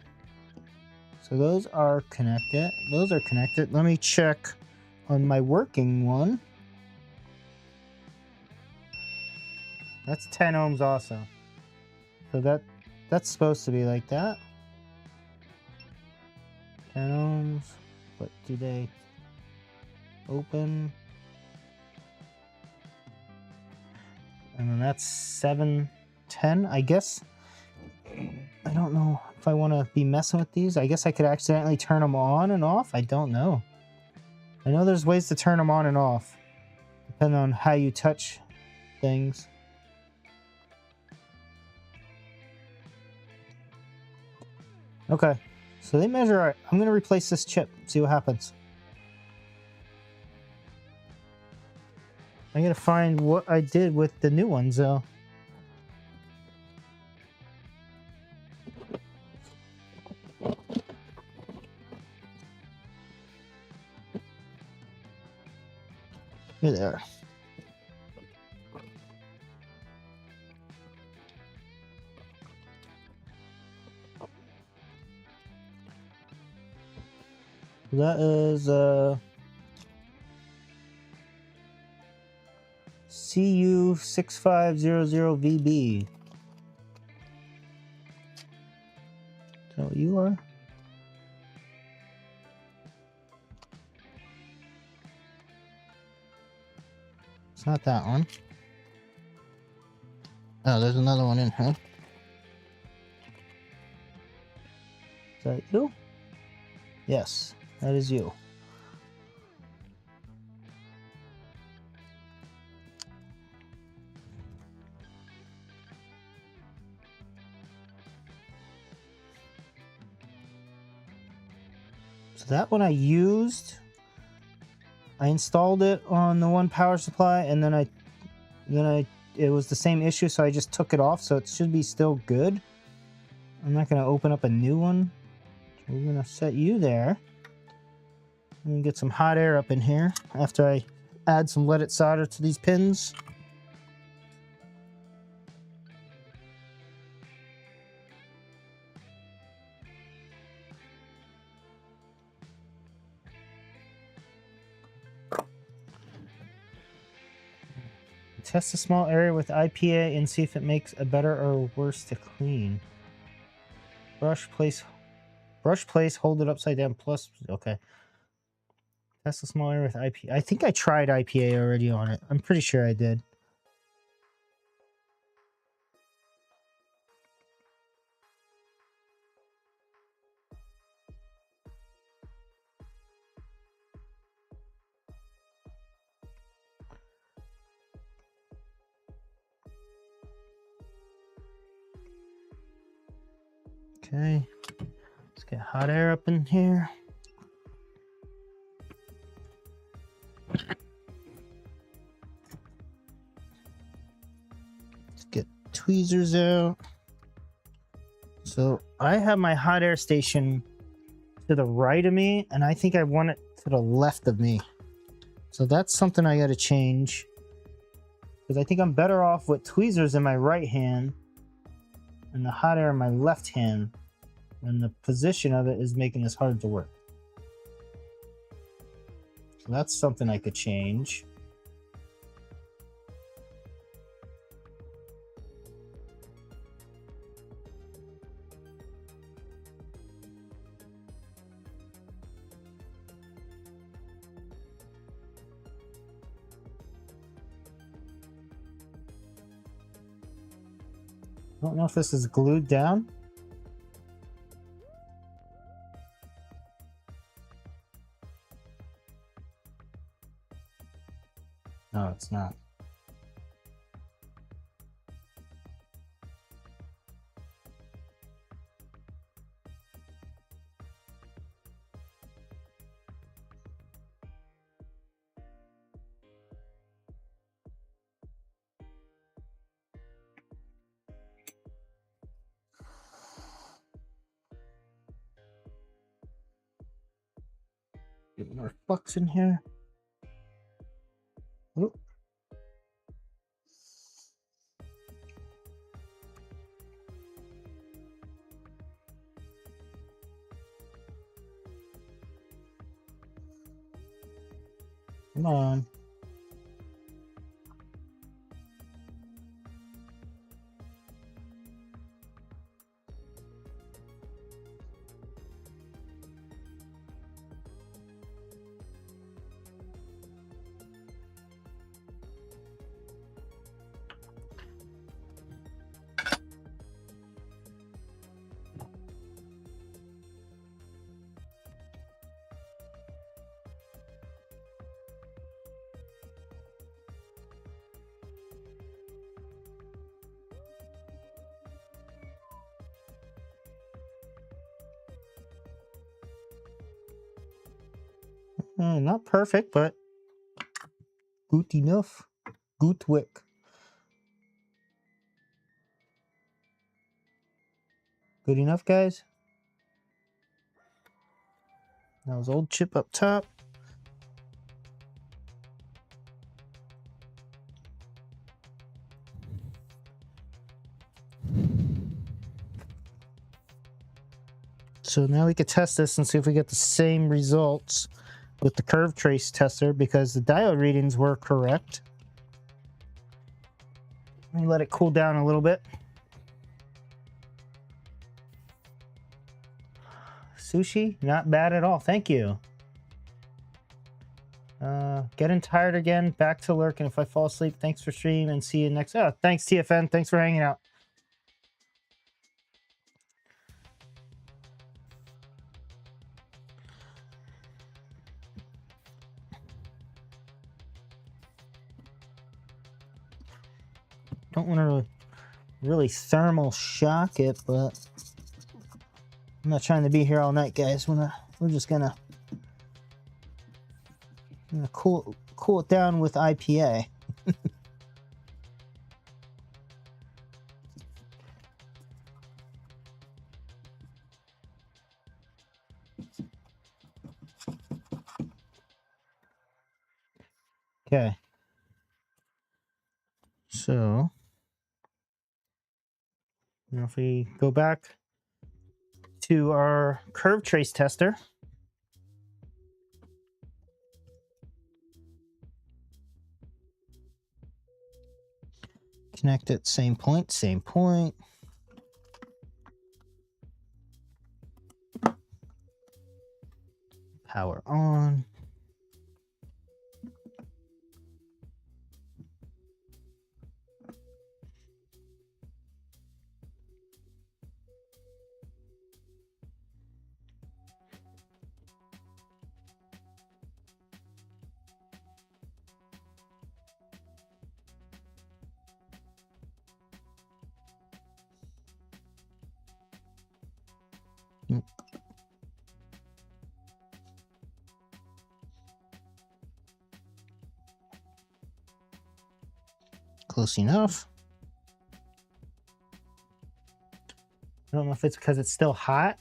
So those are connected. Those are connected. Let me check on my working one. That's 10 ohms also. So that's supposed to be like that. 10 ohms. But do they open? And then that's 710, I guess. I don't know if I want to be messing with these. I guess I could accidentally turn them on and off. I don't know. I know there's ways to turn them on and off, depending on how you touch things. Okay, so they measure. I'm going to replace this chip, see what happens. I got to find what I did with the new ones, though. Here they are. that is CU6500VB. Is that what you are? It's not that one. Oh, there's another one in here. Is that you? Yes, that is you. So that one I used. I installed it on the one power supply, and then it was the same issue, so I just took it off, so it should be still good. I'm not gonna open up a new one. So we're gonna set you there. And get some hot air up in here after I add some leaded solder to these pins. Test a small area with IPA and see if it makes it better or worse to clean. Brush place, hold it upside down, plus, okay. Test a small area with IPA. I think I tried IPA already on it. I'm pretty sure I did. Okay, let's get hot air up in here. Let's get tweezers out. So I have my hot air station to the right of me, and I think I want it to the left of me. So that's something I got to change, because I think I'm better off with tweezers in my right hand and the hot air in my left hand, and the position of it is making this hard to work. So that's something I could change. I don't know if this is glued down. No, it's not. Get more flux in here. Oop. Come on. Not perfect, but good enough. Good work. Good enough, guys. That was old chip up top. So now we could test this and see if we get the same results with the curve trace tester, because the diode readings were correct. Let me let it cool down a little bit. Sushi, not bad at all. Thank you. Getting tired again. Back to lurking. If I fall asleep, thanks for stream and see you next. Oh, thanks TFN. Thanks for hanging out. Don't want to really thermal shock it, but I'm not trying to be here all night, guys. We're just gonna cool it down with IPA. Okay. So now if we go back to our curve trace tester, connect it, same point, power on. Close enough. I don't know if it's because it's still hot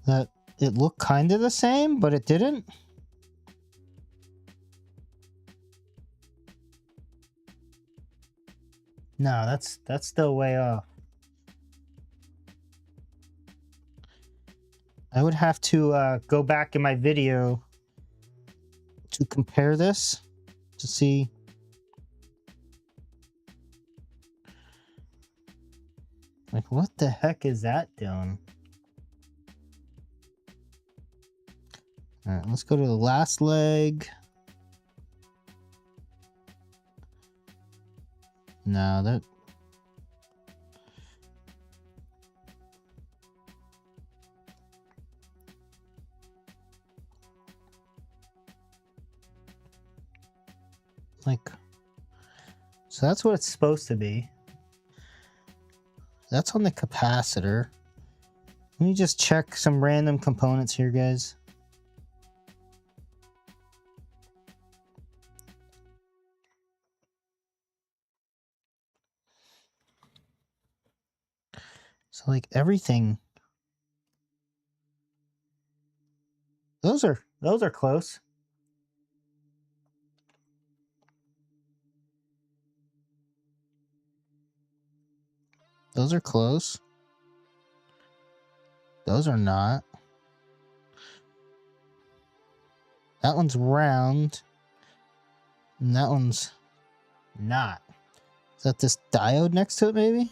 that it looked kind of the same, but it didn't. No, that's still way off. I would have to go back in my video to compare this to see. Like, what the heck is that doing? All right, let's go to the last leg. No, that... like... So that's what it's supposed to be. That's on the capacitor. Let me just check some random components here, guys. So like everything. Those are close. Those are close. Those are not. That one's round. And that one's not. Is that this diode next to it, maybe?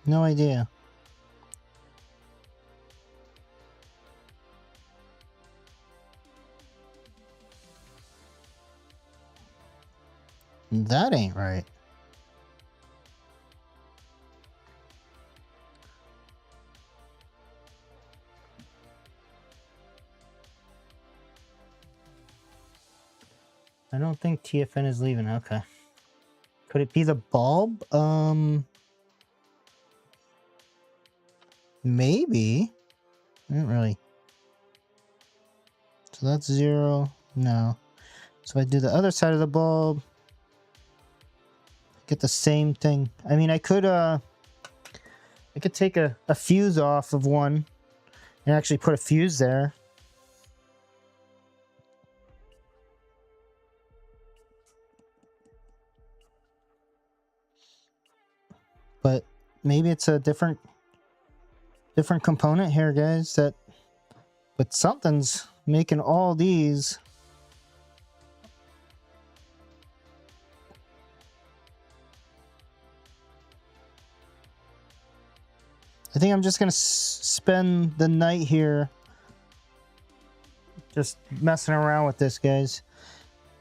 No idea. That ain't right. I don't think TFN is leaving. Okay. Could it be the bulb? Maybe. Not really. So that's 0. No. So I do the other side of the bulb. get the same thing. I mean, I could take a fuse off of one and actually put a fuse there. But maybe it's a different component here, guys, but something's making all these. I think I'm just gonna spend the night here just messing around with this, guys.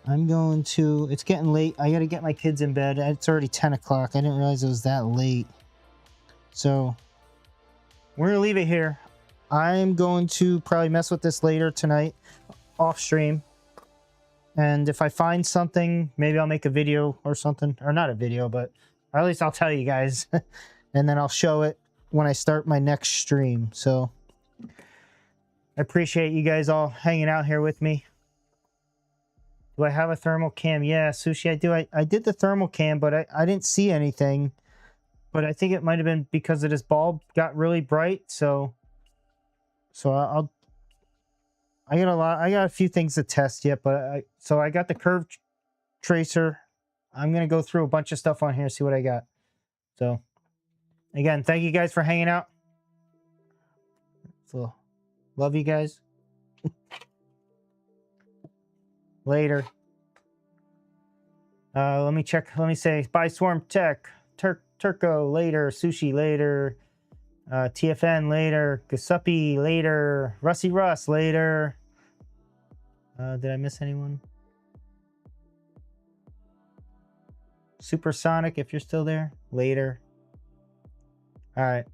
I'm going to, it's getting late. I gotta get my kids in bed. It's already 10 o'clock. I didn't realize it was that late. So we're gonna leave it here. I'm going to probably mess with this later tonight off stream. And if I find something, maybe I'll make a video or something, or not a video, but or at least I'll tell you guys and then I'll show it when I start my next stream. So I appreciate you guys all hanging out here with me. Do I have a thermal cam? Yeah, Sushi, I do. I did the thermal cam, but I didn't see anything. But I think it might have been because of this bulb got really bright. So I got a few things to test yet, but so I got the curve tracer. I'm gonna go through a bunch of stuff on here, see what I got. So again, thank you guys for hanging out. So love you guys. Later. Let me check. Let me say bye, Swarm Tech, Turco later, Sushi later, TFN later, Gasuppy later, Rusty Russ later. Did I miss anyone? Supersonic, if you're still there, later. All right.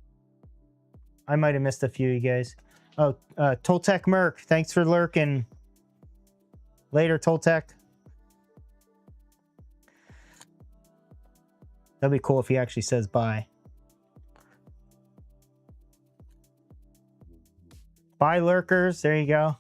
I might have missed a few of you guys. Oh, Toltec Merc, thanks for lurking. Later, Toltec. That'd be cool if he actually says bye. Bye, lurkers. There you go.